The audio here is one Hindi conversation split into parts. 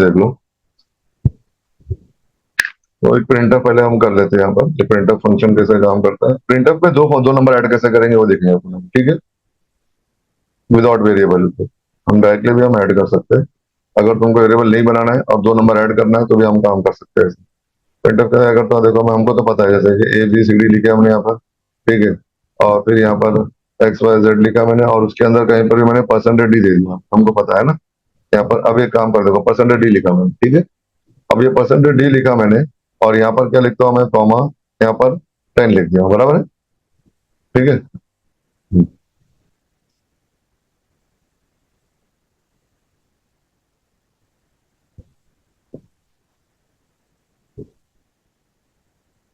देख लो। तो एक प्रिंटफ पहले हम कर लेते हैं यहाँ पर, प्रिंटफ फंक्शन कैसे काम करता है। प्रिंटफ में दो दो नंबर ऐड कैसे करेंगे वो देखेंगे अपन, ठीक है। विदाउट वेरिएबल पे हम डायरेक्टली भी हम ऐड कर सकते हैं। अगर तुमको वेरिएबल नहीं बनाना है और दो नंबर ऐड करना है तो भी हम काम कर सकते हैं। प्रिंटफ कैसे करता हूँ देखो, मैं हमको तो पता है जैसे कि ए बी सी डी लिखा हमने यहाँ पर, ठीक है। और फिर यहाँ पर एक्स वाई जेड लिखा मैंने, और उसके अंदर कहीं पर भी मैंने परसेंटेज डी दे दिया, हमको पता है ना। यहाँ पर अब एक काम कर देखो, परसेंटेज डी लिखा मैंने, ठीक है। अब ये परसेंटेज डी लिखा मैंने, और यहाँ पर क्या लिखता हूँ मैं, कॉमा, यहाँ पर 10 लिख दिया, बराबर है, ठीक है।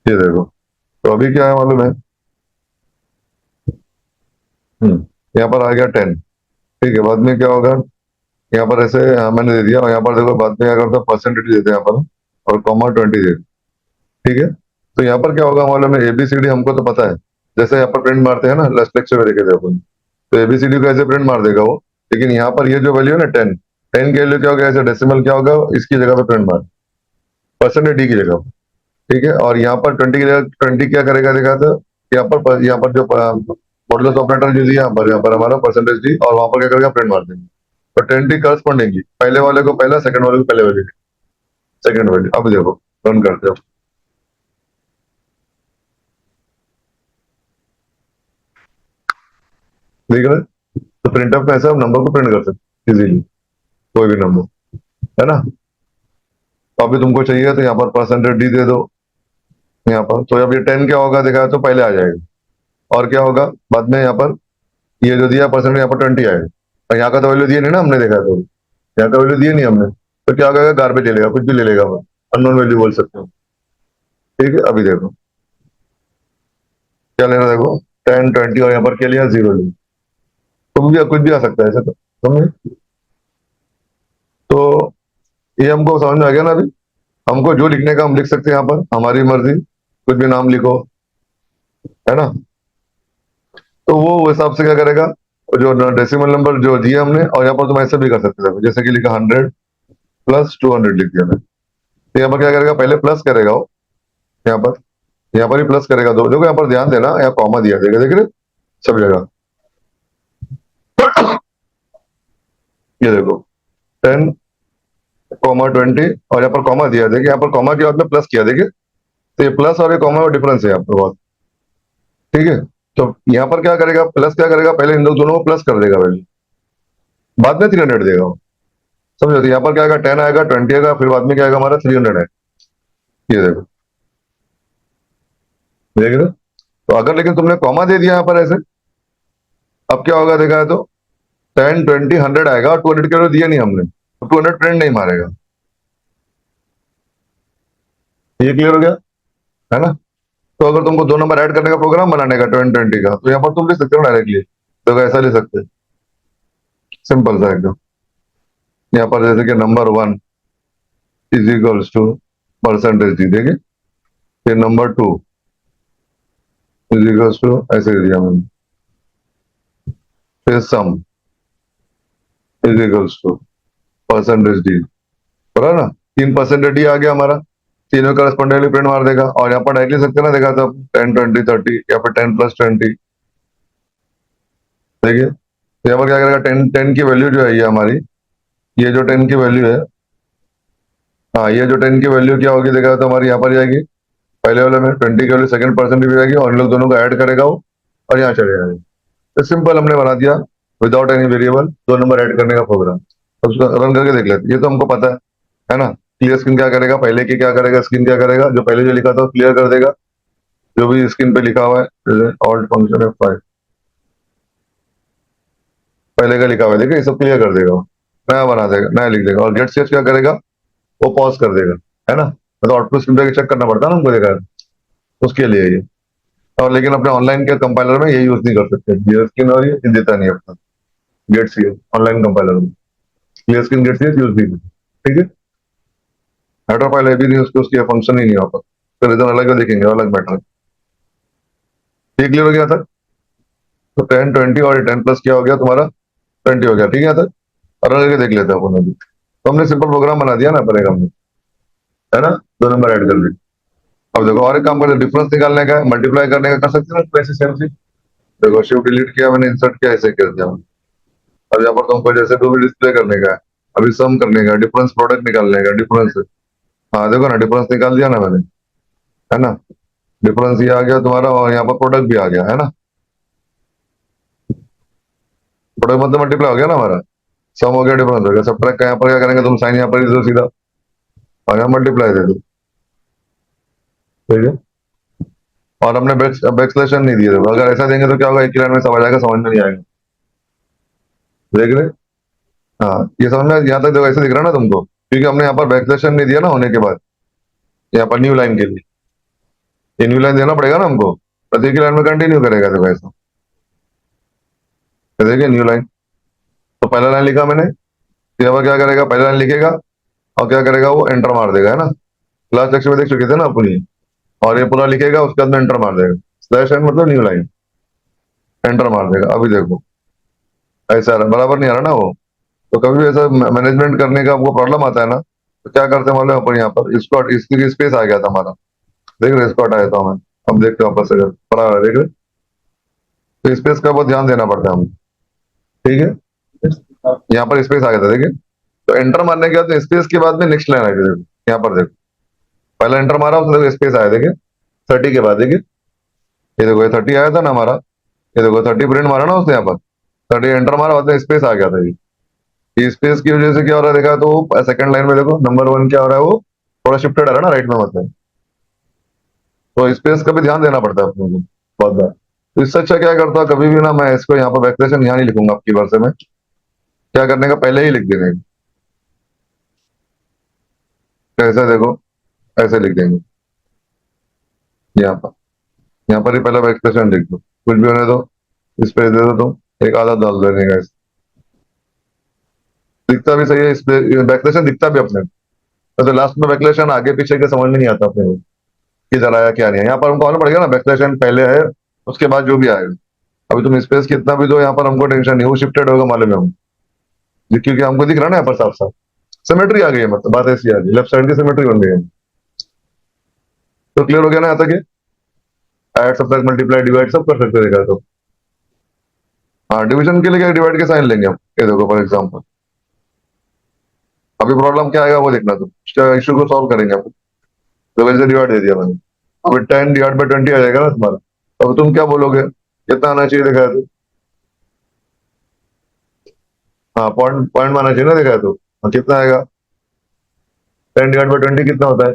ये देखो, तो अभी क्या है मालूम है। यहाँ पर आ गया 10, ठीक है। बाद में क्या होगा, यहाँ पर ऐसे मैंने दे दिया, और यहाँ पर देखो बाद में क्या करता, परसेंटेज देते हैं यहाँ पर, और कॉमा 20 दे, ठीक है। तो यहाँ पर क्या होगा मालूम है, एबीसीडी हमको तो पता है, जैसे यहाँ पर प्रिंट मारते हैं ना, लास्ट लेक्चर में देखे थे अपन। तो एबीसीडी को ऐसे प्रिंट मार देगा वो, लेकिन यहाँ पर ये जो वैल्यू है ना 10, 10 के लिए क्या होगा, ऐसे डेसिमल क्या होगा, इसकी जगह पे प्रिंट मार, परसेंटेज डी की जगह पर, ठीक है। और यहाँ पर 20 की जगह 20 क्या करेगा देखा, तो यहाँ पर जो मॉडुलस ऑपरेटर जो दिया, यहाँ पर हमारा परसेंटेज डी, और वहां पर क्या करेगा, प्रिंट मार देंगे। तो 10 करस्पॉन्डिंग पहले वाले को पहला, सेकंड वाले को पहले वैल्यू, सेकंड वैल्यू। अब देखो रन करते हो, देख रहे हैं? तो प्रिंटअप में ऐसा हम नंबर को प्रिंट कर सकते इजीली, कोई भी नंबर, है ना। तो अभी तुमको चाहिए तो यहाँ पर परसेंटेज डी दे दो यहाँ पर, तो अब ये 10 क्या होगा देखा तो पहले आ जाएगा, और क्या होगा बाद में, यहाँ पर ये जो दिया परसेंटेज, यहाँ पर 20 आएगा, और यहाँ का तो वैल्यू दिए नहीं ना हमने, देखा तो यहाँ का वैल्यू दिए नहीं हमने, तो क्या होगा, गार्बेज ले लेगा, कुछ भी ले लेगा, अननोन वैल्यू बोल सकते हो, ठीक है। अभी देखो क्या लेना, देखो 10 20, और यहाँ पर क्या लिया, जीरो लिया, कुछ भी आ सकता है ऐसे, तो समझे। तो ये हमको समझ में आ गया ना अभी। हमको जो लिखने का हम लिख सकते हैं यहाँ पर, हमारी मर्जी, कुछ भी नाम लिखो, है ना। तो वो उस हिसाब से क्या करेगा, जो डेसिमल नंबर जो दिया हमने, और यहाँ पर तुम ऐसे भी कर सकते थे, जैसे कि लिखा 100 प्लस 200 लिख दिया मैंने। तो यहाँ पर क्या करेगा, पहले प्लस करेगा वो, यहाँ पर, यहाँ पर ही प्लस करेगा, दो देखो यहाँ पर ध्यान देना, यहाँ कॉमा दिया देगा, देख रहे सब जगह। ये देखो 10, 20, और यहाँ पर कॉमा दिया, देखिए यहाँ पर कॉमा के बाद में प्लस किया, देखिए। तो ये प्लस और ये कॉमा में डिफरेंस है यहाँ पर बहुत, ठीक है। तो यहाँ पर क्या करेगा, प्लस क्या करेगा, पहले इन दोनों को प्लस कर देगा वैल्यू, बाद में 300 देगा वो, समझो। तो यहाँ पर क्या आएगा, 10 आएगा, 20 आएगा, फिर बाद में क्या आएगा हमारा, 300 है। ये देखो, देख रहे हो? तो अगर लेकिन तुमने कॉमा दे दिया यहाँ पर ऐसे, अब क्या होगा देखा है तो 10, 20, 100 आएगा, और 200 के दिया नहीं हमने, तो 200 प्रिंट नहीं मारेगा। ये क्लियर हो गया, है ना। तो अगर तुमको दो नंबर ऐड करने का प्रोग्राम बनाने का 20, 20 का, तो यहाँ पर तुम ले सकते हो डायरेक्टली, तो ऐसा ले सकते हैं, सिंपल सा एकदम। यहाँ पर जैसे कि number 1 is equals to percentage दी, देखिए। फिर नंबर 2 इज इक्वल्स टू, ऐसे दे दिया मैंने। फिर sum is equals to percentage D, बराबर ना। 3 परसेंटेज डी आ गया हमारा, तीनों करस्पॉन्डेंटली प्रिंट मार देगा, और यहाँ पर डायरेक्टली सकते हैं ना, देखा था 10, 20, 30, या फिर 10 + 20, देखिए। तो यहाँ पर क्या करेगा, 10 की वैल्यू जो है ये हमारी, ये जो 10 की वैल्यू है, हाँ ये जो 10 की वैल्यू क्या होगी देखा तो हमारी यहाँ पर जाएगी, पहले वाले में 20 की वैल्यू सेकंड परसेंटेज भी जाएगी, और इन लोग दोनों को ऐड करेगा वो, और यहाँ चले जाएगा। तो सिंपल हमने बना दिया, विदाउट एनी वेरिएबल, दो नंबर ऐड करने का प्रोग्राम। अब उसको रन करके देख लेते, ये तो हमको पता है ना। क्लियर स्क्रीन क्या करेगा, पहले की क्या करेगा, स्क्रीन क्या करेगा, जो पहले जो लिखा था क्लियर कर देगा, जो भी स्क्रीन पे लिखा हुआ है, ऑल्ट फंक्शन F5, पहले का लिखा हुआ है देखिए, ये सब क्लियर कर देगा वो, नया बना देगा, नया लिख देगा। और गेट सेव क्या करेगा, वो पॉज कर देगा, है ना। तो आउटपुट स्क्रीन पे चेक करना पड़ता है ना हमको, देखा है, उसके लिए ये। और लेकिन अपने ऑनलाइन के कंपाइलर में ये यूज नहीं कर सकते, क्लियर स्क्रीन और ये देता नहीं अपना, गेट सी ऑनलाइन कंपाइलर में क्लियर स्क्रीन गेट सी यूज नहीं करते, ठीक है। हेडर फाइल है भी नहीं उसके, उसकी फंक्शन ही नहीं वहाँ पर, तो रीजन अलग है, देखेंगे अलग मैटर। ये क्लियर हो गया था। तो 10, 20 और 10 प्लस क्या हो गया तुम्हारा, 20 हो गया, ठीक है। था रन करके देख लेते हैं अपन अभी। तो हमने सिंपल प्रोग्राम बना दिया ना अपने काम में, है ना, दो नंबर ऐड कर दी। अब देखो और एक काम करते, डिफरेंस निकालने का, मल्टीप्लाई करने का कर सकते हैं ना, वैसे सेम चीज। देखो शिफ्ट डिलीट किया मैंने, इंसर्ट किया, ऐसे कर दिया। अब यहाँ पर तुमको जैसे जो भी डिस्प्ले करने का है, अभी सम करने का, डिफरेंस प्रोडक्ट निकालने का, डिफरेंस। हाँ देखो ना, डिफरेंस निकाल दिया ना मैंने, है ना। डिफरेंस ये आ गया तुम्हारा, और यहाँ पर प्रोडक्ट भी आ गया, है ना। प्रोडक्ट मतलब मल्टीप्लाई हो गया ना हमारा, सम हो गया, डिफरेंस हो गया। सब ट्रैक यहाँ पर क्या करेंगे तुम, साइन यहाँ पर ही दे दो सीधा, और यहाँ मल्टीप्लाई दे दो, ठीक है। और हमने बैक स्लैश नहीं दिए, देखो अगर ऐसा देंगे तो क्या होगा, एक ही लाइन में सब आ जाएगा, समझ में नहीं आएगा। देख रहे। हाँ ये समझ में यहाँ तक देखो, ऐसे दिख रहा है ना तुमको, क्योंकि हमने यहाँ पर बैक स्लैश नहीं दिया ना होने के बाद, यहाँ पर न्यू लाइन के लिए ये न्यू लाइन देना पड़ेगा ना हमको, प्रत्येक ही लाइन में कंटिन्यू करेगा, देखो ऐसा। ये देखिए न्यू लाइन, तो पहला लाइन लिखा मैंने, यहाँ पर क्या करेगा, पहला लाइन लिखेगा और क्या करेगा, वो एंटर मार देगा, है ना। लास्ट सेक्शन में देख चुके थे ना अपनी, और ये पूरा लिखेगा, उसके बाद में एंटर मार देगा, स्लैश एन मतलब न्यू लाइन, एंटर मार देगा। अभी देखो ऐसा आ रहा, बराबर नहीं आ रहा ना वो। तो कभी भी ऐसा मैनेजमेंट करने का आपको प्रॉब्लम आता है ना, तो क्या करते हैं मालूम है, अपन यहाँ पर इसको, इसकी स्पेस आ गया था हमारा, देख रहे, इसको हटाया था हमें। अब देखते हैं वापस से, अगर पड़ा है, देख रहे। तो स्पेस का बहुत ध्यान देना पड़ता है हमें, ठीक है। यहाँ पर स्पेस आ गया था, देखिए। तो एंटर मारने के बाद स्पेस के बाद में नेक्स्ट लाइन आ गई, देखो यहाँ पर देखो, पहला एंटर मारा, उसमें देखो स्पेस आया, देखिए 30 के बाद, देखिए ये देखो, ये 30 आया था ना हमारा, ये देखो 30 प्रिंट मारा ना उसने, यहाँ पर 30 एंटर मारा, बाद में स्पेस आ गया था ये स्पेस की वजह से क्या हो रहा है, देखा तो सेकंड लाइन में देखो नंबर वन क्या हो रहा है, वो थोड़ा शिफ्टेड आ रहा है ना राइट में, मतलब। तो स्पेस का भी ध्यान देना पड़ता है अपने को बहुत बार। तो इससे अच्छा क्या करता है, कभी भी ना मैं इसको यहाँ पर वैक्सीनेशन यहाँ नहीं लिखूंगा आपकी बार से, मैं क्या करने का, पहले ही लिख देंगे। कैसे देखो, ऐसे लिख देंगे यहाँ पर, यहाँ पर ही पहला वैक्सीनेशन लिख दो, कुछ भी होने दो, स्पेस दे दो तुम, एक आधा डाल देने का, दिखता भी सही है, वैक्सीनेशन दिखता भी अपने को। तो लास्ट में वैक्सीनेशन आगे पीछे के समझ में नहीं आता अपने को, किधर आया क्या नहीं है। यहाँ पर हमको मालूम पड़ेगा ना, वैक्सीनेशन पहले है, उसके बाद जो भी आएगा। अभी तुम स्पेस कितना भी दो, यहाँ पर हमको टेंशन नहीं, वो शिफ्टेड होगा मालूम है हम, क्योंकि हमको दिख रहा है ना यहाँ पर साफ साफ, सिमेट्री आ गई है, मतलब बात ऐसी आ गई, लेफ्ट साइड की सिमेट्री बन गई है। तो क्लियर हो गया ना यहाँ तक, ऐड सब्ट्रैक्ट मल्टीप्लाई डिवाइड सब कर सकते हैं तो। हाँ डिवीजन के लिए क्या, डिवाइड के साइन लेंगे हम, ये देखो फॉर एग्जाम्पल। अभी प्रॉब्लम क्या आएगा वो देखना तुम, इसका इशू को सॉल्व करेंगे हम। तो वैसे डिवाइड दे दिया मैंने, अभी 10 डिवाइड बाई 20 आ जाएगा ना तुम्हारा। अब तुम क्या बोलोगे, कितना आना चाहिए दिखाया तो। हाँ पॉइंट पॉइंट में आना चाहिए ना दिखाया तो। हाँ, कितना आएगा, 10 डिवाइड बाई 20 कितना होता है।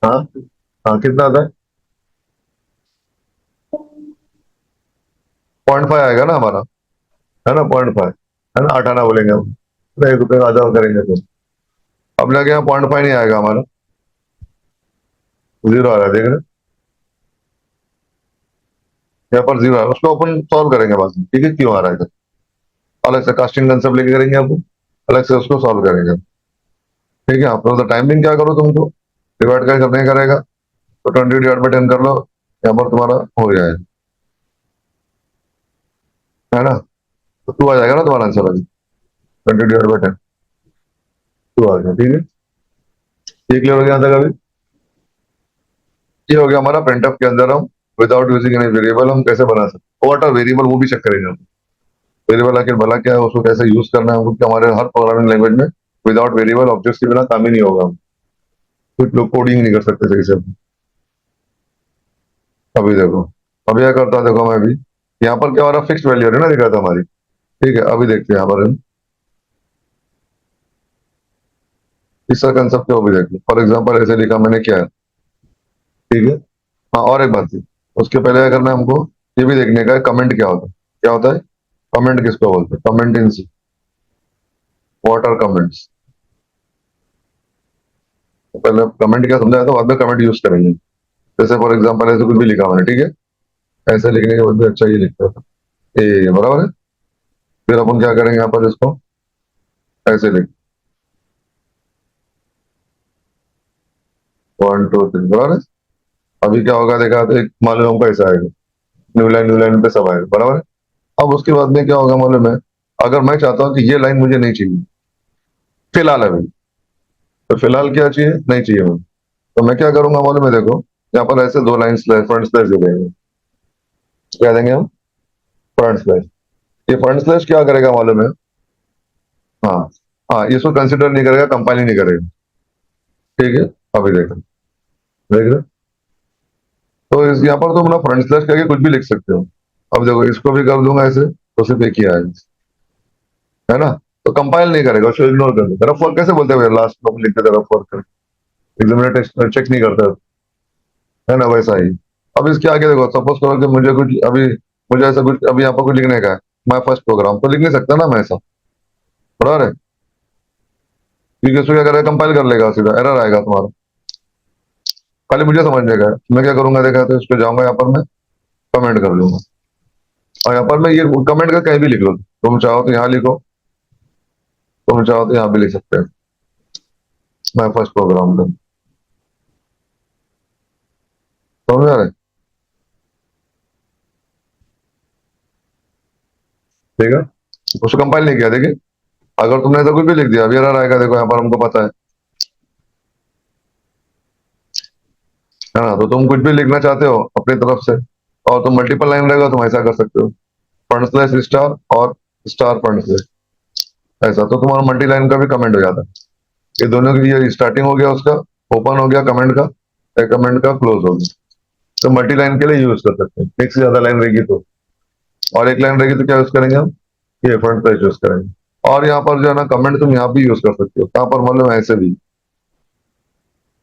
हाँ हाँ कितना आता है, 0.5 आएगा ना हमारा, है ना, 0.5, है ना, 8 आना बोलेंगे हम, तो 1 रुपये का आधा करेंगे तो। अब लगे यहाँ 0.5 नहीं आएगा हमारा, जीरो आ रहा है, देख रहे हैं? यहाँ पर जीरो है, उसको अपन सॉल्व करेंगे बाद में, ठीक है, क्यों आ रहा है इधर? अलग से कास्टिंग कंसेप्ट लेके करेंगे, आपको अलग से उसको सॉल्व करेंगे, ठीक है। आप लोग टाइमिंग क्या करो तुमको, डिवाइड का करने का रहेगा, तो 20 डिवाइड बाई 10 कर लो, यहाँ पर तुम्हारा हो जाएगा, है ना। तो 2 आ जाएगा ना तुम्हारा आंसर, अभी 20 डिवाइड बाई 10 2 आ गया, ठीक है। ये क्लियर हो गया यहाँ तक अभी। ये हो गया हमारा प्रिंटफ के अंदर हम विदाउट यूजिंग एनी वेरिएबल हम कैसे बना सकते, व्हाट आर वेरिएबल वो भी चेक करेंगे हम। वेरिएबल आखिर भला क्या है, उसको कैसे यूज करना है हमको, कि हमारे हर प्रोग्रामिंग लैंग्वेज में विदाउट वेरिएबल ऑब्जेक्ट्स के बिना काम ही नहीं होगा, हम कुछ लोग कोडिंग नहीं कर सकते सही से। अभी देखो, अभी क्या करता हूँ, देखो मैं अभी यहाँ पर क्या हमारा फिक्स वैल्यू है ना, दिखा था हमारी, ठीक है। अभी देखते हैं यहाँ पर हम तीसरा कंसेप्ट क्या, वो भी देखते हैं। फॉर एग्जाम्पल ऐसे लिखा मैंने, क्या है, ठीक है। हाँ और एक बात थी, उसके पहले क्या करना है हमको, ये भी देखने का है कमेंट क्या होता है, क्या होता है कमेंट, किसको बोलते हैं, comment in C, what are comments. पहले कमेंट क्या समझाया था, बाद में कमेंट यूज करेंगे। जैसे फॉर एग्जाम्पल ऐसे कुछ भी लिखा मैंने, ठीक है, ऐसे लिखने के बाद में अच्छा ये लिखता था, ये बराबर है। फिर अपन क्या करेंगे यहाँ पर, इसको ऐसे लिख, 1 2 3 बराबर है। अभी क्या होगा देखा तो, एक मालूम हमको ऐसा आएगा, न्यू लाइन पे सब आएगा, बराबर है। अब उसके बाद में क्या होगा मालूम है, अगर मैं चाहता हूँ कि ये लाइन मुझे नहीं चाहिए, फिलहाल अभी, तो फिलहाल क्या चाहिए, नहीं चाहिए मुझे। तो मैं क्या करूंगा मालूम है, देखो यहाँ पर ऐसे दो लाइन स्लैश फ्रंट स्लैश दे देंगे। क्या देंगे हम, फ्रंट स्लैश। ये फ्रंट स्लैश क्या करेगा मालूम है, हाँ हाँ, ये इसको कंसिडर नहीं करेगा, कंपाइल ही नहीं करेगा। ठीक है, अभी देखो, देख रहे हो? तो यहाँ पर तुम ना फ्रंट स्लैश करके कुछ भी लिख सकते हो। अब देखो इसको भी कर दूंगा ऐसे, तो सिर्फ एक ही आएगा, है ना? तो कंपाइल नहीं करेगा, उसको इग्नोर कर दो। रफ वर्क कैसे बोलते हैं लास्ट में लिखते थे, रफ वर्क करके एग्जामिनर चेक नहीं करता, है ना? वैसा ही। अब इसके आगे देखो, सपोज करो कि मुझे कुछ अभी, मुझे ऐसा कुछ अभी यहाँ पर कुछ लिखने का है, माय फर्स्ट प्रोग्राम तो लिख नहीं सकता ना मैं ऐसा, बराबर है? क्योंकि उसको क्या करेगा, कंपाइल कर लेगा, सीधा एरर आएगा तुम्हारा। खाली मुझे समझने का है, मैं क्या करूंगा देखा, तो इस पे जाऊंगा, यहाँ पर मैं कमेंट कर लूंगा, और यहाँ पर मैं ये कमेंट का कहीं भी लिख लो, तुम चाहो तो यहाँ लिखो, तुम चाहो तो यहाँ भी लिख सकते हैं, मैं फर्स्ट प्रोग्राम दो, समझ आ रहे? ठीक है, उसको कंपाइल नहीं किया, देखिए अगर तुमने ऐसा कुछ भी लिख दिया, अभी एरर आएगा, देखो यहाँ पर हमको पता है ना? तो तुम कुछ भी लिखना चाहते हो अपनी तरफ से, और तुम मल्टीपल लाइन रहेगा, तुम ऐसा कर सकते हो, फ्रंट स्लैश स्टार और स्टार फ्रंट स्लैश, ऐसा तो तुम्हारा मल्टी लाइन का भी कमेंट हो जाता है। ये दोनों की, ये स्टार्टिंग हो गया उसका, ओपन हो गया कमेंट का, एक कमेंट का क्लोज हो गया। तो मल्टी लाइन के लिए यूज कर सकते हैं, एक से ज्यादा लाइन रहेगी तो, और एक लाइन रहेगी तो क्या यूज करेंगे हम, ये फ्रंट स्लैश यूज करेंगे। और यहाँ पर जो है ना, कमेंट तुम यहाँ भी यूज कर सकते हो, यहाँ पर मतलब ऐसे भी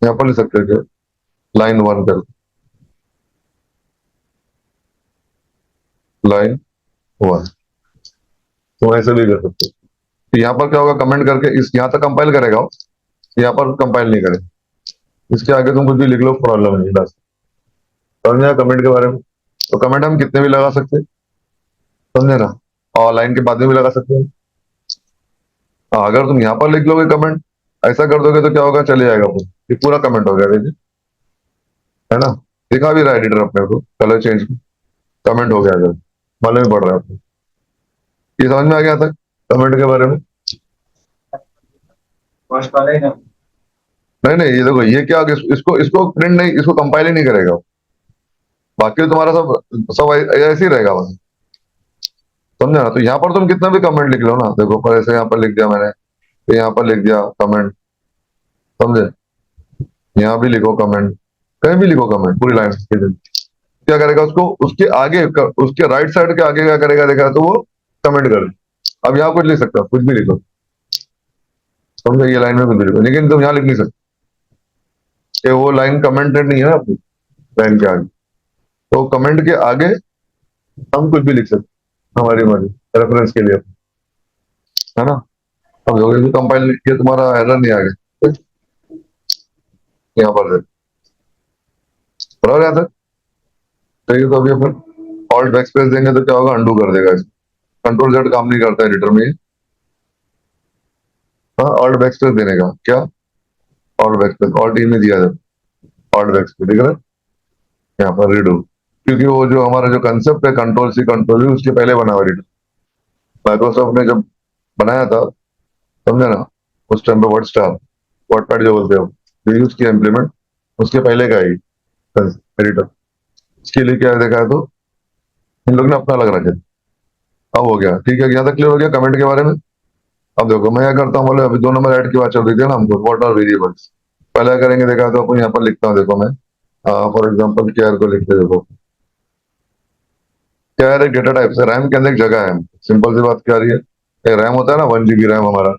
यहाँ पर लिख सकते हो, लाइन वन कर, लाइन वन, तुम ऐसे भी कर सकते हो। तो यहाँ पर क्या होगा, कमेंट करके इस यहाँ तक कंपाइल करेगा वो, यहाँ पर कंपाइल नहीं करेगा। इसके आगे तुम कुछ भी लिख लो, प्रॉब्लम नहीं, बस। समझ में कमेंट के बारे में? तो कमेंट हम कितने भी लगा सकते हैं, समझे ना? और लाइन के बाद में भी लगा सकते हैं। हाँ, अगर तुम यहाँ पर लिख लोगे कमेंट, ऐसा कर दोगे तो क्या होगा, चले जाएगा पूरा, ये पूरा कमेंट हो गया, देखिए, है ना? दिखा भी रहा है एडिटर अपने को, कलर चेंज, कमेंट हो गया, जब मालूम ही पड़ रहा है आपको। ये समझ में आ गया था कमेंट के बारे में? नहीं नहीं, ये देखो, ये क्या, इसको इसको प्रिंट नहीं, इसको कंपाइल ही नहीं करेगा, बाकी तो तुम्हारा सब सब ऐसे ही रहेगा बस, समझा ना? तो यहाँ पर तुम कितना भी कमेंट लिख लो ना, देखो पर ऐसे यहाँ पर लिख दिया मैंने, तो यहाँ पर लिख दिया कमेंट, समझे? यहाँ भी लिखो कमेंट, कहीं भी लिखो कमेंट, पूरी लाइन क्या करेगा, उसको उसके आगे उसके राइट साइड के आगे क्या करेगा, देखा तो वो कमेंट कर दे। अब यहाँ कुछ लिख सकते हो, कुछ भी लिखो, समझे? ये लाइन में कुछ भी लिखो, लेकिन तुम यहाँ लिख नहीं सकते कि वो लाइन कमेंटेड नहीं है ना अपनी लाइन के आगे, तो कमेंट के आगे हम कुछ भी लिख सकते, हमारी मर्जी, रेफरेंस के लिए, है ना? अब जो कंपाइल किया, तुम्हारा एरर नहीं आ गया यहाँ पर, बराबर आता है। ठीक है, तो अभी अपन ऑल्ट बैकस्पेस देंगे तो क्या होगा, अंडू कर देगा इसे, कंट्रोल जेड काम नहीं करता एडिटर में। हाँ, ऑल्ट बैकस्पेस देने का क्या, ऑल्ट बैकस्पेस, ऑल्ट ई में दिया जाता है, ऑल्ट बैकस्पेस दिख रहा है यहाँ पर, रीडू, क्योंकि वो जो हमारा जो कंसेप्ट है, कंट्रोल सी कंट्रोल वी, उसके पहले बना हुआ रीडू, माइक्रोसॉफ्ट ने जब बनाया था, समझे ना? उस टाइम पे वर्ड स्टार, वर्ड पैड जो बोलते हो, यूज किया इम्प्लीमेंट, उसके पहले का ही एडिटर, इसके लिए क्या देखा है, तो इन लोग ने अपना अलग रखा। अब हो गया, ठीक है, यहाँ तक क्लियर हो गया कमेंट के बारे में। अब देखो मैं क्या करता हूँ बोले, अभी 2 नंबर ऐड की बात चल रही थी ना हमको, व्हाट आर वेरिएबल्स, पहले क्या करेंगे देखा, तो अपन यहाँ पर लिखता हूँ, देखो मैं फॉर एग्जाम्पल केयर को लिखते, देखो केयर एक डेटा टाइप से, रैम के अंदर एक जगह है, सिंपल सी बात क्या आ रही है, रैम होता है ना, 1 GB रैम हमारा,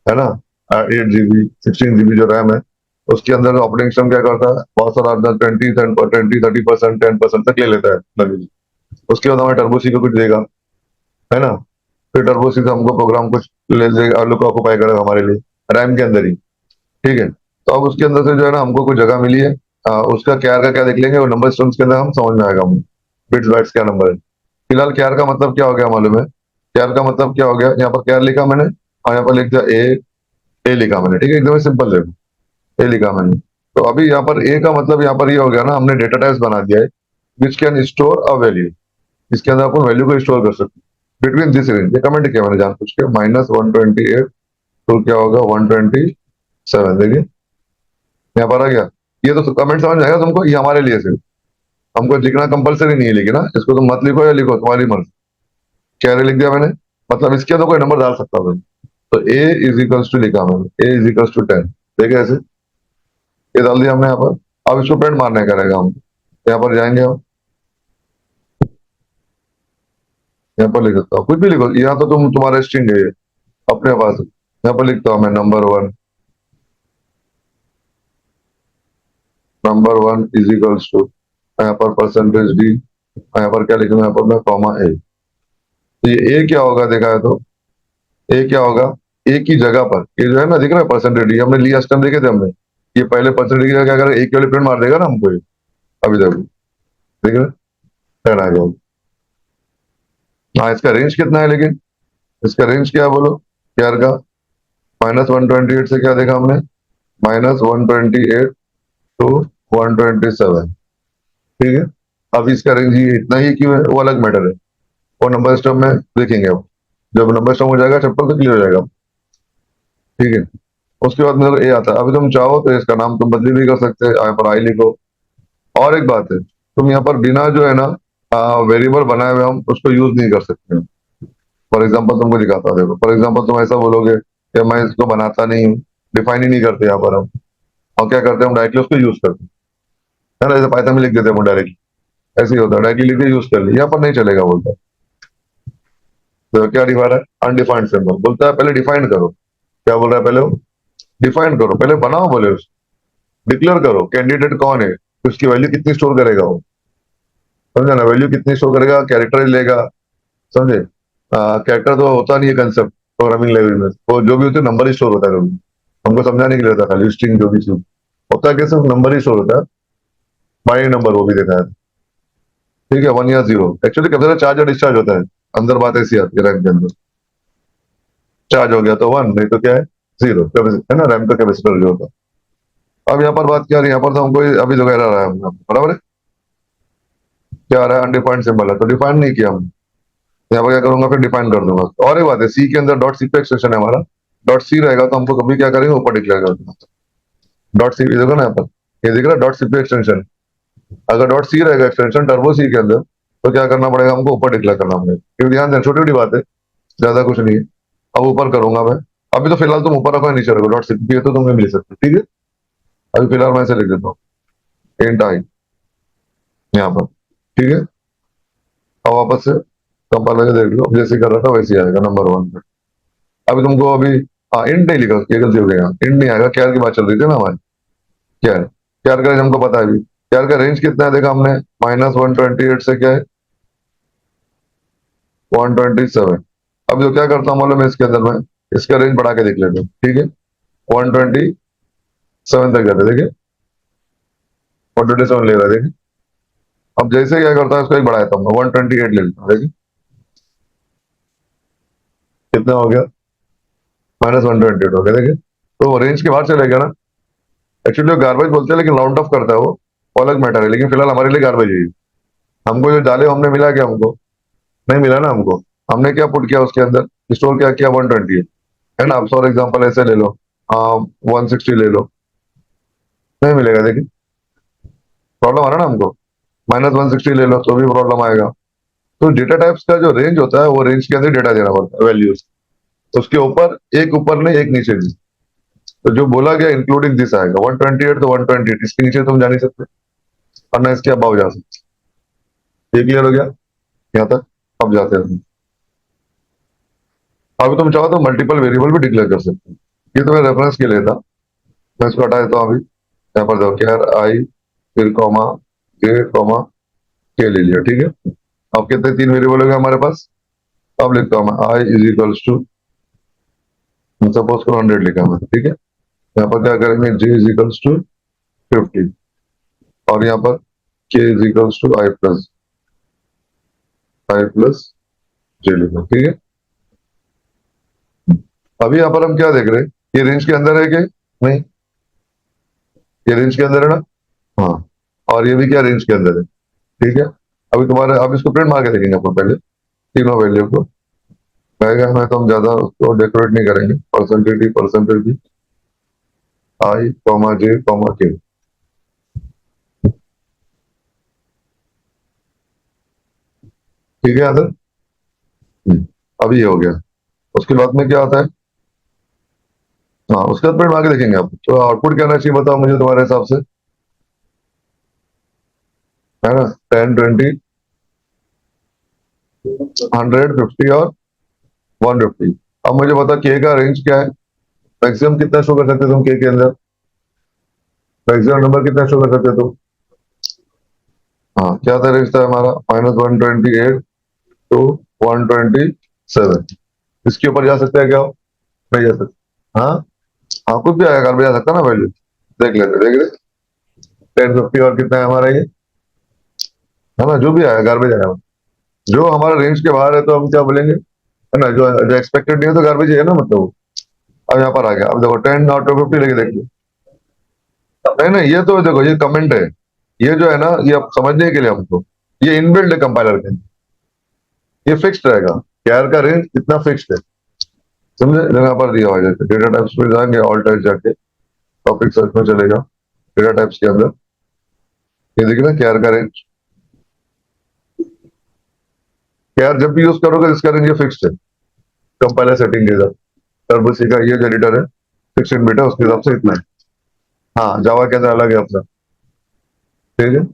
है ना? 8 GB 16 GB जो रैम है, उसके अंदर ऑपरेटिंग सिस्टम क्या करता है, बहुत सारा 20 30% 10% तक ले लेता है लगभग। उसके बाद हमें टर्बो सी को कुछ देगा, है ना? फिर टर्बो सी से हमको प्रोग्राम कुछ ले देगा, लोग ऑक्युपाई करेगा हमारे लिए, रैम के अंदर ही। ठीक है, तो अब उसके अंदर से जो है ना, हमको कुछ जगह मिली है, उसका क्या का क्या देख लेंगे, वो नंबर सिस्टम्स के अंदर हम समझ में आएगा, हम बिट्स बाइट्स क्या नंबर है। फिलहाल क्यार का मतलब क्या हो गया मालूम है? क्यार का मतलब क्या हो गया, यहाँ पर क्यार लिखा मैंने, और यहाँ पर लिख दिया ए लिखा मैंने, ठीक है, एकदम सिंपल देखो, ए लिखा मैंने। तो अभी यहाँ पर ए का मतलब यहाँ पर ये हो गया ना, हमने डेटा टाइप्स बना दिया है, which can store a value, इसके अंदर अपन वैल्यू को स्टोर कर सकते हैं बिटवीन दिस रेंज, ये कमेंट किया मैंने जान पूछ के, -128 तो क्या होगा 127। देखिए यहाँ पर आ गया। ये तो कमेंट समझ आएगा तुमको, ये हमारे लिए सिर्फ, हमको लिखना कंपलसरी नहीं है, लेकिन ना इसको तुम मत लिखो या लिखो, तुम्हारी मर्जी। क्या लिख दिया मैंने, मतलब इसके अंदर कोई नंबर डाल सकता हूँ। तो ए इज इक्वल्स टू लिखा मैंने, ए इज इक्वल्स टू 10। देखिए ऐसे ये डाल दिया हमने यहाँ पर। अब इसको प्रिंट मारने करेगा हम, यहाँ पर जाएंगे हम, यहाँ पर लिख सकता हूँ कुछ भी लिखो, यहाँ तो तुम्हारा स्ट्रिंग है ये, अपने पास। यहाँ पर लिखता हूँ मैं नंबर 1 इज इक्वल्स टू, यहाँ पर परसेंटेज डी, यहाँ पर क्या लिखूंगा, यहाँ पर मैं कॉमा ए। तो ये ए क्या होगा देखा है तो, ए क्या होगा, ए की जगह पर ये जो है ना, दिख रहा है परसेंटेज डी, हमने लिया स्टेम देखे थे हमने, ये पहले परसेंटेज की जगह क्या करेगा, ए के वाले प्रिंट मार देगा ना हमको ये, अभी तक देख रहे हैं, 10 आ गया। हाँ इसका रेंज कितना है, लेकिन इसका रेंज क्या है बोलो, क्या का, -128 से क्या देखा हमने, -128 टू 127। ठीक है, अब इसका रेंज ये इतना ही क्यों है, वो अलग मैटर है, वो नंबर सिस्टम में देखेंगे अब, जब नंबर सिस्टम हो जाएगा चैप्टर तो क्लियर हो जाएगा। ठीक है, उसके बाद मतलब ए आता है। अभी तुम चाहो तो इसका नाम तुम बदली भी कर सकते हैं, यहाँ पर आई लिखो। और एक बात है, तुम यहाँ पर बिना जो है ना वेरिएबल बनाए हुए हम उसको यूज नहीं कर सकते। फॉर एग्जाम्पल तुमको दिखाता हूँ, देखो फॉर एग्जाम्पल तुम ऐसा बोलोगे कि मैं इसको बनाता नहीं हूँ, डिफाइन ही नहीं करते यहाँ पर हम, और क्या करते हैं हम डायरेक्टली उसको यूज करते हैं, है ना, जैसे पाइथन में लिख देते हैं हम डायरेक्टली, ऐसे ही होता है, डायरेक्टली लिख के यूज कर लिया, यहाँ पर नहीं चलेगा बोलता है। तो क्या डिफाइन है, अनडिफाइंड सिंबल बोलता है, पहले डिफाइन करो। क्या बोल रहा है, पहले डिफाइन करो, पहले बनाओ, बोले डिक्लेयर करो कैंडिडेट कौन है, उसकी वैल्यू कितनी स्टोर करेगा वो, समझे ना, वैल्यू कितनी स्टोर करेगा, कैरेक्टर लेगा, समझे। कैरेक्टर तो होता नहीं है कंसेप्ट प्रोग्रामिंग लैंग्वेज में, वो जो भी होता है नंबर ही स्टोर होता है कभी, हमको समझाने के लिए होता है खाली, स्ट्रिंग जो भी चीज होता है, कैसे नंबर ही स्टोर होता है, बाइनरी नंबर वो भी देखा है। ठीक है, 1 या 0, एक्चुअली कैपेसिटर चार्ज और डिस्चार्ज होता है, अंदर बात ऐसी आती है रैम के अंदर, चार्ज हो गया तो 1, नहीं तो क्या है 0, है ना, रैम का कैपेसिटर जो होता है। अब यहाँ पर बात क्या है, यहाँ पर तो हमको अभी जो कह रहा है बराबर है, क्या आ रहा है, अनडिफाइंड सिंबल है, तो डिफाइन नहीं किया हमने, यहाँ पर क्या करूंगा, फिर डिफाइन कर दूंगा। और एक बात है, सी के अंदर डॉट सी पे एक्सटेंशन है हमारा, डॉट सी रहेगा तो हमको कभी क्या करेंगे, ऊपर डिक्लेयर कर दूंगा। डॉट सी देखो ना यहाँ पर, ये दिख रहा है डॉट सी पे एक्सटेंशन, अगर डॉट सी रहेगा एक्सटेंशन टर्बो सी के अंदर, तो क्या करना पड़ेगा हमको, ऊपर डिक्लेयर करना पड़ेगा, क्योंकि ध्यान दें छोटी छोटी बात है, ज्यादा कुछ नहीं है। अब ऊपर करूंगा मैं, अभी तो फिलहाल तुम ऊपर रखो या नीचे रखो, डॉट सी पे तो तुम्हें मिल सकते, ठीक है। अभी फिलहाल मैं ऐसे लिख देता हूँ इंट आई यहाँ पर, ठीक है। अब वापस से कंपाइल करके देख लो, जैसे कर रहा था वैसे ही आएगा नंबर 1 पे। अभी तुमको अभी हाँ इंट नहीं लिखा, ये गलती हो गई, इंट नहीं आएगा, क्या की बात चल रही थी ना हमारी, क्या है, क्या का रेंज हमको पता है अभी, क्या का रेंज कितना है देखा हमने, -128 से क्या है 127। अब जो क्या करता हूँ मालूम है, इसके अंदर मैं इसका रेंज बढ़ा के देख लेता हूँ, ठीक है, 127 तक जाते, देखिए 127 ले रहा है, देखिए। अब जैसे क्या करता है, इसको एक बढ़ाता हूँ, 128 ले लेता हूँ, देखिए कितना हो गया, -128 हो गया, देखिए। तो रेंज के बाहर चले गया ना, एक्चुअली गार्बेज बोलते हैं, लेकिन राउंड ऑफ करता है वो अलग मैटर है, लेकिन फिलहाल हमारे लिए गार्बेज है ये। हमको जो डाले हमने मिला क्या हमको, नहीं मिला ना हमको, हमने क्या पुट किया उसके अंदर, स्टोर क्या किया 120, है ना। अब फॉर एग्जाम्पल ऐसे ले लो, 160 ले लो, नहीं मिलेगा, देखिए प्रॉब्लम आ रहा है ना हमको, -160 ले लो तो भी प्रॉब्लम आएगा। तो डेटा टाइप्स का जो रेंज होता है, वो रेंज के अंदर डेटा देना पड़ता है, वैल्यूज, उसके ऊपर नहीं, एक नीचे नहीं। तो जो बोला गया इंक्लूडिंग दिस आएगा, 128 तो 128, इसके नीचे तुम जा नहीं सकते, और ना इसके अबाव जा सकते। ये क्लियर हो गया यहाँ तक, अब जाते हैं। अभी तुम चाहो तो मल्टीपल वेरिएबल भी डिक्लेयर कर सकते हो, ये तो मैं रेफरेंस के लिए था, मैं इसको हटा देता हूँ अभी। यहाँ पर देखो क्या आई, फिर कॉमा के कॉमा के ले लिया, ठीक है। अब कितने 3 वेरिएबल हो गए हमारे पास, अब लिखता हूँ मैं I is equals to, suppose को 100 लिखा मैं, ठीक है। यहाँ पर क्या करेंगे, जे इज इक्वल्स टू 50, और यहाँ पर K is equals to I plus J लिखा, ठीक है। अभी यहाँ पर हम क्या देख रहे हैं, ये रेंज के अंदर है कि नहीं, ये रेंज के अंदर है ना, हाँ, और ये भी क्या रेंज के अंदर है, ठीक है। अभी तुम्हारे, अब इसको प्रिंट मार के देखेंगे अपन पहले तीनों वैल्यू को, रहेगा ना, तो हम ज्यादा उसको डेकोरेट नहीं करेंगे। परसेंटेज भी आई कॉमा जे कॉमा के। ठीक है आदर। अभी ये हो गया। उसके बाद में क्या आता है? हाँ, उसके बाद प्रिंट आगे देखेंगे आप। तो आउटपुट क्या आना चाहिए बताओ मुझे तुम्हारे हिसाब से, है ना? 10, 20, 100, 50 और 150। अब मुझे बता के का रेंज क्या है? मैक्सिमम कितना शो कर सकते हो तुम के अंदर? मैक्सिमम नंबर कितना शो कर सकते हो तुम? हाँ, क्या था रेंज था हमारा? -128 टू 127। इसके ऊपर जा सकता है क्या? नहीं जा सकता। हाँ। हाँ, कुछ भी आएगा, भी जा सकता है ना वैल्यू। देख ले 10, 50 और कितना है हमारा ये, है ना? जो भी आएगा गार्बेज आएगा। जो हमारा रेंज के बाहर है तो हम क्या बोलेंगे, है ना? जो एक्सपेक्टेड नहीं है तो गार्बेज है ना, मतलब वो। अब यहाँ पर आ गया। अब देखो 10 और 50 लेके देखिए। नहीं नहीं, ये तो देखो ये कमेंट है। ये जो है ना, ये आप समझने के लिए हमको, ये इनबिल्ड है कंपाइलर के। ये फिक्स्ड रहेगा। कैर का रेंज इतना फिक्स्ड है। समझे? यहाँ पर दिया हुआ है, जैसे डेटा टाइप्स में जाएंगे, ऑल टाइप जाके टॉपिक सर्च में चलेगा, डेटा टाइप्स के अंदर ये देखिए ना, कैर का रेंज। कैर जब भी यूज करोगे इसका रेंज ये फिक्स्ड है, कंपाइलर सेटिंग के हिसाब। टर्बो सी का ये जो एडिटर है, 16 बिट है, उसके हिसाब से इतना है। हाँ, जावा के अंदर अलग है अपना। ठीक है।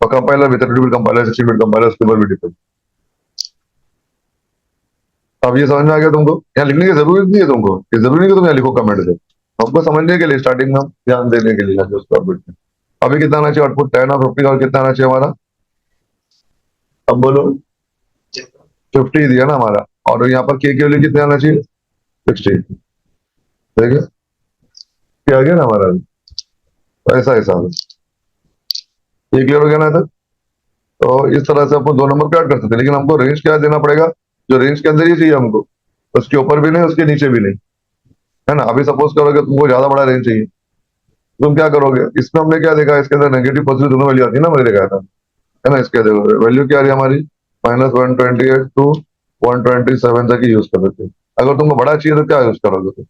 और कंपाइलर भी 32 बिट कंपाइलर, 16 बिट कंपाइलर, उसके ऊपर भी डिपेंड। अब ये समझ में आ गया तुमको? यहाँ लिखने की जरूरत नहीं है तुमको, ये जरूरी नहीं कि तुम यहाँ लिखो कमेंट से। हमको समझने के लिए स्टार्टिंग में हम ध्यान देने के लिए उसको आउटपुट में। अभी कितना आना चाहिए आउटपुट? 10 और 50 और कितना आना चाहिए हमारा? अब बोलो। 50 दिया ना हमारा। और यहाँ पर के वैल्यू कितने आना चाहिए? 60। ठीक है। क्या आ गया ना हमारा? तो ऐसा हिसाब है। ये क्लियर हो गया ना था? तो इस तरह से अपन 2 नंबर पे ऐड कर सकते हैं, लेकिन हमको रेंज क्या देना पड़ेगा? जो रेंज के अंदर ही चाहिए हमको। उसके ऊपर भी नहीं, उसके नीचे भी नहीं, है ना? अभी सपोज करोगे तुमको ज्यादा बड़ा रेंज चाहिए, तुम क्या करोगे? इसमें हमने क्या देखा, इसके अंदर नेगेटिव पॉजिटिव दोनों वैल्यू आती है ना, मैंने देखा था, है ना? इसके देखो वैल्यू क्या आ रही है हमारी, -128 टू 127 तक ही यूज कर सकते हो। अगर तुमको बड़ा चाहिए तो क्या यूज करोगे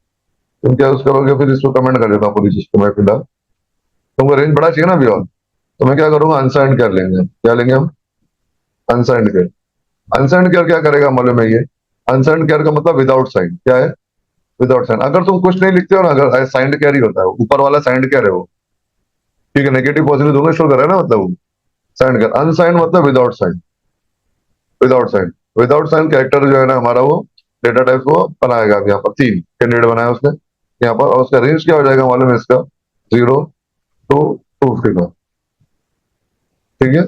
तुम क्या यूज करोगे? फिर इसको कमेंट कर देता हूँ पूरी चीज को मैं फिलहाल। तुमको रेंज बड़ा चाहिए ना अभी, और तो मैं क्या करूंगा, अनसाइंड कर लेंगे। क्या लेंगे हम? अनसाइंड कर। अनसाइंड केयर क्या करेगा मालूम है? ये अनसाइंड केयर का मतलब विदाउट साइन। क्या है? Without sign. अगर तुम कुछ नहीं लिखते हो ना, अगर साइंड केयर ही होता है, ऊपर वाला साइंड केयर है वो। ठीक है, नेगेटिव पॉजिटिव दोनों शो कर रहा है ना, मतलब वो साइंड केयर। अनसाइंड मतलब without sign. Without sign. Without sign character जो है ना हमारा, वो डेटा टाइप को बनाएगा। अब यहाँ पर 3 कैंडिडेट बनाया उसने यहाँ पर, और उसका रेंज क्या हो जाएगा मालूम है इसका? 0 to 255। ठीक है।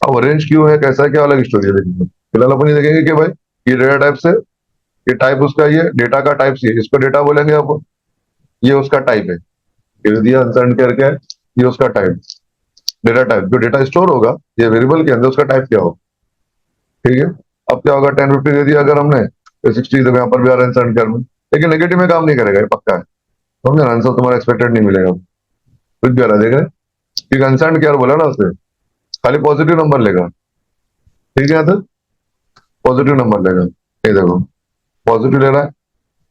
अब रेंज क्यों है, कैसा है, क्या अलग स्टोरी है, देखिए फिलहाल अपन ये देखेंगे कि भाई ये डेटा टाइप से, ये टाइप उसका, ये डेटा का टाइप से, इसको डेटा बोलेंगे आप। ये उसका टाइप है। ये दिया अनसाइंड करके, ये उसका टाइप, डेटा टाइप। जो डेटा स्टोर होगा ये वेरिएबल के अंदर, उसका टाइप क्या होगा। ठीक है। अब क्या होगा, 10, 50 दे दिया अगर हमने, तो 60 तो यहाँ पर भी आ रहा है अनसाइंड कर में, लेकिन नेगेटिव में काम नहीं करेगा, ये पक्का है। समझे ना? आंसर तुम्हारा एक्सपेक्टेड नहीं मिलेगा, कुछ भी आ रहा है, देख रहे हैं? क्योंकि अनसाइंड क्या बोला ना उसने, खाली पॉजिटिव नंबर लेगा। ठीक है, तो पॉजिटिव नंबर लेगा। ये देखो, पॉजिटिव ले रहा है।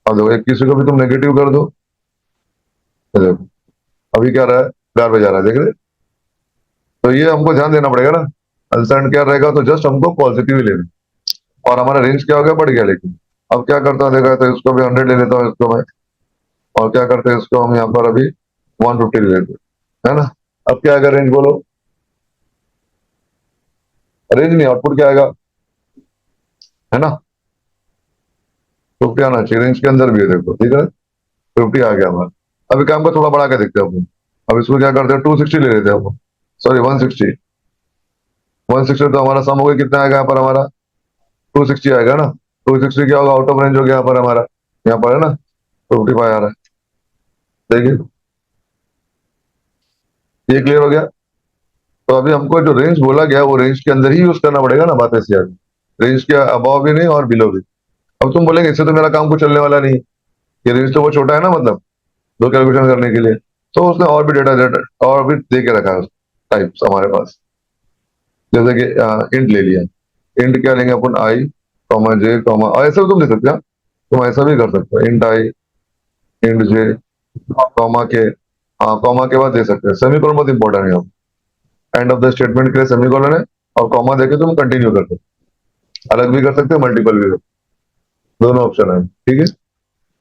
अब देखो, एक किसी को भी तुम नेगेटिव कर दो, ये देखो अभी क्या रहा है, गार्बेज आ रहा है, देख रहे? तो ये हमको ध्यान देना पड़ेगा ना। अनसाइंड क्या रहेगा, तो जस्ट हमको पॉजिटिव ही लेना। और हमारा रेंज क्या हो गया, बढ़ गया। लेकिन अब क्या करता हूँ देखा, तो इसको भी 100 ले लेता हूँ इसको मैं। और क्या करते हैं, इसको हम यहाँ पर अभी 150 ले लेते हैं, है ना? अब क्या आएगा रेंज, बोलो? रेंज नहीं, आउटपुट क्या आएगा, है ना? 50 आना चाहिए, रेंज के अंदर भी है, देखो ठीक है। 50 आ गया हमारा। अभी काम को थोड़ा बढ़ा के देखते हैं अपन। अब इसको क्या करते हैं, 260 ले लेते हैं अपन। सॉरी, 160। 160 तो हमारा सम हो गया, कितना आएगा यहाँ पर हमारा? 260 आएगा ना। 260 क्या होगा, आउट ऑफ रेंज हो गया यहाँ पर हमारा। यहाँ पर है ना, 55 आ रहा है। देखिए, ये क्लियर हो गया। तो अभी हमको जो रेंज बोला गया, वो रेंज के अंदर ही यूज करना पड़ेगा ना, बात ऐसी आ गई। रेंज के अबव भी नहीं और बिलो भी। अब तुम बोलेंगे इससे तो मेरा काम कुछ चलने वाला नहीं है, ये रेंज तो वो छोटा है ना, मतलब दो कैलकुलेशन करने के लिए। तो उसने और भी और भी दे के रखा है टाइप्स हमारे पास। जैसे कि इंट ले लिया, इंट क्या लेंगे अपन, आई कॉमा जे कॉमा, ऐसे भी तुम लिख सकते हो, तुम ऐसा भी कर सकते हो, इंट आई इंट जे कॉमा के, हाँ कॉमा के बाद दे सकते हैं, सेमीकोलन बहुत इंपॉर्टेंट है, एंड ऑफ द स्टेटमेंट के लिए सेमीकोलन है, और कॉमा देके तुम कंटिन्यू कर सकते हो, अलग भी कर सकते हो, मल्टीपल भी कर सकते हो, दोनों ऑप्शन है, ठीक है।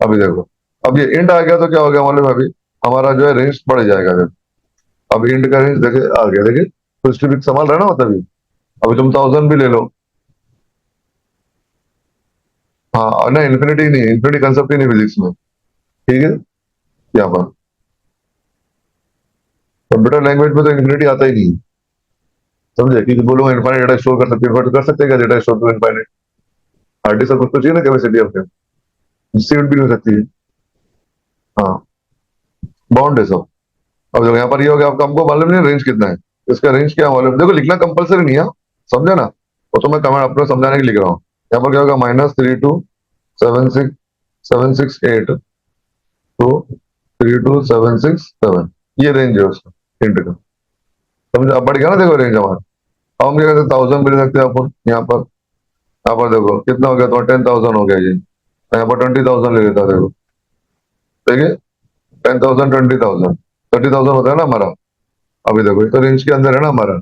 अभी देखो, अब ये इंट आ गया तो क्या हो गया मालूम है, अभी हमारा जो है रेंज बढ़ जाएगा, देखो अब इंट का रेंज देखे आ गया, देखिए तो स्ट्रिप संभाल रहा है ना, मतलब अभी तुम 1000 भी ले लो, हाँ ना, इन्फिनिटी नहीं, इन्फिनिटी कंसेप्ट ही नहीं फिजिक्स में, ठीक है। यहाँ पर कंप्यूटर लैंग्वेज में तो इन्फिनिटी आता ही नहीं, समझे, क्योंकि बोलो इनफाइनाइट डेटा स्टोर कर सकते हैं, कर सकते हैं क्या data store to infinite, hard disk कुछ तो चाहिए ना कैपेसिटी अपने, डिस्ट्रीब्यूट भी नहीं हो सकती है, हाँ बाउंड है सब। अब देखो यहाँ पर ये हो गया, आपको हमको मालूम नहीं रेंज कितना है, इसका रेंज क्या मालूम, देखो लिखना कंपलसरी नहीं है, समझे ना, वो तो मैं कमेंट अपने समझाने के लिए लिख रहा हूँ। यहाँ पर क्या होगा, -3276 768 टू 32767, ये रेंज है उसका हिंट का, समझे, अब बढ़ गया ना, देखो रेंज हमारा। अब हम क्या कहते हैं, 1000 भी ले सकते हैं अपन, यहाँ पर देखो कितना हो गया, तो 10,000 हो गया ये, यहाँ पर 20,000 ले लेता, देखो ठीक है, 10,000 20,000 30,000 होता है ना हमारा। अभी देखो ये तो रेंज के अंदर है ना हमारा,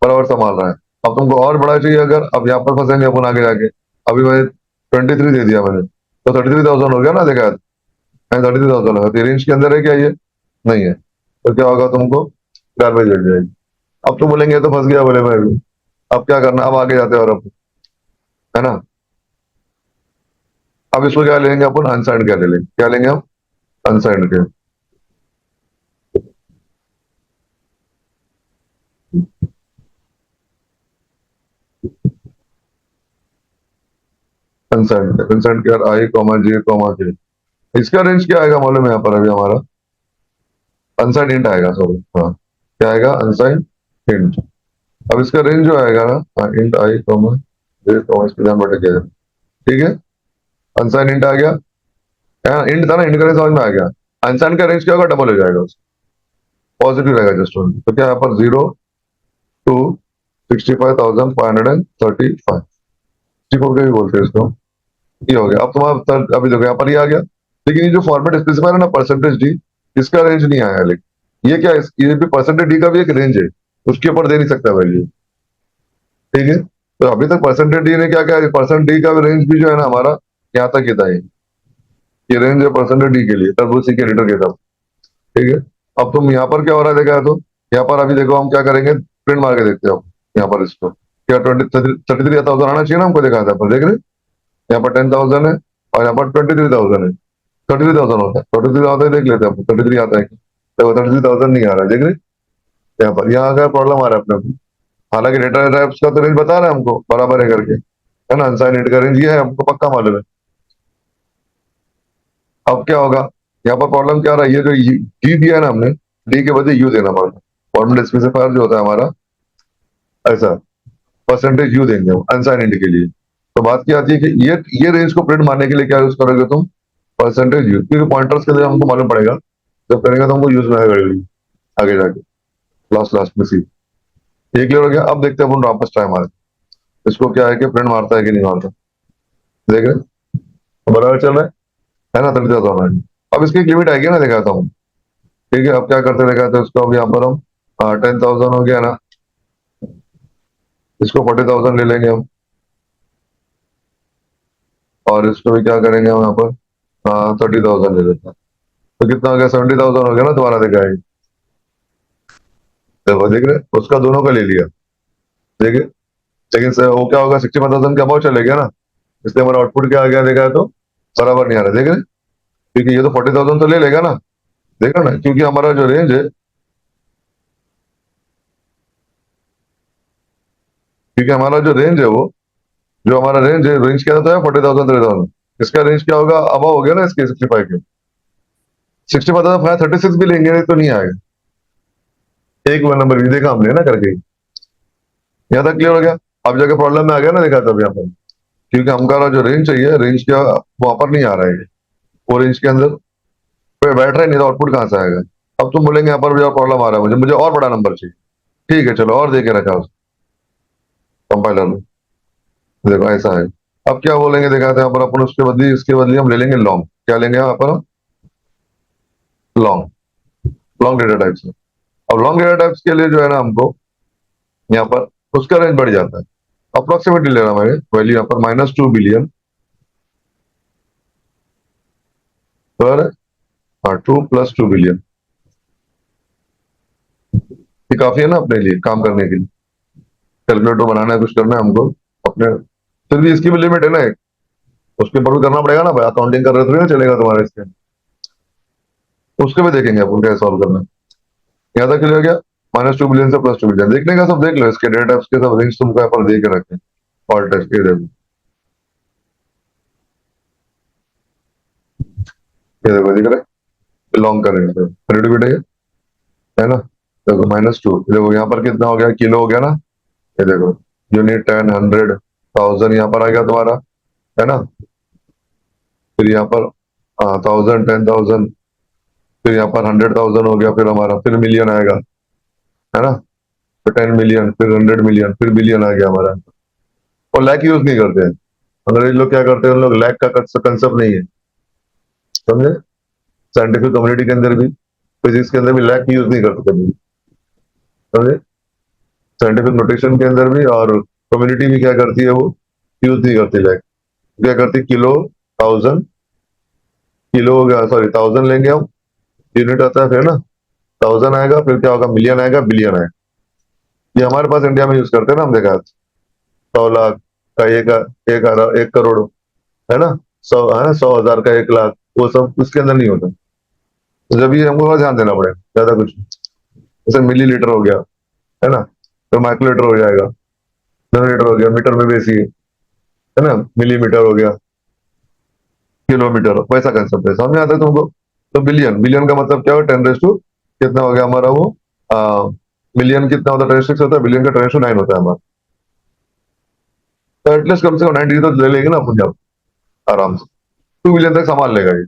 बराबर संभाल रहा है। अब तुमको और बड़ा चाहिए अगर, अब यहाँ पर फंसेंगे अपन आगे जाके, अभी मैंने 23 दे दिया मैंने, तो 33,000 हो गया ना, देखा 33,000 होगा, तो रेंज के अंदर है क्या ये, नहीं है, तो क्या होगा तुमको, गार्बेज लग जाएगी। अब तुम बोलेंगे ये तो फंस गया, बोले मैं भी, अब क्या करना, अब आगे जाते हैं, और अब है ना, अब इसको क्या लेंगे अपन, अनसाइंड क्या ले लेंगे, क्या लेंगे हम, अनसाइंड के, अनसाइंड अनसाइंड के, आई कॉमा जे कॉमा के, इसका रेंज क्या आएगा मालूम है, यहाँ पर अभी हमारा अनसाइंड इंट आएगा, सॉरी हाँ, क्या आएगा, अनसाइंड इंट। अब इसका रेंज जो आएगा ना, इंट आई कॉमा जे कॉमा, इसके ध्यान भटक गया, ठीक है, अनसाइंड इंट आ गया, इंट था ना, इंट का रेंज समझ में आ गया, अनसाइंड का रेंज क्या होगा, डबल हो जाएगा, पॉजिटिव रहेगा जस्ट ओनली, तो क्या यहाँ पर 0 to 65,535, 64 के भी बोलते हैं इसको, ये हो गया। अब तुम्हारा अभी देखो यहाँ पर ये आ गया, लेकिन ये जो फॉर्मेट स्पेसिफायर है ना, परसेंटेज डी, इसका रेंज नहीं आया, लेकिन ये क्या है, ये भी परसेंटेज डी का भी एक रेंज है, उसके ऊपर दे नहीं सकता वैल्यू, ठीक है। तो अभी तक परसेंटेज डी ने क्या क्या, परसेंट डी का रेंज भी जो है ना हमारा, यहाँ तक ही था ये रेंज है परसेंटेज डी के लिए, टर्बो सी के एडिटर के साथ, ठीक है। अब तुम यहाँ पर क्या हो रहा है देखा है, तो यहाँ पर अभी देखो हम क्या करेंगे, प्रिंट मार के देखते हो यहाँ पर इसको, क्या 33,000 आना चाहिए ना हमको, देखा था पर देख रहे, यहाँ पर 10,000 है, और यहाँ पर 23,000 है, 33,000 होता है, 33 आता है, देख लेते हैं 33 आता है, देखो 33,000 नहीं आ रहा है, देख रहे, यहाँ पर यहाँ का प्रॉब्लम आ रहा है अपने को, हालांकि डेटा टाइप्स का तो रेंज बता रहा है हमको बराबर है करके, है ना, अनसाइंड का रेंज ये है, हमको पक्का मालूम है। अब क्या होगा, यहाँ पर प्रॉब्लम क्या आ रहा है, ये जो डी दिया है ना हमने, डी के बजाय यू देना पड़ता है, फॉर्मूला स्पेसिफायर जो होता है हमारा, ऐसा परसेंटेज यू देंगे हम अनसाइंड के लिए। तो बात क्या आती है कि ये रेंज को प्रिंट मारने के लिए क्या यूज करोगे तुम, परसेंटेज यूज, क्योंकि पॉइंटर्स के लिए हमको मालूम पड़ेगा, जब करेंगे तो हमको यूज में आएगा आगे जाके, लास्ट लास्ट में सी, ये क्लियर हो गया। अब देखते हैं अपन वापस ट्राई मार, इसको क्या है कि प्रिंट मारता है कि नहीं मारता, देख रहे बराबर चल रहा है ना, तभी तो है। अब इसकी एक लिमिट आएगी ना, दिखाता हूँ, ठीक है। अब क्या करते दिखाते हैं उसको, अब यहाँ पर हम 10,000 हो गया ना, इसको 40,000 ले लेंगे हम, और इसको भी क्या करेंगे हम यहाँ पर 30,000 ले लेते हैं, तो कितना हो गया, 70,000 हो गया ना, दोबारा दिखाएगी, देखो देख रहे उसका दोनों का ले लिया, देखिए, लेकिन वो क्या होगा, 65,000 का अबाव चले गया ना, इसलिए हमारा आउटपुट क्या आ गया, देखा तो बराबर नहीं आ रहा, देख रहे, क्योंकि ये तो 40,000 तो ले लेगा ना, देखा ना, क्योंकि हमारा जो रेंज है, क्योंकि हमारा जो रेंज है वो, जो हमारा रेंज क्या होता है, 40,000 30,000, इसका रेंज क्या होगा, अब हो गया ना इसके 65 के, 65,000 36 भी लेंगे तो नहीं आएगा, एक वन नंबर भी देखा हमने ना करके, यहाँ तक क्लियर हो गया। अब जाके प्रॉब्लम में आ गया ना, देखा तब यहाँ पर, क्योंकि हमारा जो रेंज चाहिए, रेंज क्या वहां पर नहीं आ रहा है, वो रेंज के अंदर कोई बैठ रहा है नहीं, तो आउटपुट कहाँ से आएगा। अब तुम बोलेंगे यहाँ पर भी और प्रॉब्लम आ रहा है, मुझे मुझे और बड़ा नंबर चाहिए, ठीक है चलो और दे के रखा उस कंपाइलर में, देखो ऐसा है। अब क्या बोलेंगे देखा था यहाँ पर अपन, उसके बदले इसके बदले हम ले लेंगे लॉन्ग। क्या लेंगे यहाँ पर? लॉन्ग। लॉन्ग डेटा टाइप्स में। अब लॉन्ग डेटा टाइप्स के लिए जो है ना हमको यहाँ पर उसका रेंज बढ़ जाता है। अप्रोक्सीमेटली ले रहा हूं मैं वैल्यू यहाँ पर -2 बिलियन पर, हाँ 2 + 2 बिलियन। ये काफी है ना अपने लिए काम करने के लिए। कैलकुलेटर बनाना है, कुछ करना है हमको अपने। फिर भी इसकी भी लिमिट है ना एक, उसके ऊपर भी करना पड़ेगा ना भाई, अकाउंटिंग कर रहे थोड़ी ना चलेगा तुम्हारे इसके। उसके भी देखेंगे अपन कैसे सॉल्व करना है। यहाँ तक क्लियर हो गया? -2 बिलियन से +2 बिलियन देखने का, सब देख लो इसके डेटा टाइप्स के सब रेंज तुमको यहाँ पर दे के रखे। ऑल टेस्ट ये देखो, ये देखो दिख रहा है, बिलोंग करेंगे क्रेडिट है ना। देखो -2, देखो यहाँ पर कितना हो गया, किलो हो गया ना। ये देखो, यूनिट, 10, 100, 1000 यहाँ पर आ गया तुम्हारा, है ना। फिर यहाँ पर 1000, 10,000, फिर यहाँ पर 100,000 हो गया, फिर हमारा फिर मिलियन आएगा, है ना। फिर 10 मिलियन, फिर 100 मिलियन, फिर बिलियन आ गया हमारा। और लैक यूज नहीं करते हैं अंग्रेज लोग, क्या करते हैं उन लोग, लैक का कंसेप्ट नहीं है, समझे। साइंटिफिक कम्युनिटी के अंदर भी, फिजिक्स के अंदर भी लैक यूज नहीं करते कभी, समझे। साइंटिफिक नोटेशन के अंदर भी, और कम्युनिटी भी क्या करती है, वो यूज नहीं करती लैक। क्या करती, किलो, 1000, किलो हो गया, सॉरी 1000 लेंगे हम, यूनिट आता है फिर ना, 1000 आएगा, फिर क्या होगा, मिलियन आएगा, बिलियन आएगा। ये हमारे पास इंडिया में यूज करते हैं ना, हम देखा 100 लाख का एक 1 करोड़, है ना। 100 है, 100,000 का 1 लाख, वो सब उसके अंदर नहीं होता। तो जब ये हमको थोड़ा ध्यान देना पड़ेगा, ज्यादा कुछ नहीं। जैसे मिलीलीटर हो गया, है ना, तो माइक्रोलीटर हो जाएगा, लीटर हो गया, मीटर में बेसी है ना, मिलीमीटर हो गया, किलोमीटर, वैसा कंसेप्ट है, समझ में आता है तुमको। तो बिलियन, बिलियन का मतलब क्या हो, 10 कितना हो गया हमारा वो, मिलियन कितना होता है, 10 होता है, बिलियन का 10 9 होता है हमारा। तो एटलीस्ट कम से कम 90 तो ले लेंगे ना अपन जब, आराम से 2 बिलियन तक संभाल लेगा ये।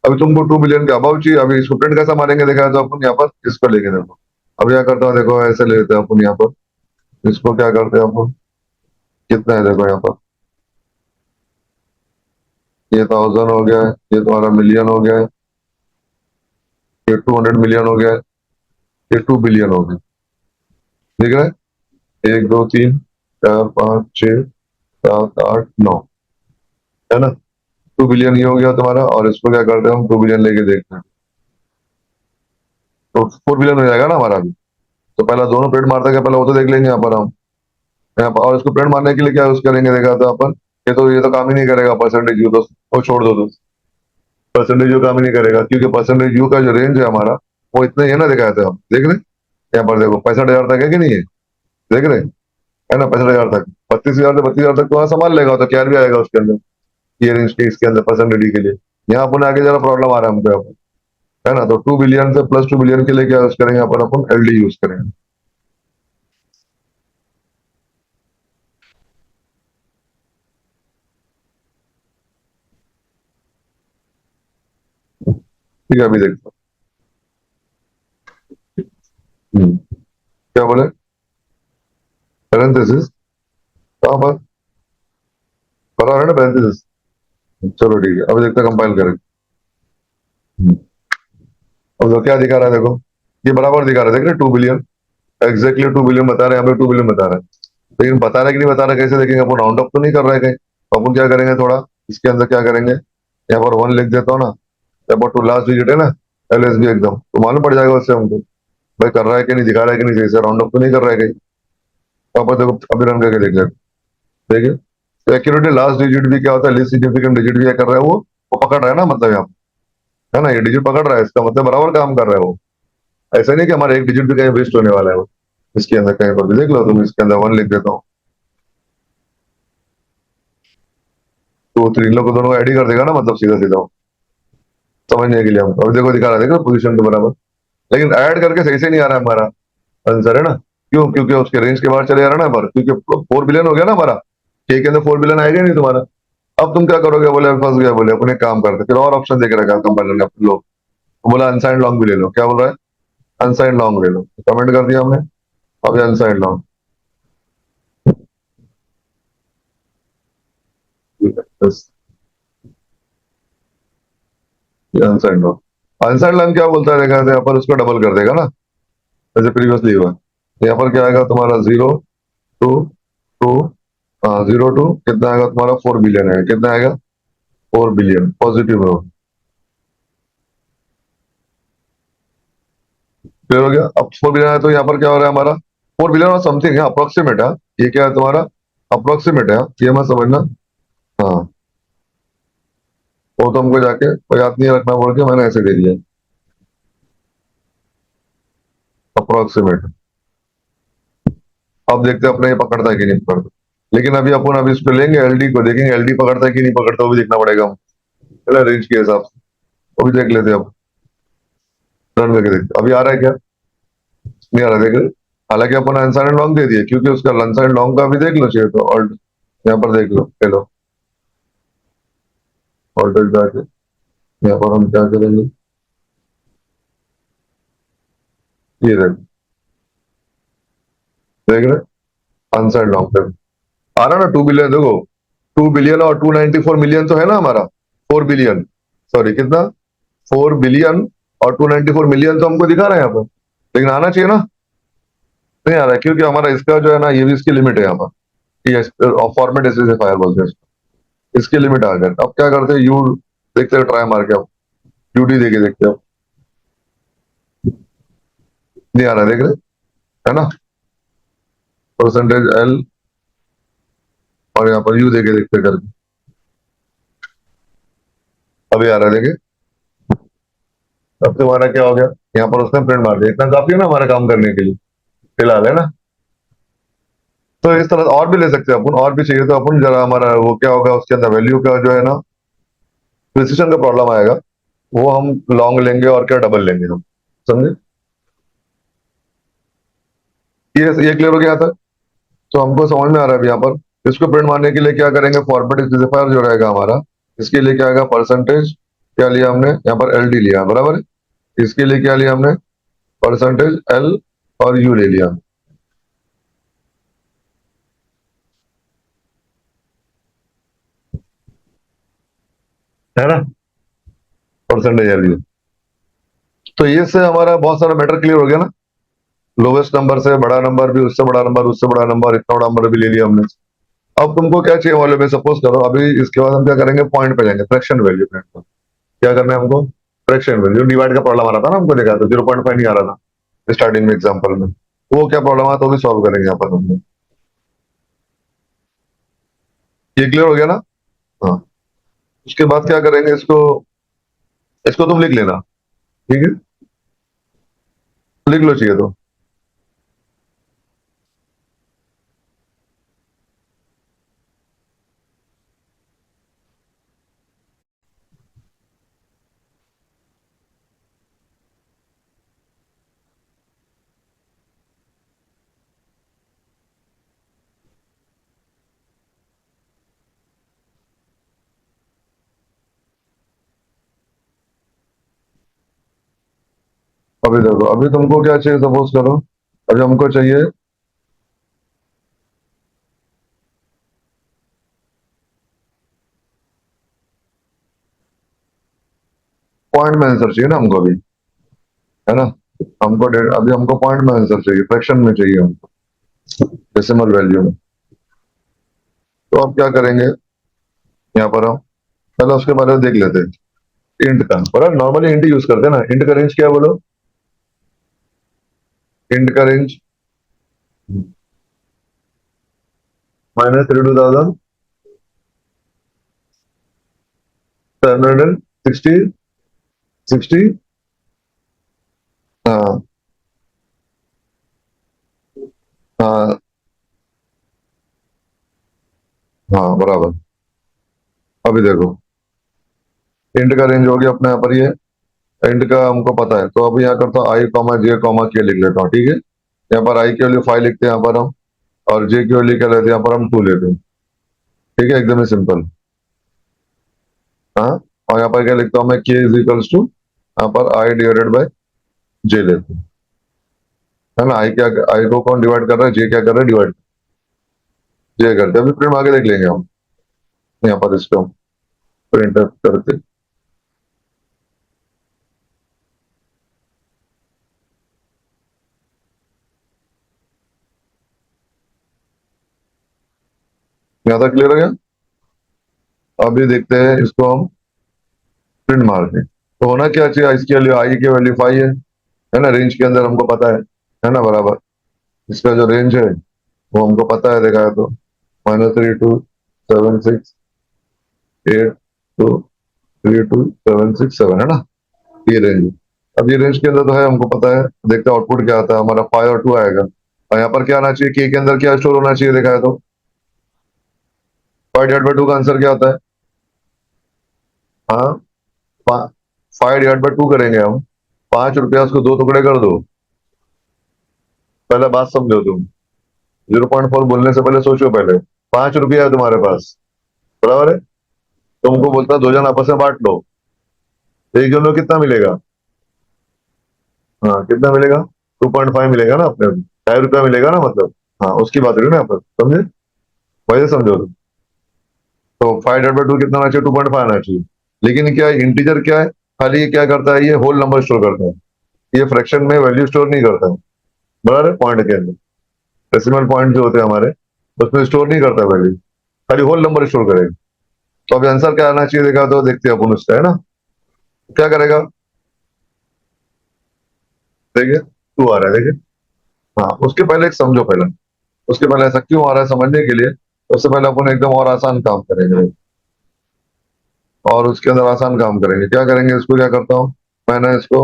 अभी तुमको 2 बिलियन के अबाउ चाहिए, अभी इसको प्रिंट कैसा मारेंगे देखा है, तो अपन यहाँ पर इसको लेके देखो। अब क्या करता हूँ देखो, ऐसे ले लेते हैं अपन यहाँ पर, इसको क्या करते हैं अपन, कितना है देखो यहाँ पर, ये 1000 हो गया है, ये तुम्हारा मिलियन हो गया है, ये 200 मिलियन हो गया है, ये 2 बिलियन हो गया। ठीक है, 1 2 3 4 5 6 7 8 9, है ना। 2 बिलियन ये हो गया तुम्हारा, और इसको क्या करते हैं हम, 2 बिलियन लेके देखते हैं, तो 4 बिलियन हो जाएगा ना हमारा अभी। तो पहला दोनों प्रिंट मारते हैं, पहले वो तो देख लेंगे यहाँ पर हम, यहाँ पर। और इसको प्रिंट मारने के लिए क्या यूज करेंगे देखा तो अपन, ये तो काम ही नहीं करेगा परसेंटेज यू, तो वो छोड़ दो, तो परसेंटेज यू काम ही नहीं करेगा, क्योंकि परसेंटेज यू का जो रेंज है हमारा, वो इतना ही है ना, दिखाया था हम, देख रहे हैं? यहाँ पर देखो 65,000 तक है कि नहीं है, देख रहे हैं? है ना, 65,000 तक, 32,000 से 32,000 तक तो वहां संभाल लेगा, तो क्या भी आएगा उसके अंदर, ये रेंज के इसके अंदर परसेंटेज के लिए। यहाँ अपन आगे जरा प्रॉब्लम आ रहा है हमको यहाँ पर, है ना। तो 2 बिलियन से +2 बिलियन के लिए क्या यूज करेंगे यहाँ पर अपन, एलडी यूज करेंगे। ठीक है, अभी देखते हैं। क्या बोले, पैरेंथेसिस कहाँ पर, बराबर है ना पैरेंथेसिस। चलो ठीक है, अभी देखते हैं, कंपाइल करें। अब तो क्या दिखा रहा है देखो, ये बराबर दिखा रहा है, देख रहे 2 बिलियन, एग्जैक्टली 2 बिलियन बता रहे हैं, यहाँ पे 2 बिलियन बता रहा है। लेकिन बता रहा है कि नहीं बता रहा है, कैसे देखेंगे अपन, राउंड अप तो नहीं कर रहे हैं कहीं, तो अपन क्या करेंगे, थोड़ा इसके अंदर क्या करेंगे, यहाँ पर 1 लिख देता हूँ ना, यहाँ पर 2 लास्ट डिजिट है ना, LSB एकदम, तो मालूम पड़ जाएगा उससे हमको, भाई कर रहा है कि नहीं, दिखा रहा है कि नहीं, सही से राउंड अप तो नहीं कर रहा है कहीं। तो अपन देखो, अभी रन करके देख लेते, देखिए। तो एक्यूरेटली लास्ट डिजिट भी क्या होता है, लिस्ट सिग्निफिकेंट डिजिट भी क्या कर रहा है वो पकड़ रहा है ना, मतलब यहाँ है ना, ये डिजिट पकड़ रहा है, इसका मतलब बराबर काम कर रहा है वो। ऐसा नहीं कि हमारा एक डिजिट भी कहीं वेस्ट होने वाला है वो, इसके अंदर कहीं पर भी देख लो तुम, इसके अंदर 1 लिख देता हूँ, 2 3 लोग को दोनों ऐड ही कर देगा ना, मतलब सीधा सीधा समझने के लिए हम। अभी देखो दिखा रहा है, देखो पोजीशन के बराबर, लेकिन ऐड करके सही से नहीं आ रहा है हमारा आंसर, है ना। क्यों, क्योंकि उसके रेंज के बाहर चले जा रहा है ना, पर क्योंकि 4 बिलियन हो गया ना हमारा, के अंदर 4 बिलियन आएगा नहीं तुम्हारा। अब तुम क्या करोगे, बोले फंस गया, बोले अपने काम करते, फिर और ऑप्शन देके रखा कंपाइलर ने अपने लोग, बोला अनसाइंड लॉन्ग भी ले लो, क्या बोल रहा है, अनसाइंड लॉन्ग ले लो, कमेंट कर दिया हमने। अब अनसाइंड लॉन्ग, बस ये अनसाइंड लॉन्ग, अनसाइंड लॉन्ग क्या बोलता है देखा, यहाँ पर उसको डबल कर देगा ना, जैसे प्रीवियसली हुआ। यहाँ पर क्या आएगा तुम्हारा, 0 2 2, हाँ 0 2, कितना आएगा तुम्हारा, 4 बिलियन है, कितना आएगा, 4 बिलियन पॉजिटिव है। क्लियर हो गया। अब 4 बिलियन है तो यहाँ पर क्या हो रहा है हमारा, 4 बिलियन और समथिंग है, अप्रोक्सीमेट है। ये क्या है तुम्हारा, अप्रोक्सीमेट है, ये मत समझना। हाँ, वो तो हमको जाके कोई याद नहीं रखना बोल के मैंने ऐसे दे दिया, अप्रोक्सीमेट। अब देखते हैं अपने ये पकड़ता है कि नहीं पकड़ता। लेकिन अभी अपन अभी इस पे लेंगे, एलडी को देखेंगे, एलडी पकड़ता है कि नहीं पकड़ता, वो भी देखना पड़ेगा हम, चलो रेंज के हिसाब से। वो भी देख लेते हैं अब, रन करके देखते अभी आ रहा है क्या, नहीं आ रहा, देख रहे। हालांकि अपन आंसर एंड लॉन्ग दे दिए, क्योंकि उसका आंसर एंड लॉन्ग का भी देख लो चाहिए तो, और यहाँ पर देख लो, ले लो ऑल्टर जाके, यहाँ पर हम क्या करेंगे, ये देख रहे, आंसर एंड लॉन्ग पे आ रहा ना 2 बिलियन, देखो 2 बिलियन और 294 मिलियन तो है ना हमारा, 4 बिलियन, सॉरी कितना, 4 बिलियन और 294 मिलियन तो हमको दिखा रहे हैं यहाँ पर, लेकिन आना चाहिए ना, नहीं आ रहा है, क्योंकि हमारा इसका जो है ना, ये भी इसकी लिमिट है यहाँ पर, ये फॉर्मेट स्पेसिफायर बोलते हैं इसको। इसकी लिमिट आ गई, अब क्या करते हैं, यू देखते हैं, ट्राई मार के अब यूडी देके देखते हैं, नहीं आ रहा है, देख रहे है ना, परसेंटेज एल, और यहाँ पर यू देके देखते हैं करके, अभी आ रहा है देखे। अब तुम्हारा क्या हो गया, यहाँ पर उसने प्रिंट मार दिया, इतना काफी है ना हमारा काम करने के लिए फिलहाल, है ना। तो इस तरह और भी ले सकते हैं अपन, और भी चाहिए तो अपन जरा, हमारा वो क्या होगा उसके अंदर, वैल्यू का जो है ना, प्रिसिशन का प्रॉब्लम आएगा, वो हम लॉन्ग लेंगे और क्या डबल लेंगे हम, समझे। ये क्लियर हो गया था। तो हमको समझ में आ रहा है अभी यहाँ पर, इसको प्रिंट मारने के लिए क्या करेंगे, फॉर्मेट स्पेसिफायर जो रहेगा हमारा, इसके लिए क्या आएगा, परसेंटेज, क्या लिया हमने यहाँ पर, एल डी लिया, बराबर है। इसके लिए क्या लिया हमने, परसेंटेज एल और यू ले लिया, है ना, परसेंटेज एल यू। तो ये से हमारा बहुत सारा मैटर क्लियर हो गया ना, लोवेस्ट नंबर से बड़ा नंबर भी, उससे बड़ा नंबर, उससे बड़ा नंबर, इतना बड़ा नंबर भी ले लिया हमने। अब तुमको क्या चाहिए वाले में, सपोज करो अभी इसके बाद हम क्या करेंगे, पॉइंट पे जाएंगे, फ्रैक्शन वैल्यू पे। क्या करना है हमको, फ्रैक्शन वैल्यू, डिवाइड का प्रॉब्लम आ रहा था ना हमको, देखा तो 0.5 नहीं आ रहा था स्टार्टिंग में एग्जांपल में, वो क्या प्रॉब्लम है तो भी सॉल्व करेंगे यहाँ पर हम। ये क्लियर हो गया ना। हाँ, उसके बाद क्या करेंगे, इसको, इसको तुम लिख लेना, ठीक है, लिख लो चाहिए तो। अभी देखो, अभी तुमको क्या चाहिए, सपोज करो अभी हमको चाहिए, पॉइंट में आंसर चाहिए ना हमको अभी, है ना। अभी हमको पॉइंट में आंसर चाहिए, फ्रैक्शन में चाहिए हमको, डेसिमल वैल्यू में। तो अब क्या करेंगे, यहाँ पर हम पहले उसके बारे में देख लेते हैं, इंट का, पर नॉर्मली इंट यूज करते हैं ना, इंट का रेंज क्या है बोलो, इंट का रेंज -32,000 760, 60, हाँ हाँ हाँ बराबर। अभी देखो, इंट का रेंज हो गया अपने यहाँ पर, ये इंट का हमको पता है, तो अभी यहाँ करता हूँ आई कॉमा जे कॉमा के लिख लेता हूँ, ठीक है। यहाँ पर आई की वैल्यू 5 लिखते हैं यहाँ पर हम, और जे की वैल्यू क्या लेते हैं यहाँ पर हम, 2 लेते हैं, ठीक है, एकदम ही सिंपल। हाँ, और यहाँ पर क्या लिखता हूँ मैं, के इज इक्वल्स टू, यहाँ पर आई डिवाइडेड बाय जे लेते हैं, है ना। आई क्या, आई को कौन डिवाइड कर रहा है, जे क्या कर रहा है, डिवाइड जे करते हैं, अभी प्रिंट आगे देख लेंगे हम। यहाँ पर इसको प्रिंट करते, यहाँ तक क्लियर हो गया। अभी देखते हैं इसको हम प्रिंट मार के, तो होना क्या चाहिए, इसके वैल्यू आई की वैल्यू 5 है ना, रेंज के अंदर हमको पता है ना, बराबर। इसका जो रेंज है वो हमको पता है, देखा है तो -3 2 7 6 8 2 3 2 7 6 7 है ना, ये रेंज। अब ये रेंज के अंदर तो है, हमको पता है। देखते हैं आउटपुट क्या आता है हमारा, 5 और 2 आएगा। और यहाँ पर क्या आना चाहिए, के अंदर क्या स्टोर होना चाहिए, देखा है तो 5/2 का आंसर क्या आता है। हाँ, 5/2 करेंगे हम, 5 रुपया, उसको 2 टुकड़े कर दो। पहले बात समझो तुम, 0.4 बोलने से पहले सोचो पहले। 5 रुपया है तुम्हारे पास, बराबर है। तुमको बोलता दो जन आपस में बांट लो, तो एक जन को कितना मिलेगा। हाँ, कितना मिलेगा, 2.5 मिलेगा ना अपने, 2.5 रुपया मिलेगा ना, मतलब। हाँ, उसकी बात करो ना यहाँ पर, समझे, वैसे समझो तुम। तो 5/2 कितना आना चाहिए, 2.5 आना चाहिए। लेकिन क्या है, इंटीजर क्या है, खाली ये क्या करता है, ये होल नंबर स्टोर करता है, ये फ्रैक्शन में वैल्यू स्टोर नहीं करता है, बराबर है, पॉइंट के अंदर। डेसिमल पॉइंट जो होते हैं हमारे, उसमें स्टोर नहीं करता वैल्यू, खाली होल नंबर स्टोर करेगा। तो अब आंसर क्या आना चाहिए, देखा तो देखते हैं अपन उसका, है ना। क्या करेगा, देखिए 2 आ रहा है, देखिए। हाँ, उसके पहले एक समझो पहले, उसके पहले ऐसा क्यों आ रहा है समझने के लिए, उससे पहले अपन एकदम और आसान काम करेंगे, और उसके अंदर आसान काम करेंगे। क्या करेंगे, इसको क्या करता हूँ, मैंने इसको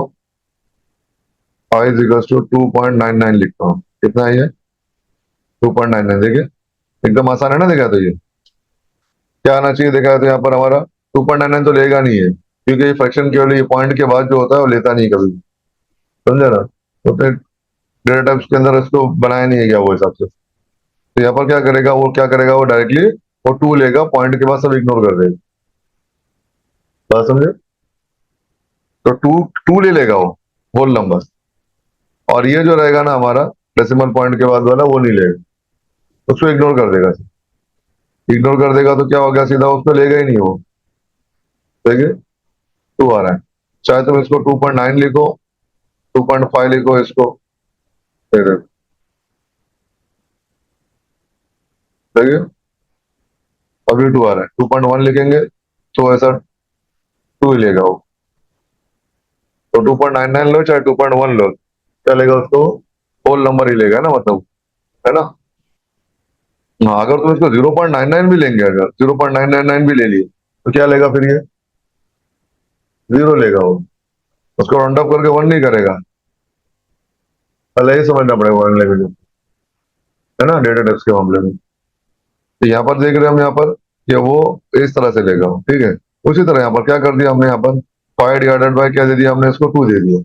आई इज इक्वल टू 2.99 लिखता हूँ। कितना है ये, 2.99, देखिए एकदम आसान है ना, देखा तो ये क्या आना चाहिए, देखा तो यहाँ पर हमारा 2.99 तो लेगा नहीं है, क्योंकि ये फ्रैक्शन केवल ये पॉइंट के बाद जो होता है वो लेता नहीं कभी, समझे ना। तो फिर डेटा टाइप्स के अंदर इसको बनाया नहीं है क्या वो हिसाब से। तो यहाँ पर क्या करेगा, वो क्या करेगा, वो डायरेक्टली वो 2 लेगा, पॉइंट के बाद सब इग्नोर कर देगा, बात समझे। तो टू टू ले लेगा वो, होल नंबर। और ये जो रहेगा ना हमारा डेसिमल पॉइंट के बाद वाला, वो नहीं लेगा, उसको इग्नोर कर देगा। इग्नोर कर देगा तो क्या हो गया, सीधा उसको लेगा ही नहीं वो, देखिए 2 आ रहा है। चाहे तुम इसको 2.9 लिखो, 2.5 लिखो इसको, देखिए देखिए, अभी 2 आ रहा है। 2.1 लिखेंगे तो ऐसा 2 ही लेगा वो। तो 2.99 लो चाहे 2.1 लो, क्या लेगा उसको, होल नंबर ही लेगा ना, मतलब, है ना। हाँ, अगर तुम इसको 0.99 भी लेंगे, अगर 0.999 भी ले लिए, तो क्या लेगा फिर ये, 0 लेगा वो, उसको राउंड अप करके 1 नहीं करेगा। पहले ही समझना पड़ेगा वन लेंगे, है ना, डेटा टाइप्स के मामले में। तो यहाँ पर देख रहे हैं हम, यहाँ पर कि वो इस तरह से लेगा वो, ठीक है। उसी तरह यहाँ पर क्या कर दिया हमने, यहाँ पर 5/2 क्या दे दिया हमने, इसको 2 दे दिया।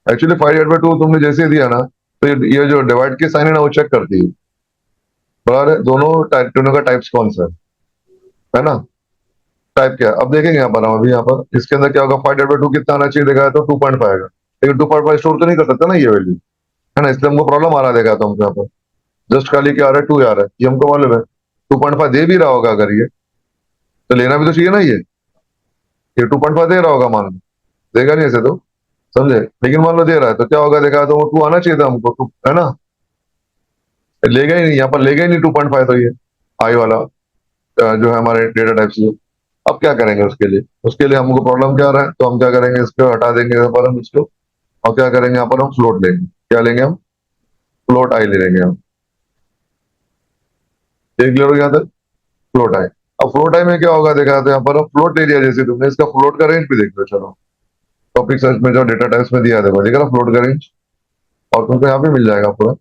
एक्चुअली 5/2 तुमने जैसे दिया ना, तो ये जो डिवाइड की साइन है ना, वो चेक करती है, बराबर है, दोनों का टाइप्स कौन सा है ना, टाइप क्या है। अब देखेंगे यहाँ पर हम, अभी यहाँ पर इसके अंदर क्या होगा, 5/2 कितना आना चाहिए, देखा है तो 2.5 आएगा, लेकिन 2.5 स्टोर तो नहीं कर सकता ना ये वैल्यू, है ना, इसलिए हमको प्रॉब्लम आ रहा है, देखा तो हमको यहाँ पर जस्ट खाली क्या आ रहा है, 2 आ रहा है, ये हमको मालूम है। 2.5 दे भी रहा होगा अगर ये, तो लेना भी तो चाहिए ना ये 2.5 दे रहा होगा, मान लो, देगा नहीं ऐसे तो, समझे। लेकिन मान लो दे रहा है, तो क्या होगा, देखा तो वो 2 आना चाहिए था हमको, 2, है ना। लेगा ही नहीं, यहाँ पर लेगा ही नहीं 2.5, तो ये आई वाला जो है हमारे डेटा टाइप्स में। अब क्या करेंगे उसके लिए, उसके लिए हमको प्रॉब्लम क्या आ रहा है, तो हम क्या करेंगे, इसको हटा देंगे यहाँ पर हम इसको, और क्या करेंगे, यहाँ पर हम फ्लोट लेंगे। क्या लेंगे हम, फ्लोट आई ले लेंगे हम। देख लो यहाँ तक, फ्लोट आई। अब फ्लोट आई में क्या होगा, देखा तो यहाँ पर हम फ्लोट ले लिया, जैसे तुमने इसका फ्लोट का रेंज भी देख लो, चलो टॉपिक सर्च में जो डेटा टाइप्स में दिया है, देखो देखा ना फ्लोट का रेंज, और तुमको यहाँ पे मिल जाएगा पूरा।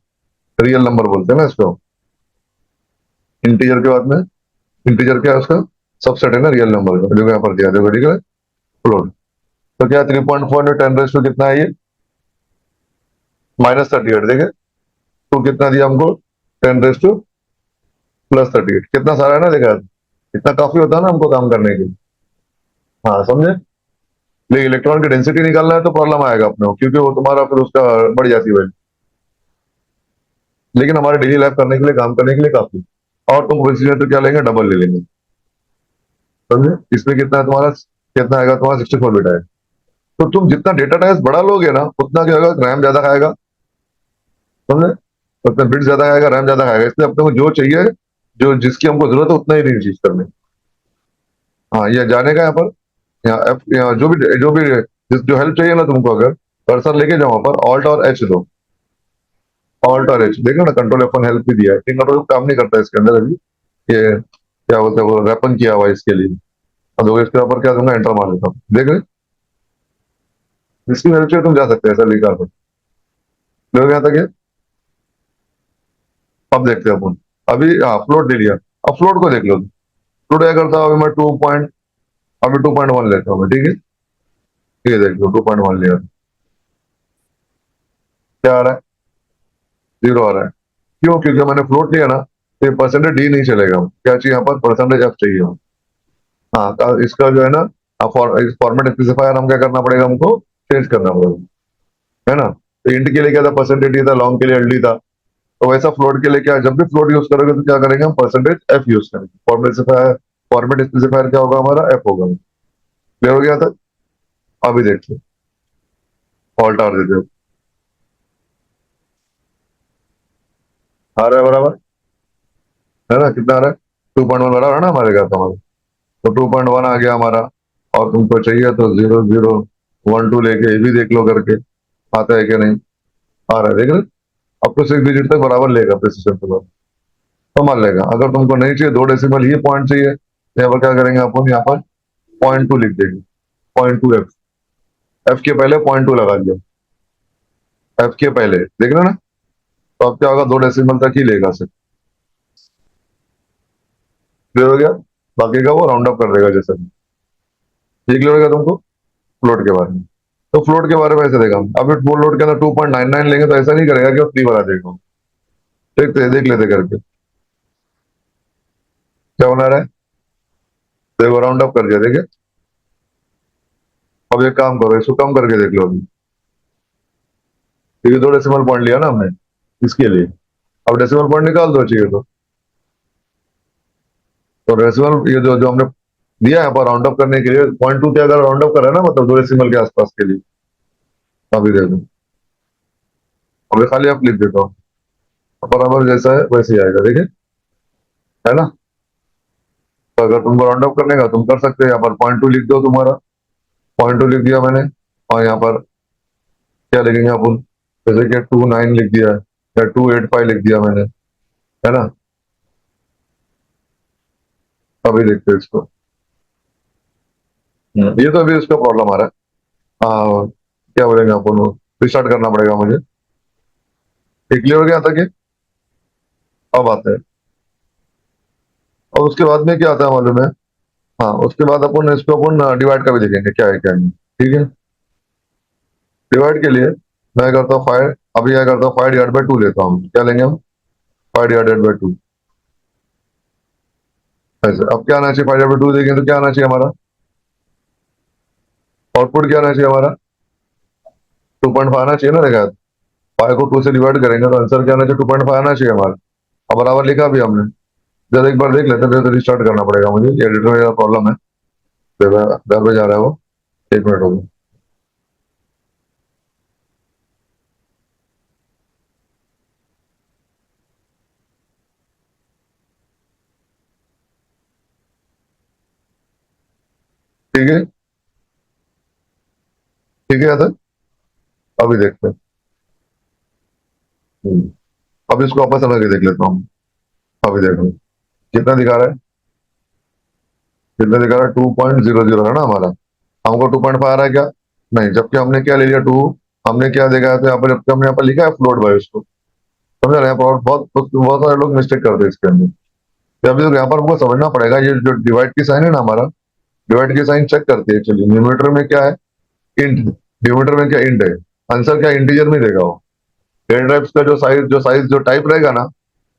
रियल नंबर बोलते हैं ना इसको, इंटीजर के बाद में, इंटीजर क्या है उसका सबसेट है ना, रियल नंबर का, देखो यहाँ पर दिया, देखो ठीक है, फ्लोट। तो क्या 3.4 में 10 कितना है ये, -38, देखे तो कितना दिया हमको, 10 + 38, कितना सारा है ना, देखा इतना काफी होता है ना हमको काम करने के लिए। हाँ, समझे। लेकिन इलेक्ट्रॉन की डेंसिटी निकालना है तो प्रॉब्लम आएगा अपने को, क्योंकि वो तुम्हारा फिर उसका बढ़ जाती है वैल्यू। लेकिन हमारे डेली लाइफ करने के लिए, काम करने के लिए काफी। और तुम प्रोसीजर तो क्या लेंगे, डबल ले लेंगे, समझे? इसमें कितना है तुम्हारा, कितना आएगा तुम्हारा 64 बिट है। तो तुम जितना डेटा टाइप बड़ा लोगे ना, उतना क्या होगा, रैम ज्यादा खाएगा। समझे? उतना बिट ज्यादा खाएगा, रैम ज्यादा खाएगा, इसलिए अपने को जो चाहिए, जो जिसकी हमको जरूरत है उतना ही चीज करनी। हाँ, ये जाने का यहाँ पर, यहाँ जो भी जो हेल्प चाहिए ना तुमको, अगर कर्सर लेके जाओ वहाँ पर, ऑल्ट और एच दो। ऑल्ट और एच देखो ना, कंट्रोल F1 हेल्प भी दिया है, लेकिन कंट्रोल काम नहीं करता है इसके अंदर अभी। ये क्या बोलते हैं, वो वेपन किया हुआ है इसके लिए। अब देखो इसके ऊपर क्या दूंगा, एंटर मार देता हूँ, देख रहे? जिसकी हेल्प चाहिए तुम जा सकते हैं, ऐसा लिखा पर। देखो यहाँ तक है। अब देखते हैं अपन। अभी हाँ, फ्लोट दे लिया। अब फ्लोट को देख लो। फ्लोट क्या करता हूँ अभी मैं, अभी 2.1 लेता हूँ मैं, ठीक है। ये देख लो, 2.1 लिया। क्या आ रहा है? 0 आ रहा है। क्यों? क्योंकि मैंने फ्लोट लिया ना, तो ये परसेंटेज डी नहीं चलेगा, क्या चाहिए यहाँ पर, परसेंटेज एफ चाहिए। हाँ, इसका जो है ना, फॉर्मेट स्पेसिफायर हम क्या करना पड़ेगा, हमको चेंज करना पड़ेगा, है ना। तो इंट के लिए क्या था, परसेंटेज डी था, लॉन्ग के लिए एलडी था। तो वैसा फ्लोट के लिए क्या, जब भी फ्लोट यूज करोगे तो क्या करेंगे हम, परसेंटेज एफ यूज करेंगे। फॉर्मेट स्पेसिफायर क्या होगा हमारा, एफ होगा। क्लियर हो गया था? अभी देखते, ऑल्ट आर देते हो। आ रहा है बराबर, है ना? कितना आ रहा है? 2.1 बराबर है ना हमारे, क्या था हमारे। तो 2.1 आ गया हमारा। और तुमको चाहिए तो 0 0 1 2 लेके ये भी देख लो करके, आता है कि नहीं। आ रहा है, देख रहे? अब तो 6 डिजिट तक बराबर लेगा प्रिसिशन के बाद, संभाल लेगा। अगर तुमको नहीं चाहिए, 2 डेसिमल ही पॉइंट चाहिए, तो यहाँ पर क्या करेंगे अपन, यहाँ पर 0.2 लिख देंगे। 0.2 एफ, एफ के पहले 0.2 लगा दिया। एफ के पहले देख रहे ना। तो अब क्या होगा, 2 डेसिमल तक ही लेगा सिर्फ। क्लियर हो गया? बाकी का वो राउंड अप कर देगा जैसे भी। ठीक, क्लियर हो गया तुमको फ्लोट के बारे में? तो फ्लोट के बारे में ऐसे देगा, अब फ्लोट के अंदर 2.99 लेंगे तो ऐसा नहीं करेगा कि वो 3 बना देगा। देखते देख लेते करके क्या बना रहा है। देखो राउंड अप कर दिया, देखे। अब एक काम करो, इसको कम करके देख लो अभी, क्योंकि 2 डेसिमल पॉइंट लिया ना हमने इसके लिए। अब डेसिमल पॉइंट निकाल दो चाहिए तो डेसिमल ये जो जो हमने दिया है यहाँ पर राउंड अप करने के लिए, 0.2 के अगर राउंड अप करा है ना, मतलब 2 डेसिमल के आसपास के लिए। अभी दे दो, अभी खाली आप लिख देता हूँ, बराबर जैसा है वैसे ही आएगा, देखिए, है ना। तो अगर तुमको राउंड अप करने का तुम कर सकते हो, यहाँ पर 0.2 लिख दो तुम्हारा। 0.2 लिख दिया मैंने। और यहाँ पर क्या लिखेंगे अपन, जैसे कि 2.9 लिख दिया, या 2.85 लिख दिया मैंने, है ना। अभी देखते हैं इसको। ये तो अभी उसका प्रॉब्लम आ रहा है। क्या बोलेंगे अपन, रिस्टार्ट करना पड़ेगा मुझे। क्लियर हो गया था कि, अब आता है। और उसके बाद में क्या आता है मालूम है? हाँ, उसके बाद अपन इसको अपन डिवाइड का भी देखेंगे, क्या है क्या नहीं, ठीक है। डिवाइड के लिए मैं करता हूँ फाइव, अभी क्या करता हूँ, 5 डिवाइड बाई 2 लेता हूँ, क्या लेंगे हम, 5 डिवाइडेड बाई 2। ऐसे अब क्या आना चाहिए, 5/2 देखेंगे तो क्या आना चाहिए हमारा, आउटपुट क्या आना चाहिए हमारा, 2.5 आना चाहिए ना। देखा, 5 को 2 से डिवाइड करेंगे तो आंसर क्या आना चाहिए, 2.5 आना चाहिए हमारा। अब बराबर लिखा भी हमने। जरा एक बार देख लेते हैं, तो रिस्टार्ट करना पड़ेगा मुझे, ये एडिटर में प्रॉब्लम है। घर पे जा रहा है वो, 1 मिनट हो गया। ठीक है, ठीक है सर। अभी देखते हैं। अब इसको वापस समझ के देख लेता हूँ। अभी देखो कितना दिखा रहा है, कितना दिखा रहा है, 2.00 है ना हमारा। हमको 2.5 आ रहा है क्या? नहीं, जबकि हमने क्या ले लिया, 2। हमने क्या देखा है, तो यहाँ पर जबकि हमने यहाँ पर लिखा है फ्लोट बाय उसको, समझ रहे हैं? बहुत बहुत बहुत सारे लोग मिस्टेक करते हैं इसके अंदर। तो अभी तो यहाँ पर हमको समझना पड़ेगा, ये जो डिवाइड की साइन है ना हमारा, डिवाइड की साइन चेक करती है एक्चुअली, न्यूमरेटर में क्या है, इंट। डिनोमिनेटर में क्या, इंट है। आंसर क्या, इंटीजर में देगा वो। डेटा टाइप्स का जो टाइप रहेगा ना,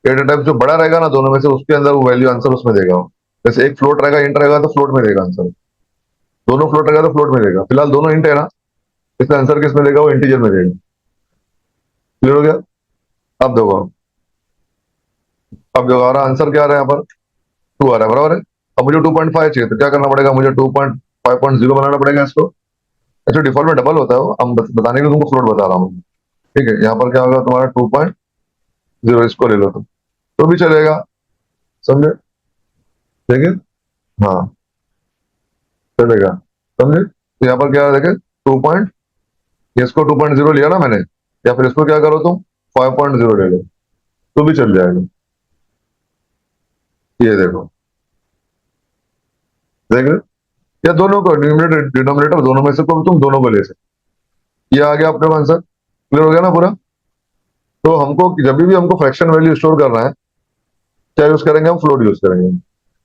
डेटा टाइप जो बड़ा रहेगा ना दोनों में से, उसके अंदर वो वैल्यू आंसर उसमें देगा वो। जैसे एक फ्लोट रहेगा, इंट रहेगा, तो फ्लोट में देगा आंसर। दोनों फ्लोट रहेगा तो फ्लोट में देगा, फिलहाल दोनों इंट है ना, इसका आंसर किस में देगा, वो इंटीजर में देगा। क्लियर हो गया? अब देखो, अब जो हमारा आंसर क्या आ रहा है यहाँ पर, 2 आ रहा है, बराबर है। अब मुझे 2.5 चाहिए, तो क्या करना पड़ेगा, मुझे 2.5.0 बनाना पड़ेगा इसको। अच्छा, डिफॉल्ट में डबल होता है वो, हम बताने के लिए तुमको फ्लोट बता रहा हूँ। ठीक है, यहाँ पर क्या होगा तुम्हारा 2.0, इसको ले लो तुम, तो भी चलेगा। समझे? ठीक है, हाँ चलेगा। समझे? तो यहाँ पर क्या है, देखे 2 पॉइंट, इसको 2.0 लिया ना मैंने, या फिर इसको क्या करो तुम 5.0 ले लो, तो भी चल जाएगा। ये देखो, देख रहे? या दोनों को न्यूमरेटर डिनोमिनेटर दोनों में से कोई तुम दोनों को ले सकते। ये आ गया अपने आंसर, क्लियर हो गया ना पूरा। तो हमको जब भी हमको फ्रैक्शन वैल्यू स्टोर करना है, क्या यूज करेंगे, हम फ्लोट यूज करेंगे।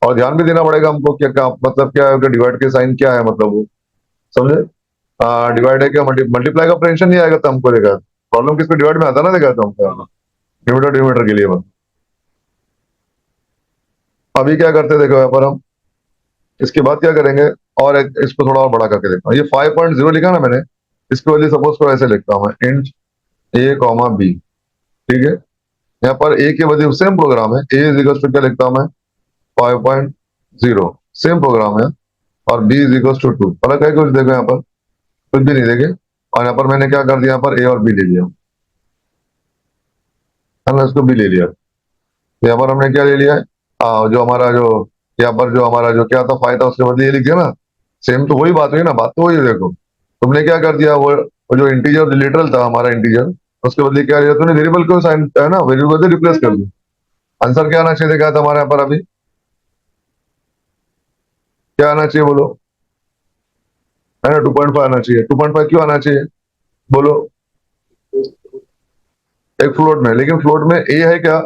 और ध्यान भी देना पड़ेगा हमको, क्या क्या मतलब क्या है, डिवाइड के साइन क्या है, मतलब वो समझे। डिवाइड है क्या, मल्टीप्लाई का ऑपरेशन नहीं आएगा तो हमको देगा प्रॉब्लम, किसको डिवाइड में आता ना, देगा तो हमको डिनोमिनेटर डिनोमिनेटर के लिए मतलब। अभी क्या करते देखो यहाँ पर हम, इसके बाद क्या करेंगे, और इसको थोड़ा और बड़ा करके देखता हूँ। ये 5.0 लिखा ना मैंने, इसके वजह सपोज को ऐसे लिखता हूँ मैं, इंट ए कॉमा बी। ठीक है, यहाँ पर ए के बदले सेम प्रोग्राम है, ए इज इक्वल टू क्या लिखता हूँ मैं, 5.0, सेम प्रोग्राम है। और बी इज इक्वल टू 2, फर्क है कुछ, देखो यहाँ पर कुछ भी नहीं देखे। और यहाँ पर मैंने क्या कर दिया, यहाँ पर ए और बी ले लिया, है ना, इसको बी ले लिया। तो यहाँ पर हमने क्या ले लिया है, जो हमारा जो यहाँ पर जो हमारा जो क्या था फाइव था, उसके बदले ये लिख दिया ना। सेम तो वही बात हुई ना, बात तो वही है। देखो तुमने क्या कर दिया, वो जो इंटीजर लिटरल था हमारा इंटीजर, उसके बदले क्या लिया तूने, वेरिएबल को साइन है ना, वेरिएबल से रिप्लेस कर दिया। आंसर क्या आना चाहिए, देखा था हमारे यहाँ पर अभी, क्या आना चाहिए बोलो, है ना 2.5 आना चाहिए। 2.5 क्यों आना चाहिए बोलो, एक फ्लोट में, लेकिन फ्लोट में ए है क्या,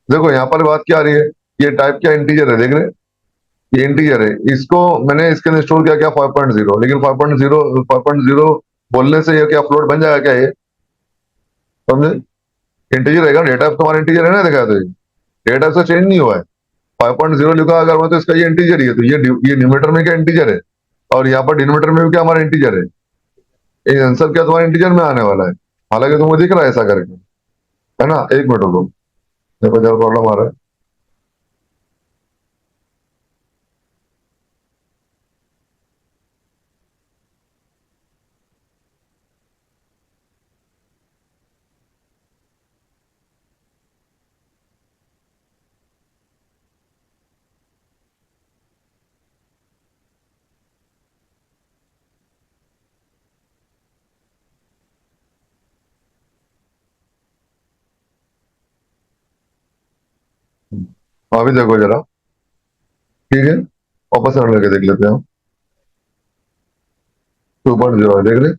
देखो यहाँ पर बात क्या आ रही है, ये टाइप क्या इंटीजर है, देख रहे, ये इंटीजर है, इसको मैंने इसके अंदर स्टोर किया क्या 5.0, लेकिन 5.0 बोलने से ये क्या फ्लोट बन जाएगा क्या ये, समझे। इंटीजर रहेगा, डेटा तुम्हारा इंटीजर है ना, देखा तो डेटा से चेंज नहीं हुआ है। 5.0 लिखा अगर मैं, तो इसका ये इंटीजर ही है, तो ये न्यूमेटर में क्या इंटीजर है, और यहाँ पर डिनोमिनेटर में भी क्या हमारा इंटीजर है। ये आंसर क्या तुम्हारा इंटीजर में आने वाला है, हालांकि तुमको दिख रहा है ऐसा करके, है ना। एक मिनट रुको, देखो जरा प्रॉब्लम आ रहा है। अभी देखो जरा, ठीक है, वापस रन करके देख लेते हैं हम। 2.0 देख रहे,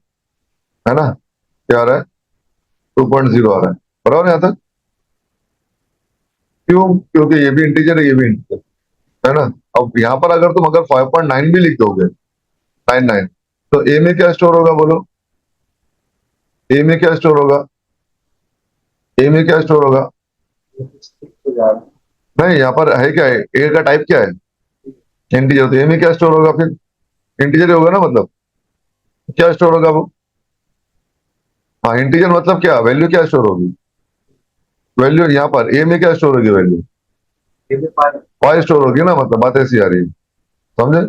है ना, क्या आ रहा है, 2.0 आ रहा है, बराबर यहाँ तक। क्यों, क्योंकि ये भी इंटीजर है, ये भी इंटीजर है ना। अब यहाँ पर अगर तुम अगर 5.9 भी लिख दोगे, 99, तो ए में क्या स्टोर होगा बोलो, ए में क्या स्टोर होगा, ए में क्या स्टोर होगा, नहीं यहाँ पर है क्या है, ए का टाइप क्या है, इंटीजर, तो ए में क्या स्टोर होगा फिर, इंटीजर होगा ना, मतलब क्या स्टोर होगा वो। हाँ, इंटीजर मतलब क्या, वैल्यू क्या स्टोर होगी, वैल्यू यहाँ पर ए में क्या स्टोर होगी, वैल्यू फाइव स्टोर होगी ना, मतलब बात ऐसी आ रही है, समझे।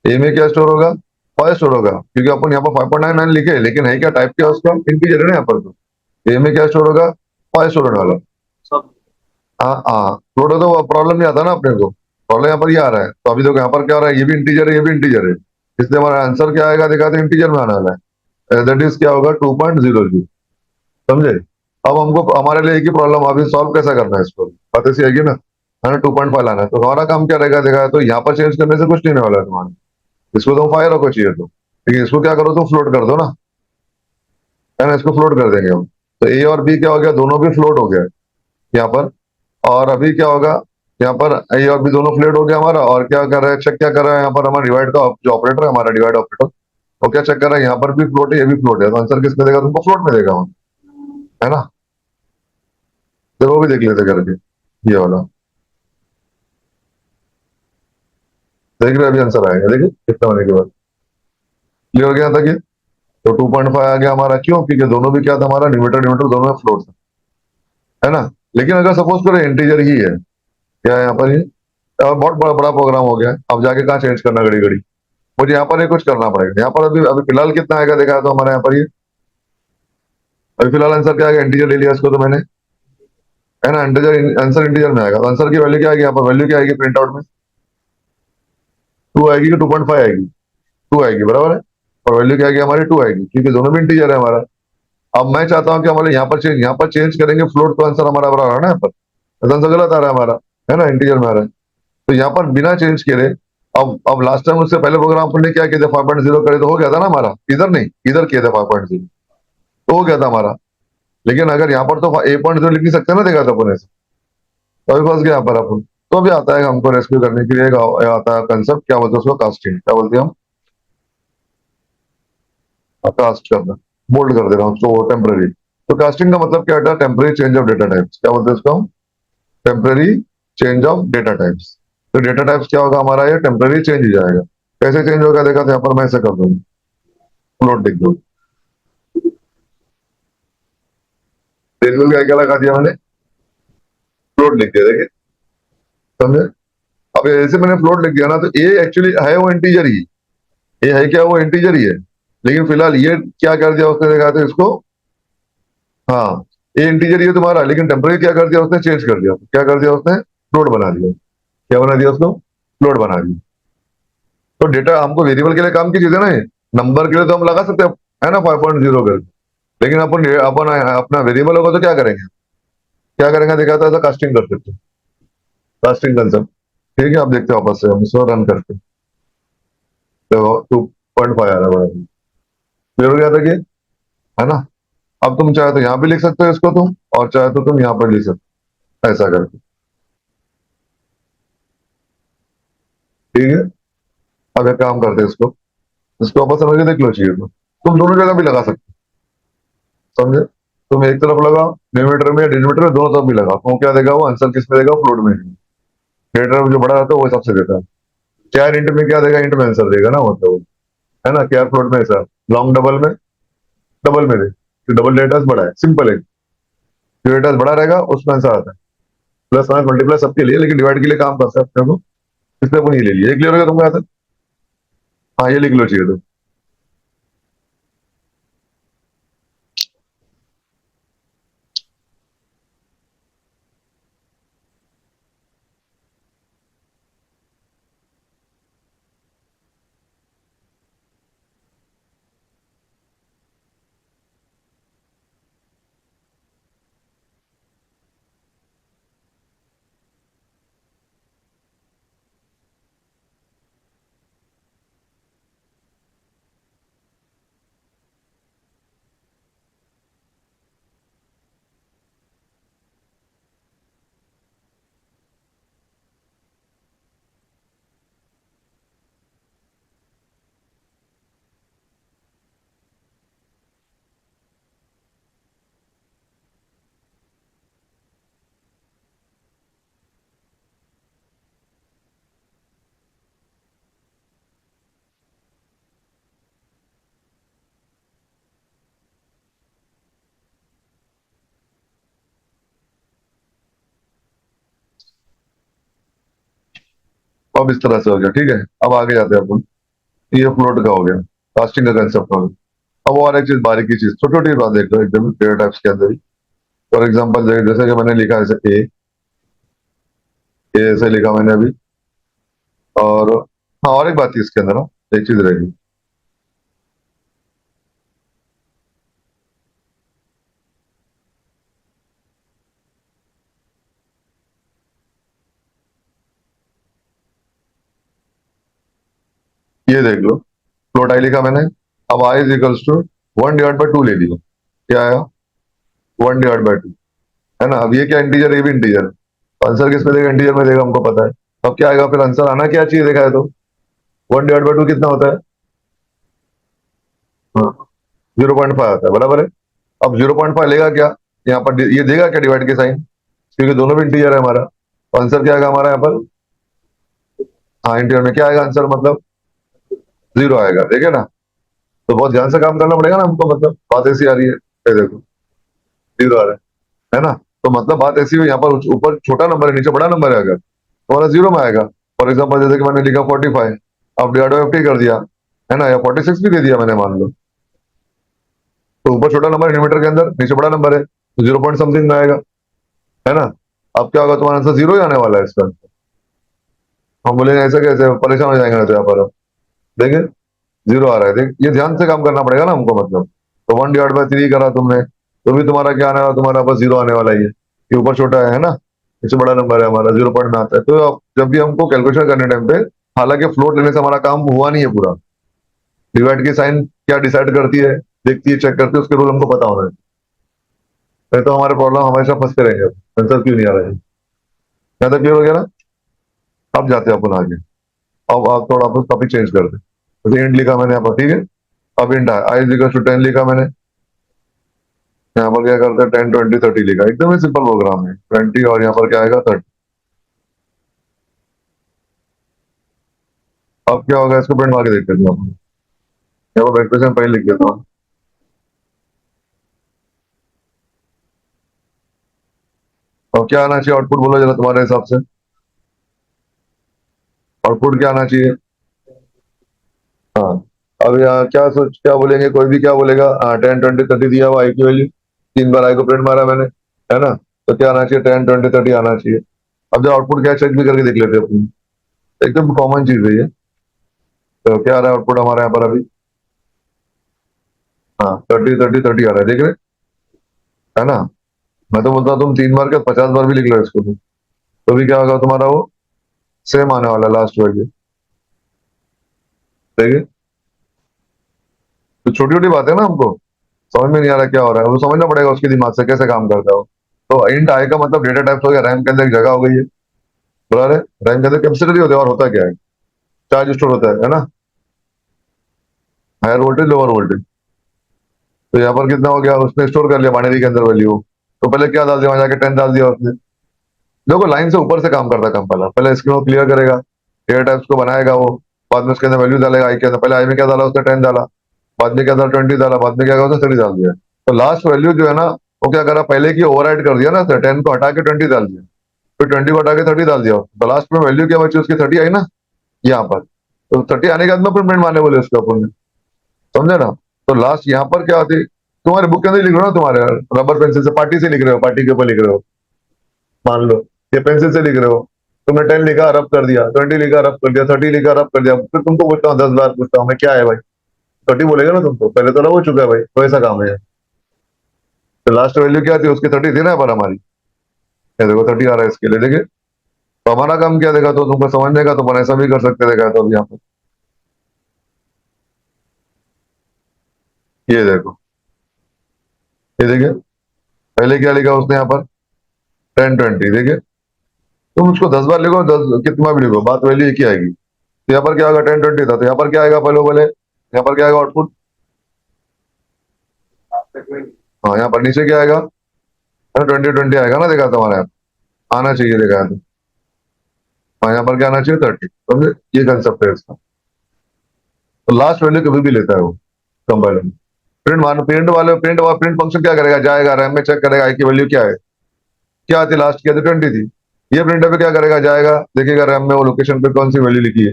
ए में क्या स्टोर होगा, फाइव स्टोर होगा, क्योंकि अपन यहाँ पर 5.99 लिखे, लेकिन है क्या टाइप क्या उसका, इंटीजर है ना यहाँ पर, तो ए में क्या स्टोर होगा, फाइव स्टोर होने वाला। हाँ हाँ, फ्लोट तो प्रॉब्लम नहीं आता ना अपने को, प्रॉब्लम यहाँ पर ये आ रहा है। तो अभी देखो यहाँ पर क्या हो रहा है, ये भी इंटीजर है, ये भी इंटीजर है, इसलिए हमारा आंसर क्या आएगा, देखा तो इंटीजर में आने वाला है, दैट इज क्या होगा 2.00, समझे। अब हमको हमारे लिए एक ही प्रॉब्लम, अभी सॉल्व कैसा करना है इसको, बात ऐसी आएगी ना, है ना, 2.5 लाना है, तो हमारा काम क्या रहेगा, देखा तो यहाँ पर चेंज करने से कुछ नहीं होने वाला है तुम्हारा, इसको तुम फाइव रखो चाहिए तो, लेकिन इसको क्या करो, तुम फ्लोट कर दो ना, है ना, इसको फ्लोट कर देंगे हम। तो ए और बी क्या हो गया, दोनों भी फ्लोट हो गया यहाँ पर। और अभी क्या होगा, यहाँ पर ए और बी दोनों फ्लोट हो गया हमारा, और क्या कर रहा है, चेक क्या कर रहा है, यहाँ पर हमारा डिवाइड का जो ऑपरेटर है, हमारा डिवाइड ऑपरेटर, वो क्या चेक कर रहा है, यहाँ पर भी फ्लोट है, ये भी फ्लोट है, तो आंसर किसमें देगा तुमको, फ्लोट में देगा हम, है ना। चलो वो भी देख लेते करके, ये वाला देख रहे, अभी आंसर आएगा, देखिए कितना होने के बाद क्लियर हो गया था कि। तो 2.5 आ गया हमारा, क्यों, क्योंकि दोनों भी क्या था हमारा, न्यूमेटर न्यूमेटर दोनों में फ्लोट था, है ना। लेकिन अगर सपोज करो इंटीजर ही है, क्या है यहाँ पर ये, बहुत बड़ा बड़ा प्रोग्राम हो गया है, अब जाके कहाँ चेंज करना घड़ी घड़ी। मुझे यहाँ पर ही कुछ करना पड़ेगा। यहाँ पर अभी अभी फिलहाल कितना आएगा देखा है तो हमारे यहाँ पर ये अभी फिलहाल आंसर क्या आएगा, इंटीजर ले लिया इसको तो मैंने, है ना, इंटीजर आंसर इंटीजर में आएगा, तो आंसर की वैल्यू क्या आएगी, यहाँ पर वैल्यू क्या आएगी प्रिंट आउट में, 2 आएगी कि 2.5 आएगी, 2 आएगी बराबर है। और वैल्यू क्या आएगी हमारी, 2 आएगी, क्योंकि दोनों भी इंटीजर है हमारा। अब मैं चाहता हूँ कि हमारे यहाँ पर चेंज करेंगे फ्लोट, तो आंसर हमारा बराबर है ना, यहाँ पर तो आंसर गलत आ रहा है हमारा, है ना, इंटीजर में आ रहा है। तो यहाँ पर बिना चेंज करे, अब लास्ट टाइम उससे पहले प्रोग्राम अपन ने क्या किया था, 5.0 करे तो हो गया था ना हमारा, इधर नहीं इधर किया था 5.0, तो हो गया था हमारा। लेकिन अगर यहाँ पर तो 8.0 लिख नहीं सकते ना, देखा था अपन ऐसे, तो अभी फंस गया यहाँ पर अपन। तो अभी आता है हमको रेस्क्यू करने के लिए आता है कंसेप्ट, क्या बोलते हैं उसको, कास्टिंग, क्या बोलते हैं हम, कास्ट करना, बोल्ड कर दे रहा हूँ तो टेम्पररी। तो कास्टिंग का मतलब क्या होता है, temporary change of data types, क्या बोलते हैं उसको हम, temporary change of data types. तो डेटा टाइप्स क्या होगा हमारा, ये टेम्पररी चेंज हो जाएगा। कैसे चेंज होगा देखा था, यहाँ पर मैं ऐसे कर दूंगा, फ्लोट लिख दो, टेबल का क्या लगा दिया मैंने, फ्लोट लिख दिया, देखिए, समझे। अब ऐसे मैंने फ्लोट लिख दिया ना, तो ये एक्चुअली है वो इंटीजर ही, ये है क्या, वो इंटीजर ही है। लेकिन फिलहाल ये क्या कर दिया उसने देखा था इसको, हाँ, ये इंटीजर ये तुम्हारा, लेकिन टेम्पररी क्या कर दिया उसने, चेंज कर दिया, क्या कर दिया उसने, फ्लोट बना दिया। क्या बना दिया उसको, फ्लोट बना दिया। तो डेटा हमको वेरिएबल के लिए काम की चीज है ना ये, नंबर के लिए तो हम लगा सकते हैं, है ना, 5.0 कर, लेकिन अपन अपन अपना वेरिएबल होगा तो क्या करेंगे, क्या करेंगे देखा था, ऐसा कास्टिंग कर सकते हैं, कास्टिंग कंसेप्ट। ठीक है, आप देखते हो वापस से हम इसको रन करते हैं, देखो 2.5 आ रहा है बराबर, क्लियर हो गया था कि, है ना। अब तुम चाहे तो यहाँ भी लिख सकते हो इसको तुम, और चाहे तो तुम यहाँ पर लिख सकते हो, ऐसा करके, ठीक है। अब एक काम करते हैं इसको, इसको वापस समझ के देख लो, चाहिए तो तुम दोनों जगह भी लगा सकते हो, समझे। तुम एक तरफ लगाओ न्यूमरेटर में या डिनोमिनेटर में, दोनों तरफ भी लगाओ, तो क्या देगा वो आंसर, किस में देगा, फ्लोट में। डिनोमिनेटर जो बड़ा रहता है वो हिसाब से देता है, चार इंट में क्या देगा, इंट में आंसर देगा ना, मतलब, है ना, क्या फ्लोट में ऐसा, लॉन्ग डबल में, डबल में दे, तो डबल डेटा बड़ा है, सिंपल है, जो डेटा बड़ा रहेगा उसमें आंसर आता है। प्लस माइनस मल्टीप्लाई सबके लिए, लेकिन डिवाइड के लिए काम कर सकते हो, इसलिए अपन ये ले लिया, क्लियर हो गया तुमको आंसर। हाँ, ये लिख लो चाहिए तो। तो अब इस तरह से हो गया, ठीक है। अब आगे जाते हैं अपन, ये फ्लोट का हो गया, कास्टिंग का कंसेप्ट हो गया। अब और एक चीज, बारीकी चीज, छोटी छोटी बात देख लो एकदम डेटा टाइप्स के अंदर ही। फॉर एग्जाम्पल जैसे कि मैंने लिखा है जैसे ए ऐसे लिखा मैंने अभी, और हाँ, और एक बात थी इसके अंदर ना, एक चीज रहेगी, ये देख लो, फ्लोट आई लिखा मैंने, अब आई इज इक्वल्स टू 1/2 ले लिया, क्या आया, 1/2, है ना। अब ये क्या इंटीजर, ये भी इंटीजर, आंसर किस में देगा, इंटीजर में देगा, हमको पता है। अब क्या आएगा फिर आंसर, आना क्या चाहिए देखा है तो, 1/2 कितना होता है, हाँ, 0.5 आता है बराबर है। अब 0.5 लेगा क्या, यहाँ पर ये देगा क्या, डिवाइड के साइन, क्योंकि दोनों भी इंटीजर है हमारा, तो आंसर क्या आएगा हमारा यहाँ पर, हाँ, इंटीजर में क्या आएगा आंसर, मतलब 0 आएगा, देखे ना। तो बहुत ध्यान से काम करना पड़ेगा ना हमको, मतलब बात ऐसी आ रही है, ये देखो 0 आ रहा है ना। तो मतलब बात ऐसी हुई, यहाँ पर ऊपर छोटा नंबर है, नीचे बड़ा नंबर है अगर, तुम्हारा जीरो में आएगा। फॉर एग्जाम्पल जैसे कि मैंने लिखा 45, अब डिवाइड बाई 50 कर दिया, है ना, या 46 भी दे दिया मैंने, मान लो। तो ऊपर छोटा नंबर डिनोमिनेटर के अंदर, नीचे बड़ा नंबर है, तो 0 पॉइंट समथिंग में आएगा, है ना। अब क्या होगा, तुम्हारा आंसर जीरो ही आने वाला है इसका। हम बोलेंगे ऐसे कैसे, परेशान हो जाएंगे ना, तो यहाँ पर देखें जीरो आ रहा है, देख ये ध्यान से काम करना पड़ेगा ना हमको, मतलब। तो 1/3 करा तुमने, तो भी तुम्हारा क्या आने वाला, तुम्हारा बस जीरो आने वाला ही है, ये ऊपर छोटा है ना, इससे बड़ा नंबर है हमारा, 0 पॉइंट में आता है। तो अब जब भी हमको कैलकुलेशन करने टाइम पे, हालांकि फ्लोट लेने से हमारा काम हुआ नहीं है पूरा, डिवाइड की साइन क्या डिसाइड करती है, देखती है, चेक करती है, उसके रूल हमको पता होना है, नहीं तो हमारे प्रॉब्लम हमेशा फंसते रहेंगे, आंसर क्यों नहीं आ रहा है। यहाँ तक क्लियर हो गया ना। अब जाते हैं अपन आगे। अब आप थोड़ा अपन टॉपिक चेंज कर दे, जैसे इंट लिखा मैंने यहाँ पर, ठीक है। अब int i is equal to 10 लिखा मैंने, यहाँ पर क्या करते हैं, 10 20 30 लिखा, एकदम ही सिंपल प्रोग्राम है, 20 और यहाँ पर क्या आएगा 30। अब क्या होगा, इसको प्रिंट मार के देखते हैं अपन। यहाँ पर बैक क्वेश्चन पहले लिख देता हूँ। और क्या आना चाहिए आउटपुट, बोलो जरा तुम्हारे हिसाब से, आउटपुट क्या आना चाहिए। हाँ, अब यहाँ क्या सोच, क्या बोलेंगे, कोई भी क्या बोलेगा, 10 20 30 दिया हुआ आई की वैल्यू, 3 बार आई को प्रिंट मारा मैंने, है ना। तो क्या आना चाहिए, 10 20 30 आना चाहिए। अब जो आउटपुट क्या, चेक भी करके देख लेते हैं अपनी, एकदम कॉमन चीज है ये। तो क्या आ रहा है आउटपुट हमारे यहाँ पर अभी, हाँ 30 30 30 आ रहा है, देख रहे, है ना। मैं तो बोलता हूँ तुम 3 बार क्या 50 बार भी लिख लो इसको तो भी क्या होगा तुम्हारा, वो सेम आने वाला लास्ट वैल्यू, ठीक है। तो छोटी छोटी बात है ना, हमको समझ में नहीं आ रहा क्या हो रहा है, वो समझना पड़ेगा उसके दिमाग से कैसे काम करता है वो। तो इंट आई का मतलब डेटा टाइप हो गया, रैम के अंदर एक जगह हो गई है, बराबर है। रैम के अंदर कैपेसिटर ही होता है, और होता क्या है, चार्ज स्टोर होता है ना, हायर वोल्टेज लोअर वोल्टेज। तो यहाँ पर कितना हो गया, उसने स्टोर कर लिया बाइनरी के अंदर वैल्यू, तो पहले क्या डाल दिया, वहां जाके 10 डाल दिया उसने। देखो लाइन से ऊपर से काम करता है कंपाइलर, पहले स्क्रीन को क्लियर करेगा, डेटा टाइप्स को बनाएगा वो, बाद में उसके अंदर वैल्यू डालेगा आई के अंदर, पहले आई में क्या डाला उसने 10 डाला, बाद में क्या डाला 20 डाला, बाद में क्या करा उसने 30 डाल दिया। तो लास्ट वैल्यू जो है ना, वो क्या करा, पहले की ओवरराइड कर दिया ना, 10 को हटा के 20 डाल दिया, फिर 20 को हटा के 30 डाल दिया, तो लास्ट में वैल्यू क्या बची, उसकी 30 आई ना यहाँ पर। तो 30 आने के बाद में फिर प्रिंट मारने बोले उसके अपन ने, समझे ना। तो लास्ट यहाँ पर क्या होती, तुम्हारे बुक के अंदर लिख रहे हो ना, तुम्हारे रबर पेंसिल से पार्टी से लिख रहे हो, पार्टी के ऊपर लिख रहे हो, मान लो ये पेंसिल से लिख रहे हो, तुमने 10 लिखा रब कर दिया, 20 लिखा रब कर दिया, 30 लिखा रब कर दिया, फिर तुमको पूछता हूँ 10 बार पूछता हूँ मैं, क्या है भाई, 30 बोलेगा ना तुमको, पहले तो रब हो चुका है भाई, तो ऐसा काम है। तो लास्ट वैल्यू क्या थी उसकी, 30 थी ना पर हमारी, ये देखो 30 आ रहा है इसके लिए, देखिए। तो हमारा काम क्या देखा, तो तुमको समझने का, तो अपन ऐसा भी कर सकते देखा, तो अभी यहाँ पे ये देखो, ये देखिए, पहले क्या लिखा उसने यहाँ पर, 10 20, देखिए। तुम उसको 10 बार लिखो, 10 कितना भी लिखो, बात वैल्यू एक ही आएगी। तो यहाँ पर क्या होगा, 10 20 था, तो यहाँ पर क्या आएगा, पहले बोले यहाँ पर क्या आएगा आउटपुट, हाँ यहाँ पर नीचे क्या आएगा, 20 20 आएगा ना, देखा तुम्हारे यहाँ आना चाहिए, देखा है तो। हाँ यहाँ पर क्या आना चाहिए, 30, समझे, ये कंसेप्ट है इसका। तो लास्ट वैल्यू कभी भी लेता है वो कंपाइलर। प्रिंट फंक्शन क्या करेगा, जाएगा रैम में, चेक करेगा आई की वैल्यू क्या है, क्या आती लास्ट, क्या थी 20 थी। ये प्रिंटर पे क्या करेगा, जाएगा देखेगा रैम में वो लोकेशन पे कौन सी वैल्यू लिखी है,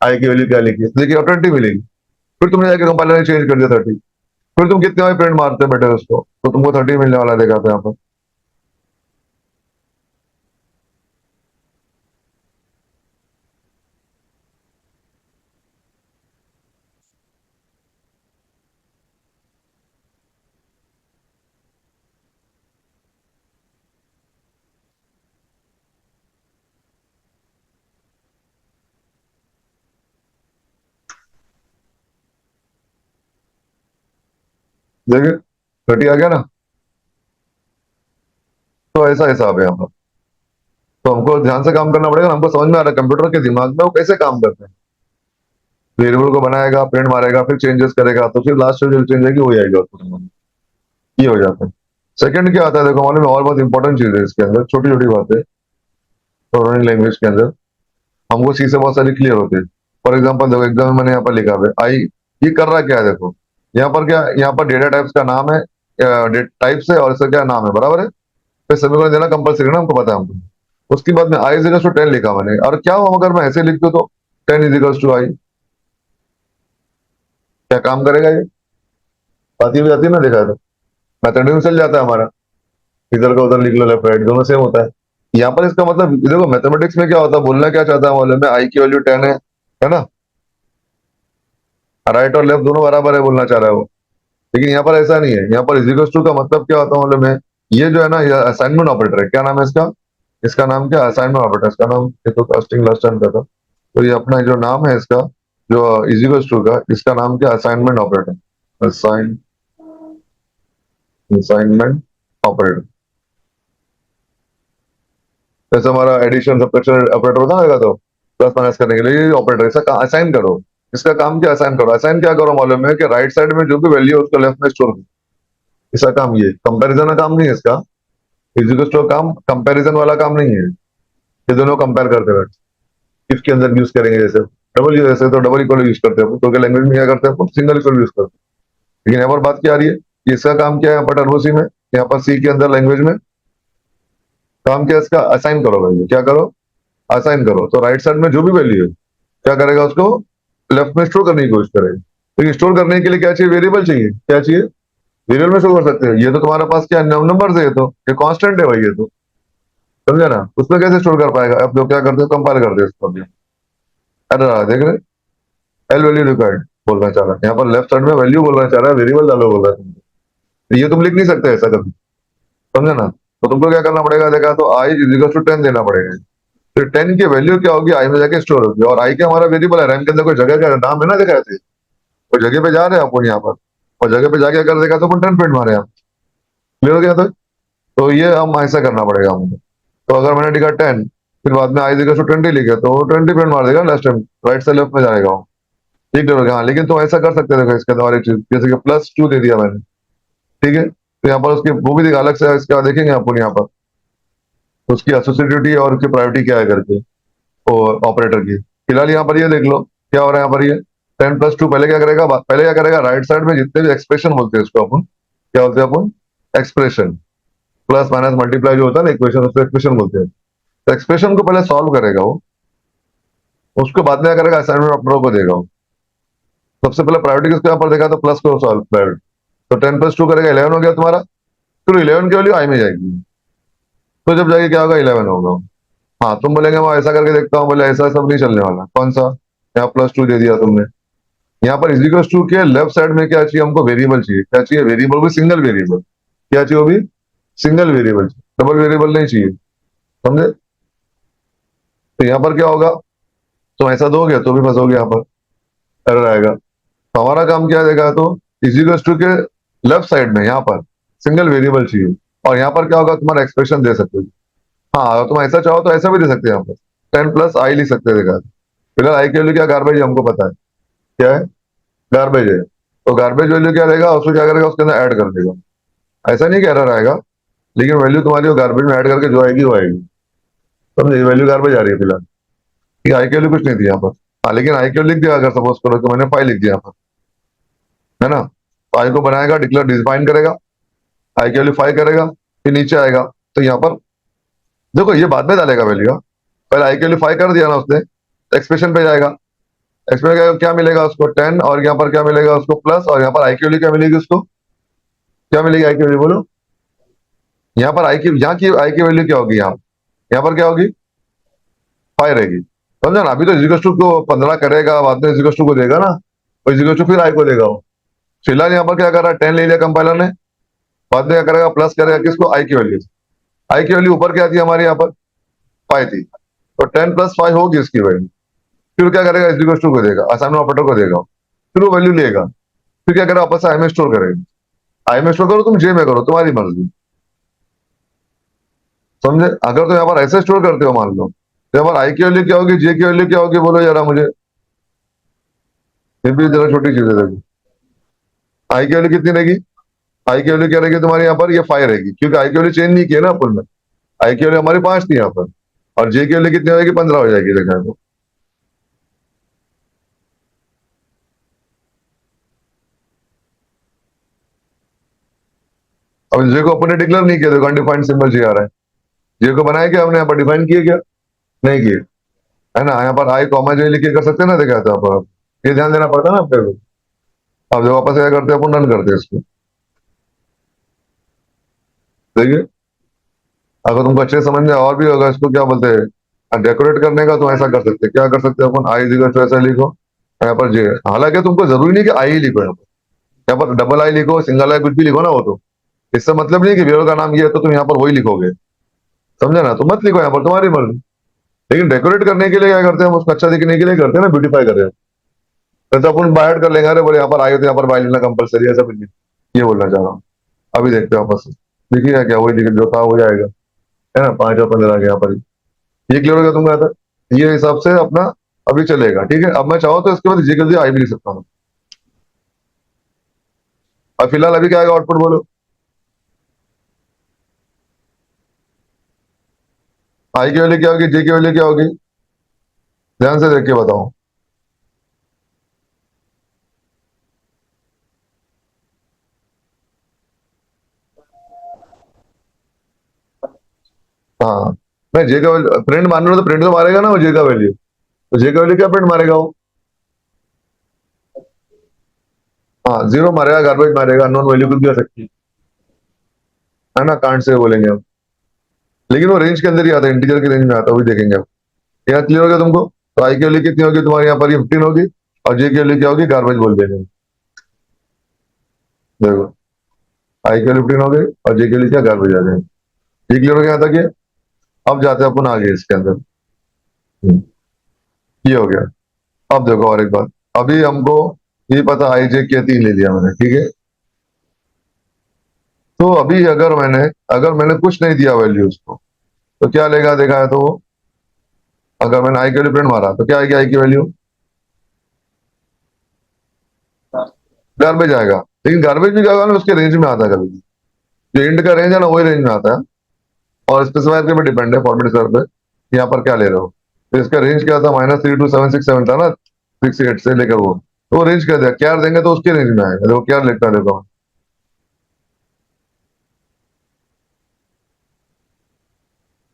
आई की वैल्यू क्या लिखी है, देखिए अब 20 मिलेगी। फिर तुमने जाके कंपाइलर ने चेंज कर दिया 30, फिर तुम कितने में प्रिंट मारते हो बेटे उसको, तो तुमको 30 मिलने वाला देखा था यहाँ पर। देखिए 30 आ गया ना। तो ऐसा हिसाब है यहाँ पर। तो हमको ध्यान से काम करना पड़ेगा, हमको समझ में आ रहा है कंप्यूटर के दिमाग में वो कैसे काम करते हैं। वेरिएबल को बनाएगा, प्रिंट मारेगा, फिर चेंजेस करेगा, तो फिर लास्ट में जो चेंज आएगी वही आएगी आउटपुट, ये हो जाता है। सेकंड क्या आता है, देखो हमारे में और बहुत इंपॉर्टेंट चीज है इसके अंदर, छोटी छोटी बातें प्रोग्रामिंग लैंग्वेज के अंदर हमको सी से बहुत सारी क्लियर होती है। फॉर एग्जाम्पल देखो एग्जाम में मैंने यहाँ पर लिखा है आई, ये कर रहा क्या है, देखो यहाँ पर क्या, यहाँ पर डेटा टाइप्स का नाम है, टाइप्स है, और इसका क्या नाम है, बराबर है। फिर सेमीकोलन देना कंपलसरी ना, हमको पता है हमको। उसके बाद में आई इज इक्वल टू 10 लिखा मैंने, और क्या हो अगर मैं ऐसे लिख दूं तो 10 इज इक्वल टू आई, क्या काम करेगा ये? बात ये भी आती है ना, देखा तो मैथड में चल जाता है हमारा, इधर का उधर लिख लो, लेफ्ट राइट दोनों सेम होता है। यहाँ पर इसका मतलब देखो मैथमेटिक्स में क्या होता है, बोलना क्या चाहता है मालूम है, आई की वैल्यू 10 है ना, राइट और लेफ्ट दोनों बराबर है बोलना चाह रहा है वो। लेकिन यहाँ पर ऐसा नहीं है, यहाँ पर इजिकल्स टू का मतलब क्या होता है मालूम है, ये जो है ना, ये असाइनमेंट ऑपरेटर है। क्या नाम है इसका? इसका नाम क्या, असाइनमेंट ऑपरेटर। इसका नाम, ये तो कास्टिंग लास्ट टाइम का था, तो ये अपना जो नाम है इसका, जो इजिकल्स टू का, इसका नाम क्या, असाइनमेंट ऑपरेटर। Assignment operator. जैसे हमारा एडिशन सब्ट्रैक्शन ऑपरेटर होता है तो प्लस माइनस करने के लिए ऑपरेटर, इसका असाइन करो। इसका काम क्या, असाइन करो। असाइन क्या करो मालूम है, कि राइट साइड में जो भी वैल्यू है उसको लेफ्ट में स्टोर करो। इसका काम ये, कंपैरिजन का काम नहीं है इसका। फिजिकल स्टोर काम कंपैरिजन वाला काम नहीं है, ये दोनों कंपेयर करते हैं। इसके अंदर यूज करेंगे जैसे डबल यूज, ऐसे तो डबल इक्वल यूज करते हैं, तो लैंग्वेज में क्या करते हैं, सिंगल इक्वल यूज करते हैं। लेकिन यहाँ पर बात क्या आ रही है कि इसका काम क्या है, यहाँ पर टर्बो सी में, यहाँ पर सी के अंदर लैंग्वेज में काम क्या है इसका, असाइन करो वैल्यू। क्या करो, असाइन करो। तो राइट साइड में जो भी वैल्यू है क्या करेगा, उसको लेफ्ट में स्टोर करने की कोशिश करेगा। तो स्टोर करने के लिए क्या चाहिए, वेरिएबल चाहिए। क्या चाहिए, वेरिएबल में स्टोर कर सकते हैं। ये तो तुम्हारे पास क्या नंबर है, ये कांस्टेंट है भाई, ये तो समझा ना, उसमें कैसे स्टोर कर पाएगा। अब जो क्या करते हो, कंपाइल करते हैं इसको अभी। अरे देख रहे, एल वैल्यू रिक्वायर्ड बोलना चाह रहा है, यहाँ पर लेफ्ट साइड में वैल्यू बोलना चाह रहा है, वेरिएबल डालो बोल रहा है तुमको। तो ये तुम लिख नहीं सकते ऐसा कभी, समझा ना। तो तुमको क्या करना पड़ेगा, देखा तो आई इज इक्वल टू 10 देना पड़ेगा। तो 10 की वैल्यू क्या होगी, आई में जाके स्टोर होगी। और आई क्या हमारा वेरिएबल है, रैम के अंदर कोई जगह का नाम है ना, देखा ऐसे कोई जगह पे जा रहे हैं अपन यहाँ पर, और जगह पे जाके अगर देखा तो अपन 10 प्रिंट मारे आप, क्लियर हो गया। तो ये हम ऐसा करना पड़ेगा हमको। तो अगर मैंने लिखा 10, फिर बाद में आई इज इक्वल टू 20 लिखे, तो 20 प्रिंट मार देगा लास्ट टाइम, राइट से लेफ्ट में जाएगा वो। ठीक है, हाँ। लेकिन तुम ऐसा कर सकते हो, देखो इसके अंदर एक चीज, जैसे कि +2 दे दिया मैंने, ठीक है, तो यहाँ पर उसकी वो भी अलग से इसका देखेंगे अपन यहाँ पर, उसकी एसोसिएटिविटी और उसकी प्रायोरिटी क्या है करके, और ऑपरेटर की। फिलहाल यहाँ पर ये देख लो क्या हो रहा है यहाँ पर, ये 10+2 पहले क्या करेगा, पहले क्या करेगा, राइट साइड में जितने भी एक्सप्रेशन बोलते हैं उसको अपन क्या बोलते हैं, अपन एक्सप्रेशन, प्लस माइनस मल्टीप्लाई जो होता है ना इक्वेशन, उसको एक्सप्रेशन बोलते हैं। तो एक्सप्रेशन को पहले सॉल्व करेगा वो, उसके बाद में क्या करेगा, असाइनमेंट ऑपरेटर को देगा वो। सबसे पहले प्रायोरिटी किसको यहाँ पर देखा, तो प्लस को सॉल्व प्रायोरिटी। तो 10+2 करेगा, 11 हो गया तुम्हारा। फिर 11 की वैल्यू आई में जाएगी, तो जब जाके क्या होगा, 11 होगा। हाँ, तुम बोलेंगे मैं ऐसा करके देखता हूँ, बोले ऐसा सब नहीं चलने वाला। कौन सा, यहाँ +2 दे दिया तुमने। यहाँ पर इजिकल्स टू के लेफ्ट साइड में क्या चाहिए हमको, वेरिएबल चाहिए। क्या चाहिए, वेरिएबल भी सिंगल वेरिएबल। क्या चाहिए, वो भी सिंगल वेरिएबल, डबल वेरिएबल नहीं चाहिए, समझे। तो यहाँ पर क्या होगा, तो ऐसा दोगे तो भी फंसोगे, यहाँ पर एरर आएगा। तो हमारा काम क्या देगा, तो इजिकल्स टू के लेफ्ट साइड में यहाँ पर सिंगल वेरिएबल चाहिए। और यहाँ पर क्या होगा, तुम्हारा एक्सप्रेशन दे सकते हो। हाँ, अगर तुम ऐसा चाहो तो ऐसा भी दे सकते हैं, यहाँ पर 10+i लिख सकते हैं, देखा। फिलहाल आई की वैल्यू क्या, गार्बेज है, हमको पता है क्या है, गार्बेज है। तो गार्बेज वैल्यू क्या रहेगा, उसको क्या करेगा, उसके अंदर ऐड कर देगा। ऐसा नहीं कि एरर आएगा, लेकिन वैल्यू तुम्हारी गार्बेज में ऐड करके जो आएगी वो आएगी, समझे। वैल्यू गार्बेज आ रही है फिलहाल, ठीक है। आई की वैल्यू कुछ नहीं थी यहाँ पर। हाँ, लेकिन आई की वैल्यू लिख दिया, अगर सपोज करो कि मैंने 5 लिख दिया यहाँ पर, है ना। तो आई को बनाएगा, डिक्लेयर डिफाइन करेगा, आई की वैल्यू 5 करेगा, फिर नीचे आएगा। तो यहाँ पर देखो ये बाद में डालेगा वैल्यू, पहले आई की वैल्यू 5 कर दिया ना उसने, एक्सप्रेशन पे जाएगा। एक्सप्रेशन क्या मिलेगा उसको, 10, और यहाँ पर क्या मिलेगा उसको, प्लस। और यहाँ पर आई की वैल्यू क्या मिलेगी उसको, क्या मिलेगी आई की वैल्यू, बोलो। यहाँ पर यहाँ की आई की वैल्यू क्या होगी, यहाँ पर क्या होगी, 5 रहेगी, समझा ना। अभी तो इजिकल्स टू को 15 करेगा, बाद में इजिकल्स टू को देगा ना, तो इजिकल्स टू फिर आई को देगा वो। फिलहाल यहाँ पर क्या कर रहा है, 10 ले लिया कंपाइलर ने, बाद में क्या करेगा, प्लस करेगा किसको, आई की वैल्यू। आई की वैल्यू ऊपर क्या थी हमारे यहाँ पर, 5 थी, तो 10+5 होगी इसकी वैल्यू। फिर क्या करेगा, इजिकल्स टू को देगा, असाइनमेंट ऑपरेटर को देगा, फिर वो वैल्यू लेगा। फिर क्या करेगा, वापस आई में स्टोर करेगा। आई में स्टोर करो, तुम जे में करो, तुम्हारी मर्जी, समझे। अगर तो यहाँ पर ऐसे स्टोर करते हो मान लो, तो यहाँ पर आई की वैल्यू क्या होगी, जे की वैल्यू क्या होगी, बोलो जरा मुझे। ये भी जरा छोटी चीज है, देखो आई की वैल्यू कितनी रहेगी, आई की वैल्यू क्या रहेगी तुम्हारी यहाँ पर, ये 5 रहेगी, क्योंकि आई की वैल्यू चेंज नहीं किया ना अपन में। आई की वैल्यू हमारी 5 थी यहाँ पर, और जे की वैल्यू कितनी हो जाएगी, 15 हो जाएगी, देखा है तो। अब जे को अपन ने डिक्लेयर नहीं किया, देखो अनडिफाइंड सिंबल जी आ रहा है, जे को बनाया क्या हमने यहाँ पर डिफाइन किया क्या? नहीं किए, है ना। यहाँ पर आई कॉमा जे लिख के कर सकते हैं ना, देखा तो आप ये ध्यान देना पड़ता है ना आपको। अब जो वापस क्या करते हैं अपन, रन करते हैं इसको। देखिए, अगर तुमको अच्छे से समझ में और भी होगा इसको क्या बोलते हैं डेकोरेट करने का, तो ऐसा कर सकते हैं, क्या कर सकते हैं अपन, आई इक्वल टू ऐसा लिखो, यहाँ पर जे। हालांकि तुमको जरूरी नहीं कि आई ही लिखो, यहाँ पर डबल आई लिखो, सिंगल आई, कुछ भी लिखो ना, वो तो इससे मतलब नहीं कि वेरिएबल का नाम ये है तो तुम यहाँ पर वही लिखोगे, समझे ना। तो मत लिखो यहाँ पर, तुम्हारी मर्जी। लेकिन डेकोरेट करने के लिए क्या करते हैं हम, उसको अच्छा दिखने के लिए करते हैं ना, ब्यूटीफाई कर रहे हैं। तो अपन बाय कर लेंगे, अरे बोले यहाँ पर आए तो यहाँ पर बाय लेना कंपलसरी, ऐसा कुछ नहीं। ये बोलना चाह रहा हूँ। अभी देखते हैं वापस से। देखिए क्या वही जो था हो जाएगा, है ना। 5 और 15 आ गया यहाँ पर। ये क्लियर हो गया तुमको, आता ये हिसाब से अपना अभी चलेगा, ठीक है। अब मैं चाहूँ तो इसके बाद जी जल्दी आई भी लिख सकता हूँ। अब फिलहाल अभी क्या आएगा आउटपुट, बोलो। आई की वैल्यू क्या होगी, जे की वैल्यू क्या होगी, ध्यान से देख के बताओ। हाँ, मैं जे का वैल्यू प्रिंट मान रहा हूँ, तो प्रिंट तो मारेगा ना वो जे का वैल्यू। तो जे का वैल्यू क्या प्रिंट मारेगा वो? हाँ, जीरो मारेगा, गार्बेज मारेगा, अननोन वैल्यू कुछ भी आ सकती है ना, कांट से बोलेंगे हम। लेकिन वो रेंज के अंदर ही आता है, इंटीजर के रेंज में आता है, वही देखेंगे हम। यहाँ क्लियर हो गया तुमको। तो आई की वैल्यू कितनी होगी तुम्हारे यहाँ पर, ये 15 होगी। और जे की वैल्यू क्या होगी, गार्बेज बोल देंगे। देखो, आई की वैल्यू 15 हो गई, और जे की वैल्यू क्या, गार्बेज आ जाएगी। ये क्लियर हो गया यहाँ तक ये। अब जाते हैं अपन आगे इसके अंदर। हम्म, ये हो गया। अब देखो और एक बात। अभी हमको ये पता, आई जे के 3 ले लिया मैंने, ठीक है। तो अभी अगर मैंने कुछ नहीं दिया वैल्यूज को, तो क्या लेगा, देखा है तो वो। अगर मैंने आई की वैल्यू प्रिंट मारा तो क्या आएगी आई की वैल्यू, गार्बेज आएगा। लेकिन गार्बेज भी क्या होगा ना, उसके रेंज में आता है कभी भी। जो इंड का रेंज है ना, वही रेंज में आता है। और स्पेसिफायर के भी डिपेंड है, फॉर्मेट स्क्वायर पे यहाँ पर क्या ले रहे हो। तो इसका रेंज क्या था, -32 7 6 7 था ना, 6 8 से लेकर वो। तो वो रेंज क्या दिया, क्या देंगे तो उसके रेंज में आएगा। देखो क्या लिखता है, देखो।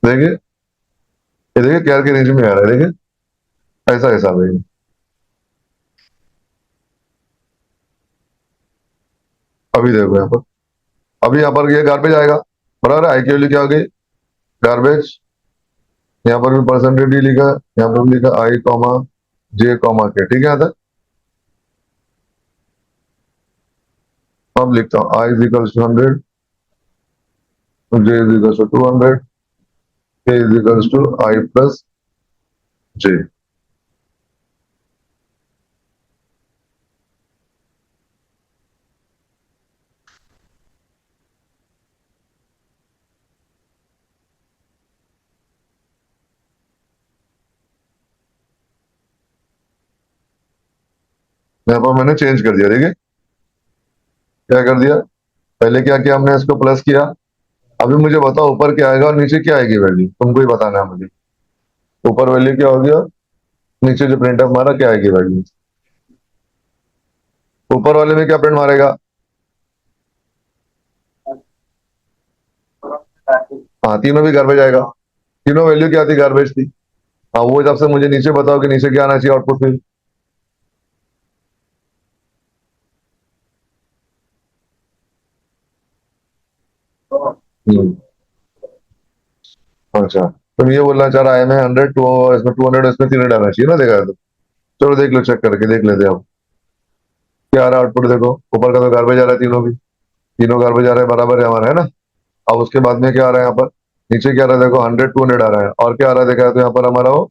देखिए, ये देखिए क्या के रेंज में आ रहा है, देखिए। ऐसा हिसाब है ये। अभी देखो यहाँ पर, अभी यहाँ पर ये गार्बेज आएगा, बराबर है। आई की वैल्यू क्या हो गई, गार्बेज। यहाँ पर भी परसेंटेज डी लिखा है, यहाँ पर भी लिखा आई कॉमा जे कॉमा के, ठीक है यहाँ तक। अब लिखता हूँ I is equal to 100, J is equal to 200, K is equal to I plus J. यहाँ पर मैंने चेंज कर दिया, देखिए क्या कर दिया। पहले क्या किया हमने, इसको प्लस किया। अभी मुझे बताओ ऊपर क्या आएगा और नीचे क्या आएगी वैल्यू, तुमको ही बताना है मुझे। ऊपर वैल्यू क्या होगी और नीचे जो प्रिंट मारा क्या आएगी वैल्यू। ऊपर वाले में क्या प्रिंट मारेगा, हाँ तीनों भी गार्बेज आएगा। तीनों वैल्यू क्या थी, गार्बेज थी। हाँ, वो हिसाब से मुझे नीचे बताओ कि नीचे क्या आना चाहिए आउटपुट फिर। हम्म, अच्छा। तुम ये बोलना चाह रहा है मैं 100 टू, इसमें 200, इसमें 300 आना चाहिए ना, देखा है तो। चलो देख लो, चेक करके देख लेते हैं अब क्या आ रहा है आउटपुट। देखो ऊपर का तो गार्बेज आ रहा है, तीनों भी। तीनों गार्बेज आ रहे हैं, बराबर है हमारा, है ना। अब उसके बाद में क्या आ रहा है यहाँ पर, नीचे क्या आ रहा है, देखो 100 200 आ रहा है, और क्या आ रहा है, देखा है तो यहाँ पर हमारा वो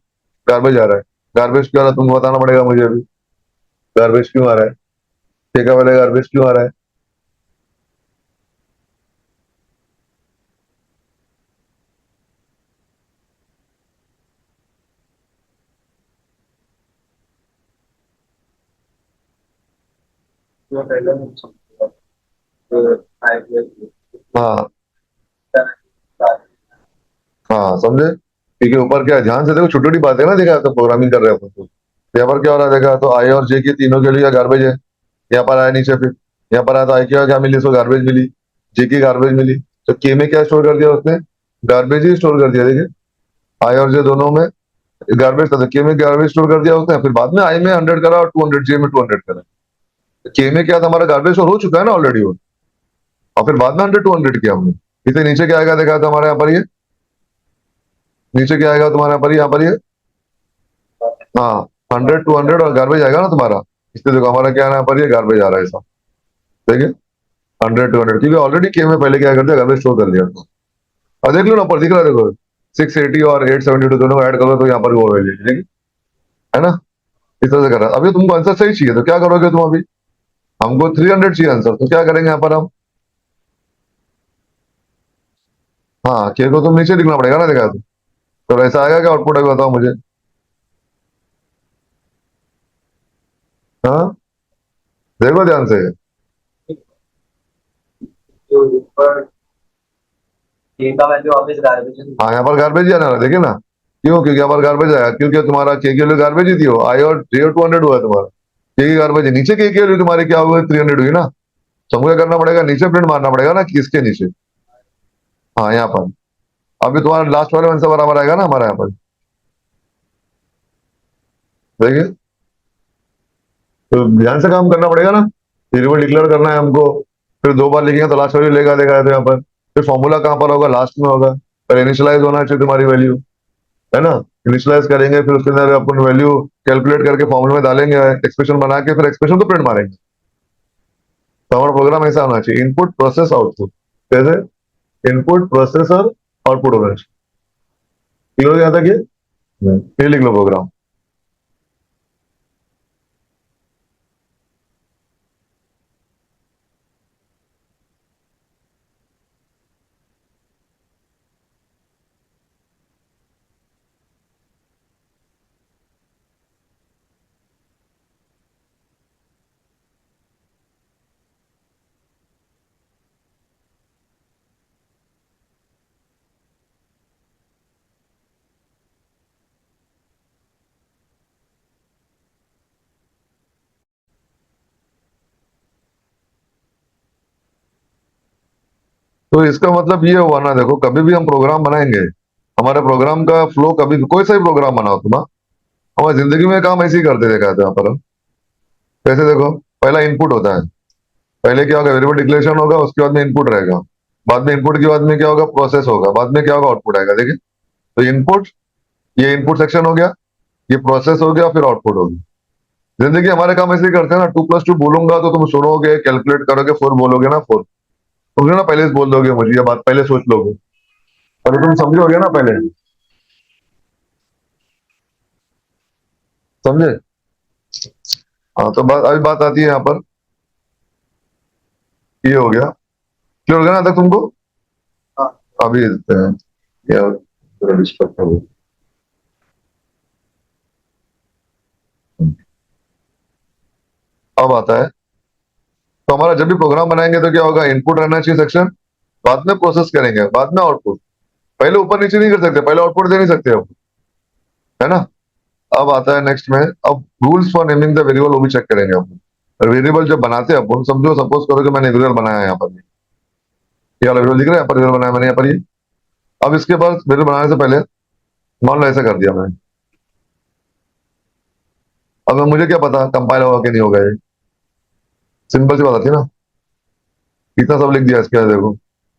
गार्बेज आ रहा है। गार्बेज क्यों आ रहा है तुमको बताना पड़ेगा मुझे अभी। गार्बेज क्यों आ रहा है, ठेका वाले गार्बेज क्यों आ रहा है। हाँ हाँ, समझे। क्योंकि ऊपर क्या है, ध्यान से देखो, छोटी छोटी बातें ना, देखा तो प्रोग्रामिंग कर रहे हो अपन तो। यहाँ पर क्या हो रहा है, देखा तो आई और जे की तीनों के लिए गार्बेज है। यहाँ पर आया नीचे, फिर यहाँ पर आया तो आई की क्या मिली, इसको गार्बेज मिली। जे की गार्बेज मिली। तो के में क्या स्टोर कर दिया उसने, गार्बेज ही स्टोर कर दिया। देखिए आई और जे दोनों में गार्बेज था, के में गार्बेज स्टोर कर दिया उसने, फिर बाद में आई में 100 करा और 200 जे में 200 करा। के में क्या था, हमारा गार्बेज स्टोर हो चुका है ना ऑलरेडी वो, और फिर बाद में 100 200 किया हमने। इसे नीचे क्या आएगा देखा था हमारे यहाँ पर, ये नीचे क्या आएगा तुम्हारे यहाँ पर, यहाँ पर ये, हाँ 100 200 और गार्बेज आएगा ना तुम्हारा। इसलिए देखो हमारा क्या है यहाँ पर, ये गार्बेज आ रहा है ऐसा। देखिए 100 200, क्योंकि ऑलरेडी के में पहले क्या कर दिया, गार्बेज स्टोर कर लिया। और देख लो ना ऊपर दिख रहा है, देखो 680 और 872 दोनों को ऐड करो तो यहाँ पर वो वैल्यू ठीक है ना। इस तरह से कर रहा है। अभी तुमको आंसर सही चाहिए तो क्या करोगे तुम अभी, हमको 300 चाहिए आंसर, तो क्या करेंगे यहाँ पर हम, हाँ के को तुम नीचे लिखना पड़ेगा ना, देखा तो ऐसा आएगा क्या आउटपुट आएगा, बताओ मुझे। हाँ देखो ध्यान से। हाँ यहाँ पर गार्बेज है ना, देखिए ना, क्यों, क्योंकि यहाँ पर गार्बेज आया, क्योंकि तुम्हारा के लिए गार्बेज ही थी वो, आई और जे 200 हुआ है तुम्हारा, के की गार्बेज है, नीचे के लिए तुम्हारी क्या हुआ, 300 हुई ना। तो हमको क्या करना पड़ेगा, नीचे प्रिंट मारना पड़ेगा ना, कि इसके नीचे, हाँ यहाँ पर। अभी तुम्हारा लास्ट वाले आंसर बराबर आएगा ना हमारा यहाँ पर, देखिए। तो ध्यान से काम करना पड़ेगा ना, वेरिएबल डिक्लेयर करना है हमको, फिर दो बार लिखेंगे तो लास्ट वैल्यू लेगा देगा तो यहाँ पर, फिर फॉर्मूला कहाँ पर होगा, लास्ट में होगा। पर इनिशियलाइज होना चाहिए तुम्हारी वैल्यू, है ना। इनिशियलाइज करेंगे, फिर उसके अंदर अपन वैल्यू कैलकुलेट करके फॉर्मूले में डालेंगे, एक्सप्रेशन बना के फिर एक्सप्रेशन को प्रिंट मारेंगे। तो हमारा प्रोग्राम ऐसा होना चाहिए, इनपुट प्रोसेस आउटपुट, जैसे इनपुट प्रोसेस और आउटपुट होना चाहिए। क्लियर हो जाता कि ये लिख लो प्रोग्राम। तो इसका मतलब ये हुआ ना, देखो कभी भी हम प्रोग्राम बनाएंगे, हमारे प्रोग्राम का फ्लो, कभी भी कोई सा भी प्रोग्राम बनाओ तुम, हाँ, हमारी जिंदगी में काम ऐसे ही करते देखा था यहाँ पर हम। कैसे देखो, पहला इनपुट होता है, पहले क्या होगा, वेरिएबल डिक्लेरेशन होगा, उसके बाद में इनपुट रहेगा, बाद में इनपुट के बाद में क्या होगा, प्रोसेस होगा, बाद में क्या होगा, आउटपुट आएगा। देखिए तो इनपुट, ये इनपुट सेक्शन हो गया, ये प्रोसेस हो गया, फिर आउटपुट होगी। जिंदगी हमारे काम ऐसे ही करते हैं ना, 2+2 बोलूंगा तो तुम सुनोगे, कैलकुलेट करोगे, 4 बोलोगे ना 4, तुम ना पहले से बोल दोगे मुझे, ये बात पहले सोच लोगे, और तुम समझोगे ना पहले, समझे। हाँ तो बात, अभी बात आती है यहाँ पर, ये हो गया, क्लियर हो गया ना तक तुमको। हाँ। अभी देते हैं यार, थोड़ा डिस्टर्ब कर दो। अब आता है, तो हमारा जब भी प्रोग्राम बनाएंगे तो क्या होगा, इनपुट रहना चाहिए सेक्शन, बाद में प्रोसेस करेंगे, बाद में आउटपुट। पहले ऊपर नीचे नहीं कर सकते, पहले आउटपुट दे नहीं सकते अब, है ना। अब आता है नेक्स्ट में, अब rules for naming the variable वो भी चेक करेंगे अपन। वेरिएबल जब बनाते हैं अपन, समझो सपोज करो कि मैंने वेरिएबल बनाया है यहाँ पर, ये वाला वेरिएबल दिख रहा है, यहाँ पर वेरिएबल बनाया मैंने यहाँ पर ये। अब इसके बाद वेरिएबल बनाने से पहले मान लो ऐसा कर दिया मैंने, अब मुझे क्या पता कंपाइल होगा कि नहीं होगा, ये सिंपल सी बात आती है ना। इतना सब लिख दिया इसके बाद, देखो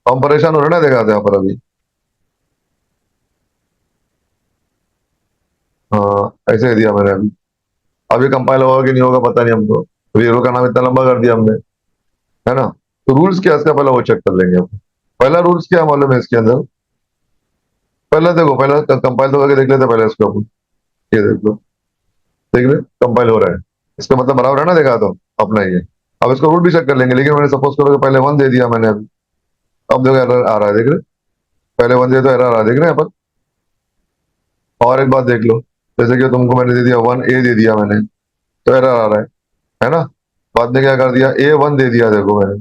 हम परेशान हो रहे हैं ना, देखा था यहाँ पर अभी। हाँ ऐसे ही दिया मैंने अभी कंपाइल होगा कि नहीं होगा पता नहीं हमको, वेरिएबल का नाम इतना लंबा कर दिया हमने, है ना। तो रूल्स क्या है इसका, पहले वो चेक कर लेंगे अपन। पहला रूल्स क्या है मालूम है इसके अंदर, पहले देखो, पहले कंपाइल तो करके देख लेते हैं पहले इसको अपन। ये देख लो, देख ले कंपाइल हो रहा है, इसका मतलब बराबर है ना, देखा तो अपना ही है। अब इसको रूट भी चेक कर लेंगे, लेकिन मैंने सपोज करो कि पहले 1 दे दिया मैंने अभी, अब देखो एरर आ रहा है, देख रहे, पहले 1 दिया तो एरर आ रहा है, देख रहे हैं यहाँ पर। और एक बात देख लो, जैसे कि तुमको मैंने दे दिया 1 A दे दिया मैंने, तो एरर आ रहा है ना। बाद में क्या कर दिया, A1 दे दिया देखो मैंने,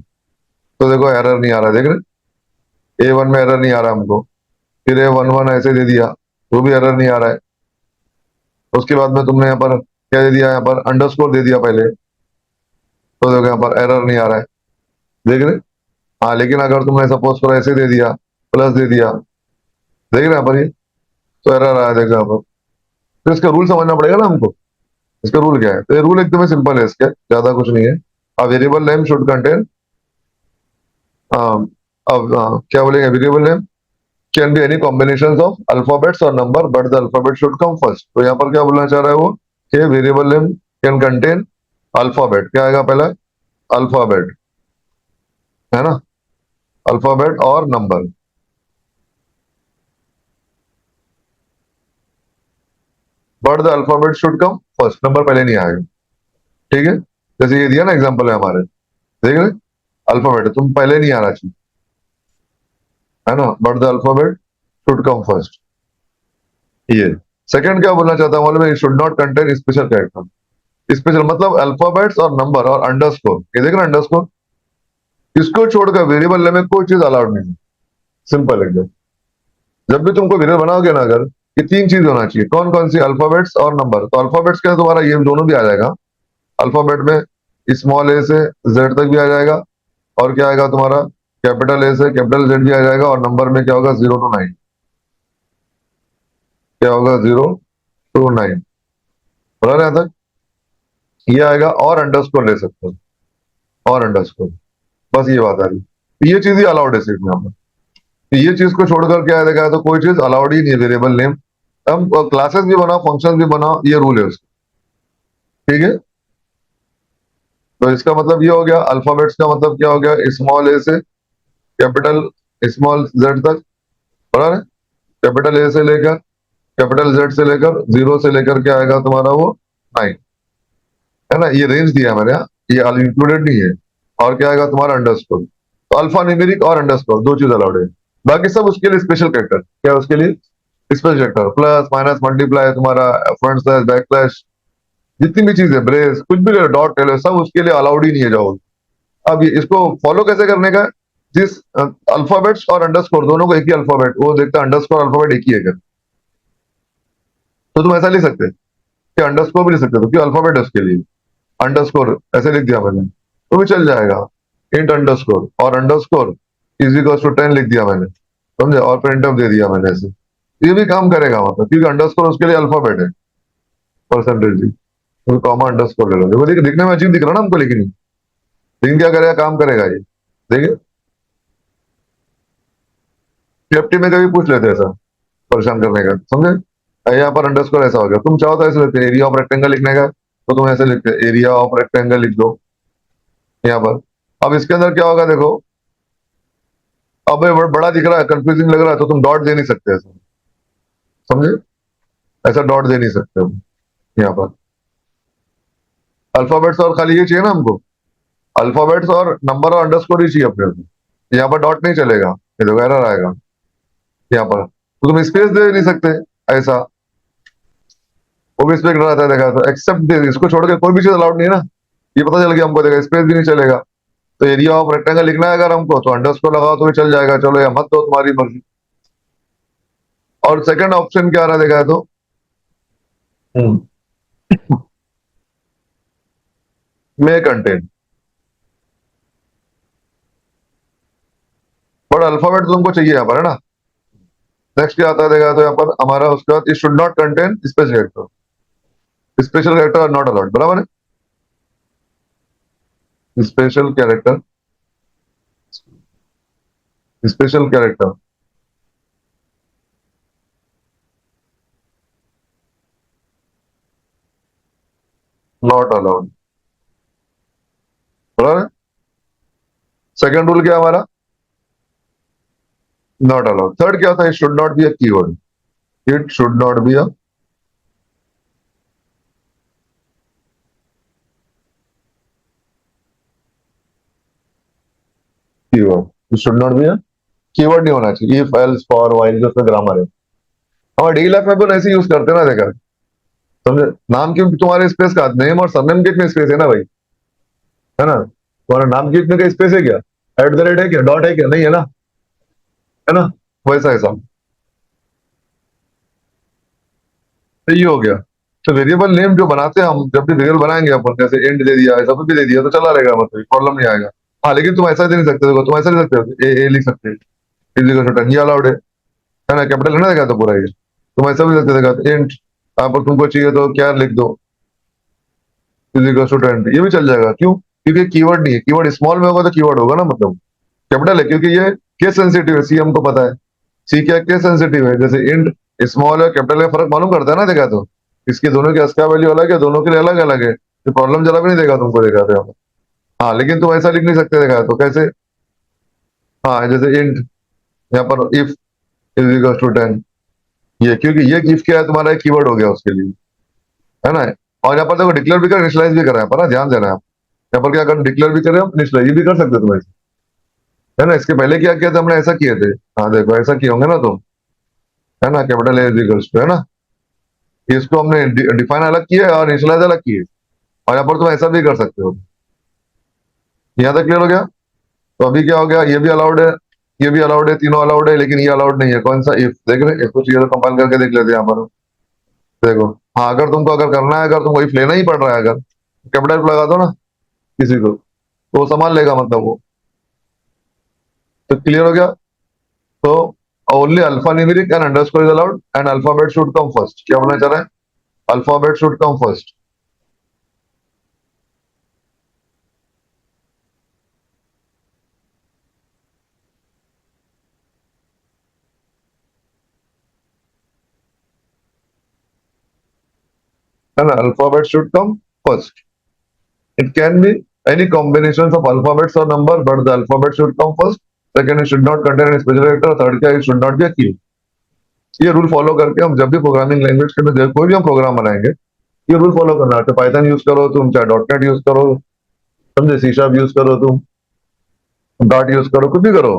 तो देखो एरर नहीं आ रहा, देख रहे A1 में एरर नहीं आ रहा हमको। फिर A11 ऐसे दे दिया, तो भी एरर नहीं आ रहा है। उसके बाद में तुमने यहाँ पर क्या दे दिया, यहाँ पर अंडरस्कोर दे दिया पहले, तो देखो यहाँ पर एरर नहीं आ रहा है, देख रहे। हाँ लेकिन अगर तुमने सपोज करो ऐसे दे दिया, प्लस दे दिया, देख रहे हैं यहाँ पर ये, तो एरर आया देखो यहाँ पर। तो इसका रूल समझना पड़ेगा ना हमको, इसका रूल क्या है। तो ये रूल एकदम ही सिंपल है, इसके ज्यादा कुछ नहीं है। A variable name should contain, अब क्या बोलेंगे, variable name can be any combination of alphabets और number but the alphabet should come first. तो यहाँ पर क्या बोलना चाह रहा है वो, कि variable name can contain alphabet, क्या आएगा पहला, अल्फाबेट, है ना, अल्फाबेट और number, but the alphabet should come first, number पहले नहीं आएगा। ठीक है, जैसे ये दिया ना एग्जांपल है हमारे, देख रहे, अल्फाबेट तुम पहले नहीं आना चाहिए, है ना, but the alphabet should come first. ये सेकंड क्या बोलना चाहता हूँ मालूम है, should not contain special character. Special मतलब अल्फाबेट्स और नंबर और अंडरस्कोर, ये देख रहे अंडरस्कोर, इसको छोड़कर वेरिएबल नेम में कोई चीज अलाउड नहीं है। सिंपल एकदम। जब भी तुमको वेरिएबल बनाओगे ना, अगर ये तीन चीज होना चाहिए, कौन कौन सी, अल्फाबेट्स और नंबर। तो अल्फाबेट्स के तुम्हारा ये दोनों भी आ जाएगा, अल्फाबेट में स्मॉल ए से जेड तक भी आ जाएगा, और क्या आएगा तुम्हारा, कैपिटल ए से कैपिटल जेड भी आ जाएगा, और नंबर में क्या होगा, 0 to 9, क्या होगा, 0 to 9, बता रहे हैं तक, ये आएगा, और अंडरस्कोर ले सकते हो, और अंडरस्कोर, बस ये बात आ रही। ये चीज ही अलाउड है सिर्फ यहाँ पर। तो ये चीज को छोड़कर क्या आएगा, तो कोई चीज अलाउड ही नहीं है वेरिएबल नेम। हम क्लासेस भी बनाओ, फंक्शंस भी बनाओ, ये रूल है उसका। ठीक है, तो इसका मतलब ये हो गया, अल्फाबेट्स का मतलब क्या हो गया, स्मॉल ए से कैपिटल स्मॉल जेड तक, बराबर है, कैपिटल ए से लेकर कैपिटल जेड से लेकर 0 से लेकर क्या आएगा तुम्हारा वो 9, है ना, ये रेंज दिया है मैंने यहाँ, ये इंक्लूडेड नहीं है। और क्या आएगा तुम्हारा, अंडरस्कोर। तो अल्फा न्यूमेरिक और अंडरस्कोर दो चीज अलाउड है, बाकी सब उसके लिए स्पेशल कैरेक्टर, क्या है उसके लिए special character, plus minus multiply तुम्हारा, फ्रंट स्लैश बैक स्लैश, जितनी भी चीजें, ब्रेस कुछ भी ले, डॉट ले लो, सब उसके लिए अलाउड ही नहीं है जाओ। अब इसको फॉलो कैसे करने का, जिस अल्फाबेट्स और अंडरस्कोर दोनों को एक ही अल्फाबेट, वो देखता है अंडरस्कोर अल्फाबेट एक ही है क्या, तो तुम ऐसा लिख सकते हैं कि अंडरस्कोर भी लिख सकते हो, क्योंकि अल्फाबेट है उसके लिए, अंडरस्कोर ऐसे लिख दिया मैंने तो भी चल जाएगा, इंट अंडरस्कोर, और अंडरस्कोर इज इक्वल टू 10 लिख दिया मैंने, समझे, और प्रिंट ऑफ दे दिया मैंने ऐसे, ये भी काम करेगा, मतलब क्योंकि अंडरस्कोर उसके लिए अल्फाबेट है, परसेंटेज जी, तो कॉमा अंडरस्कोर ले लो, देखो दिखने में अजीब दिख रहा ना हमको, लेकिन क्या करेगा, काम करेगा ये, देखिए। सेफ्टी में कभी पूछ लेते हैं ऐसा, परेशान करने का, समझे। यहाँ पर अंडरस्कोर ऐसा हो गया, तुम चाहो तो ऐसे लिखते, एरिया ऑफ रेक्टेंगल लिखने का, तो तुम ऐसे लिखते एरिया ऑफ रेक्टेंगल लिख दो यहाँ पर। अब इसके अंदर क्या होगा देखो, अब ये बड़ा दिख रहा है, कंफ्यूजिंग लग रहा है, तो तुम डॉट दे नहीं सकते ऐसा, समझे, ऐसा डॉट दे नहीं सकते हम यहाँ पर। अल्फाबेट्स और खाली ये चाहिए ना हमको, अल्फाबेट्स और नंबर और अंडरस्कोर ही चाहिए अपने को, यहाँ पर डॉट नहीं चलेगा, ये तो एरर आएगा यहाँ पर, तो तुम स्पेस दे नहीं सकते ऐसा, वो भी स्पेस रहता है, देखा तो एक्सेप्ट, इसको छोड़ के कोई भी चीज अलाउड नहीं है ना, ये पता चल गया हमको, देखा स्पेस भी नहीं चलेगा। तो एरिया ऑफ रेक्टेंगल लिखना है अगर हमको, तो अंडरस्कोर लगाओ तो भी चल जाएगा, चलो या मत दो, तुम्हारी मर्जी। और सेकंड ऑप्शन क्या आ रहा है देखा है तो, मे कंटेन, बट अल्फाबेट तुमको चाहिए यहाँ पर, है ना। नेक्स्ट क्या आता है देखा तो यहाँ पर हमारा, उसके बाद it should not contain special character, special character are not allowed, बराबर है, special character, special character not allowed, बराबर है। सेकंड रूल क्या हमारा, नॉट अलाउड। थर्ड क्या था, it should not be a keyword, it should not be a keyword, it should not be a keyword, नहीं होना चाहिए, इफ एल्स फॉर व्हाइल जो उसमें ग्रामर है, हमारे डेली लाइफ में भी ऐसे यूज करते हैं ना, देखा, समझे, नाम की तुम्हारे स्पेस का, नेम और सरनेम के में स्पेस है ना भाई, है ना, तुम्हारा नाम की में का स्पेस है क्या, एट द रेट है क्या, डॉट है क्या, नहीं है ना, है ना, वैसा ऐसा, तो ये हो गया। तो वेरिएबल नेम जो बनाते हैं हम, जब भी वेरिएबल बनाएंगे अपन, जैसे एंड दे दिया, ऐसा कुछ भी दे दिया, तो चला रहेगा, मतलब प्रॉब्लम नहीं आएगा। हाँ, लेकिन तुम ऐसा दे नहीं सकते, देखो तुम ऐसा लिख सकते हो, ए लिख सकते हो, ये अलाउड है, है ना, कैपिटल है ना, देखा तो पूरा ये तुम ऐसा भी लगता देखा इंट, यहाँ पर तुमको चाहिए तो क्या लिख दो, इज इक्वल टू 10, ये भी चल जाएगा। क्यों? क्योंकि कीवर्ड नहीं है, कीवर्ड स्मॉल में होगा तो कीवर्ड होगा ना, मतलब कैपिटल है, क्योंकि ये केस सेंसिटिव है, सी हमको पता है। सी क्या केस सेंसिटिव है, जैसे इंट स्मॉल है कैपिटल है, फर्क मालूम करता है ना, देखा तो इसके दोनों की अस्का वैल्यू अलग है, दोनों के लिए अलग अलग है, तो प्रॉब्लम जरा भी नहीं देगा तुमको, देखा तो यहाँ पर। हाँ, लेकिन तुम ऐसा लिख नहीं सकते, देखा तो कैसे? हाँ, जैसे इंट यहाँ पर इफ इज इक्वल टू 10, ये क्योंकि ये इफ क्या है तुम्हारा, एक कीवर्ड हो गया उसके लिए, है ना। और यहाँ पर देखो डिक्लेयर भी कर, इनिशियलाइज भी कर रहे हैं पर ना, ध्यान देना है आप। यहाँ पर क्या कर, डिक्लेयर भी करें, इनिशियलाइज भी कर सकते हो तुम ऐसे, है ना। इसके पहले क्या किया था हमने, ऐसा किए थे। हाँ देखो, ऐसा किए होंगे ना तुम, है ना, capital A is equal to, है ना, इसको हमने डिफाइन अलग किया है और इनिशियलाइज अलग किए, और यहाँ पर तुम ऐसा भी कर सकते हो। यहाँ तक क्लियर हो गया? तो अभी क्या हो गया, ये भी अलाउड है, ये भी अलाउड है, तीनों अलाउड है, लेकिन ये अलाउड नहीं है, कौन सा, इफ। देख रहे हैं, इसको चाहिए तो कंपाइल करके देख लेते हैं यहाँ पर। देखो, हाँ, अगर तुमको अगर करना है, अगर तुमको इफ लेना ही पड़ रहा है, अगर कैपिटल लगा दो ना किसी को, तो वो संभाल लेगा, मतलब वो। तो क्लियर हो गया? तो only alpha numeric and underscore is allowed and alphabet should come first. क्या बोलना चाह रहा है? अल्फाबेट शुड कम फर्स्ट, है ना, alphabet should come first. It can be any combinations of alphabets or number, but the alphabet should come first. Second, it should not contain any special character. Third, क्या, it should not be a key. ये रूल फॉलो करके हम जब भी प्रोग्रामिंग लैंग्वेज के अंदर कोई भी हम प्रोग्राम बनाएंगे, ये रूल फॉलो करना है। तो पाइथन यूज करो तुम, चाहे डॉट नेट यूज करो, समझे, सी शार्प यूज करो तुम, डॉट यूज करो, कुछ भी करो,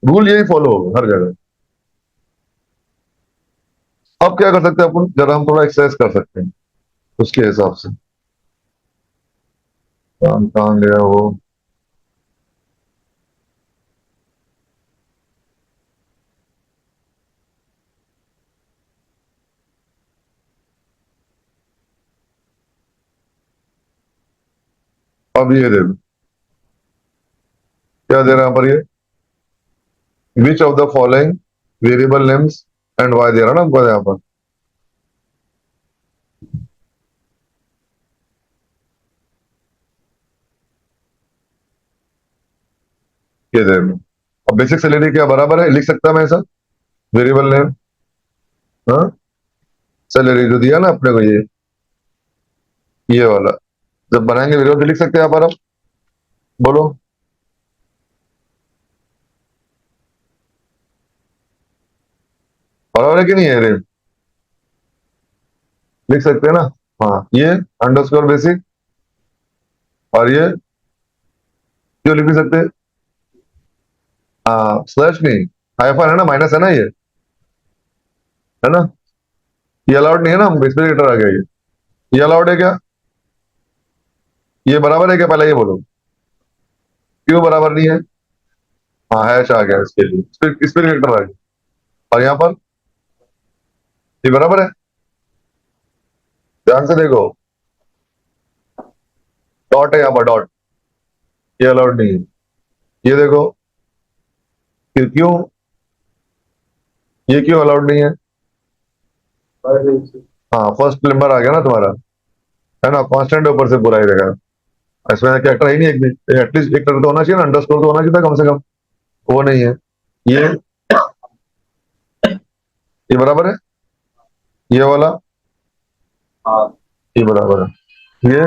रूल यही फॉलो होगा हर जगह। अब क्या कर सकते हैं अपन, जरा हम थोड़ा एक्सरसाइज कर सकते हैं उसके हिसाब से। काम कहाँ गया वो? अब ये देखो क्या दे रहा है यहाँ पर, ये which of the following variable names and why they रहा है ना हमको यहाँ पर। ये देखो, अब बेसिक सैलरी क्या बराबर है, लिख सकता मैं ऐसा, वेरिएबल नेम, हाँ, सैलरी जो दिया ना अपने को, ये वाला, जब बनाएंगे वेरिएबल तो लिख सकते हैं यहाँ पर आप, बोलो। बराबर है कि नहीं है रे? लिख सकते हैं ना। हाँ, ये अंडरस्कोर बेसिक, और ये क्यों लिख भी सकते हैं, हाँ, स्लैश नहीं, हाइफन है ना, माइनस है ना है ना, ये अलाउड नहीं है ना, हम स्पेलिटर आ गया ये अलाउड है क्या? ये बराबर है क्या, पहले ये बोलो, क्यों बराबर नहीं है? हाँ, हैश आ गया इसके लिए, स्पेलिटर आ गया, और यहाँ पर ये बराबर है, ध्यान से देखो, डॉट है यहाँ पर, डॉट, ये अलाउड नहीं है, ये देखो, फिर क्यों, ये क्यों अलाउड नहीं है? हाँ, फर्स्ट नंबर आ गया ना तुम्हारा, है ना, कांस्टेंट ऊपर से पूरा ही रहेगा, इसमें कैरेक्टर है ही नहीं, एक भी, एटलीस्ट एक तो होना चाहिए ना, अंडरस्कोर तो होना चाहिए था कम से कम, वो नहीं है। ये ये बराबर है, ये वाला, ये बराबर है, ये,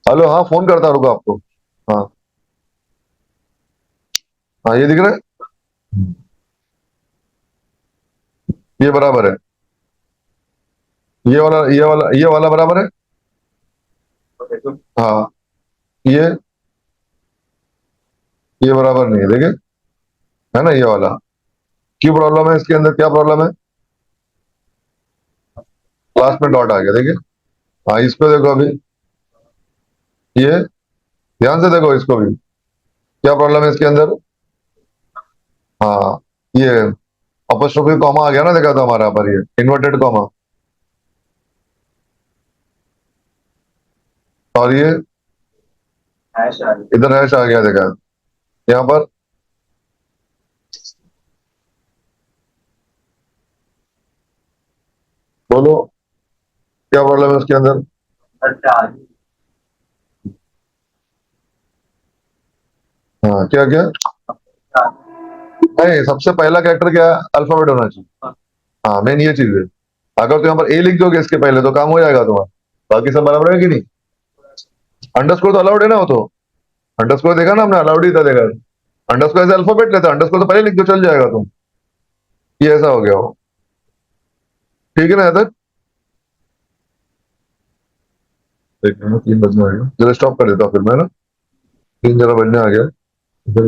हेलो, हाँ, फोन करता रुको आपको। हाँ, हाँ, ये दिख रहा है, ये बराबर है, ये वाला बराबर है, हाँ, ये ये बराबर नहीं है, देखिए, है ना, ये वाला, क्यों प्रॉब्लम है इसके अंदर, क्या प्रॉब्लम है? लास्ट में डॉट आ गया, देखिए। हाँ, इसको देखो अभी, ये ध्यान से देखो इसको भी, क्या प्रॉब्लम है इसके अंदर, हाँ, ये अपोस्ट्रोफी कॉमा आ गया ना, देखा था हमारा पर, ये इन्वर्टेड कॉमा, और ये इधर हैश आ गया, देखा यहाँ पर, बोलो क्या प्रॉब्लम है उसके अंदर। हाँ क्या क्या। नहीं, सबसे पहला कैरेक्टर क्या है, अल्फाबेट होना चाहिए। हाँ मेन ये चीज है। अगर तो यहाँ पर ए लिख दोगे इसके पहले तो काम हो जाएगा तुम्हारा, बाकी सब बराबर है कि नहीं। अंडरस्कोर तो अलाउड है ना, वो तो अंडरस्कोर देखा ना हमने, अलाउड ही था देखा। अंडरस्कोर ऐसे अल्फाबेट लेता, अंडरस्कोर तो पहले लिख दो चल जाएगा तुम। ये ऐसा हो गया हो। ठीक है ना ऐसा। एक मिनट, 3 बजने आ गया, जरा स्टॉप कर देता हूँ फिर मैं ना। 3 जरा बजने आ गया। फिर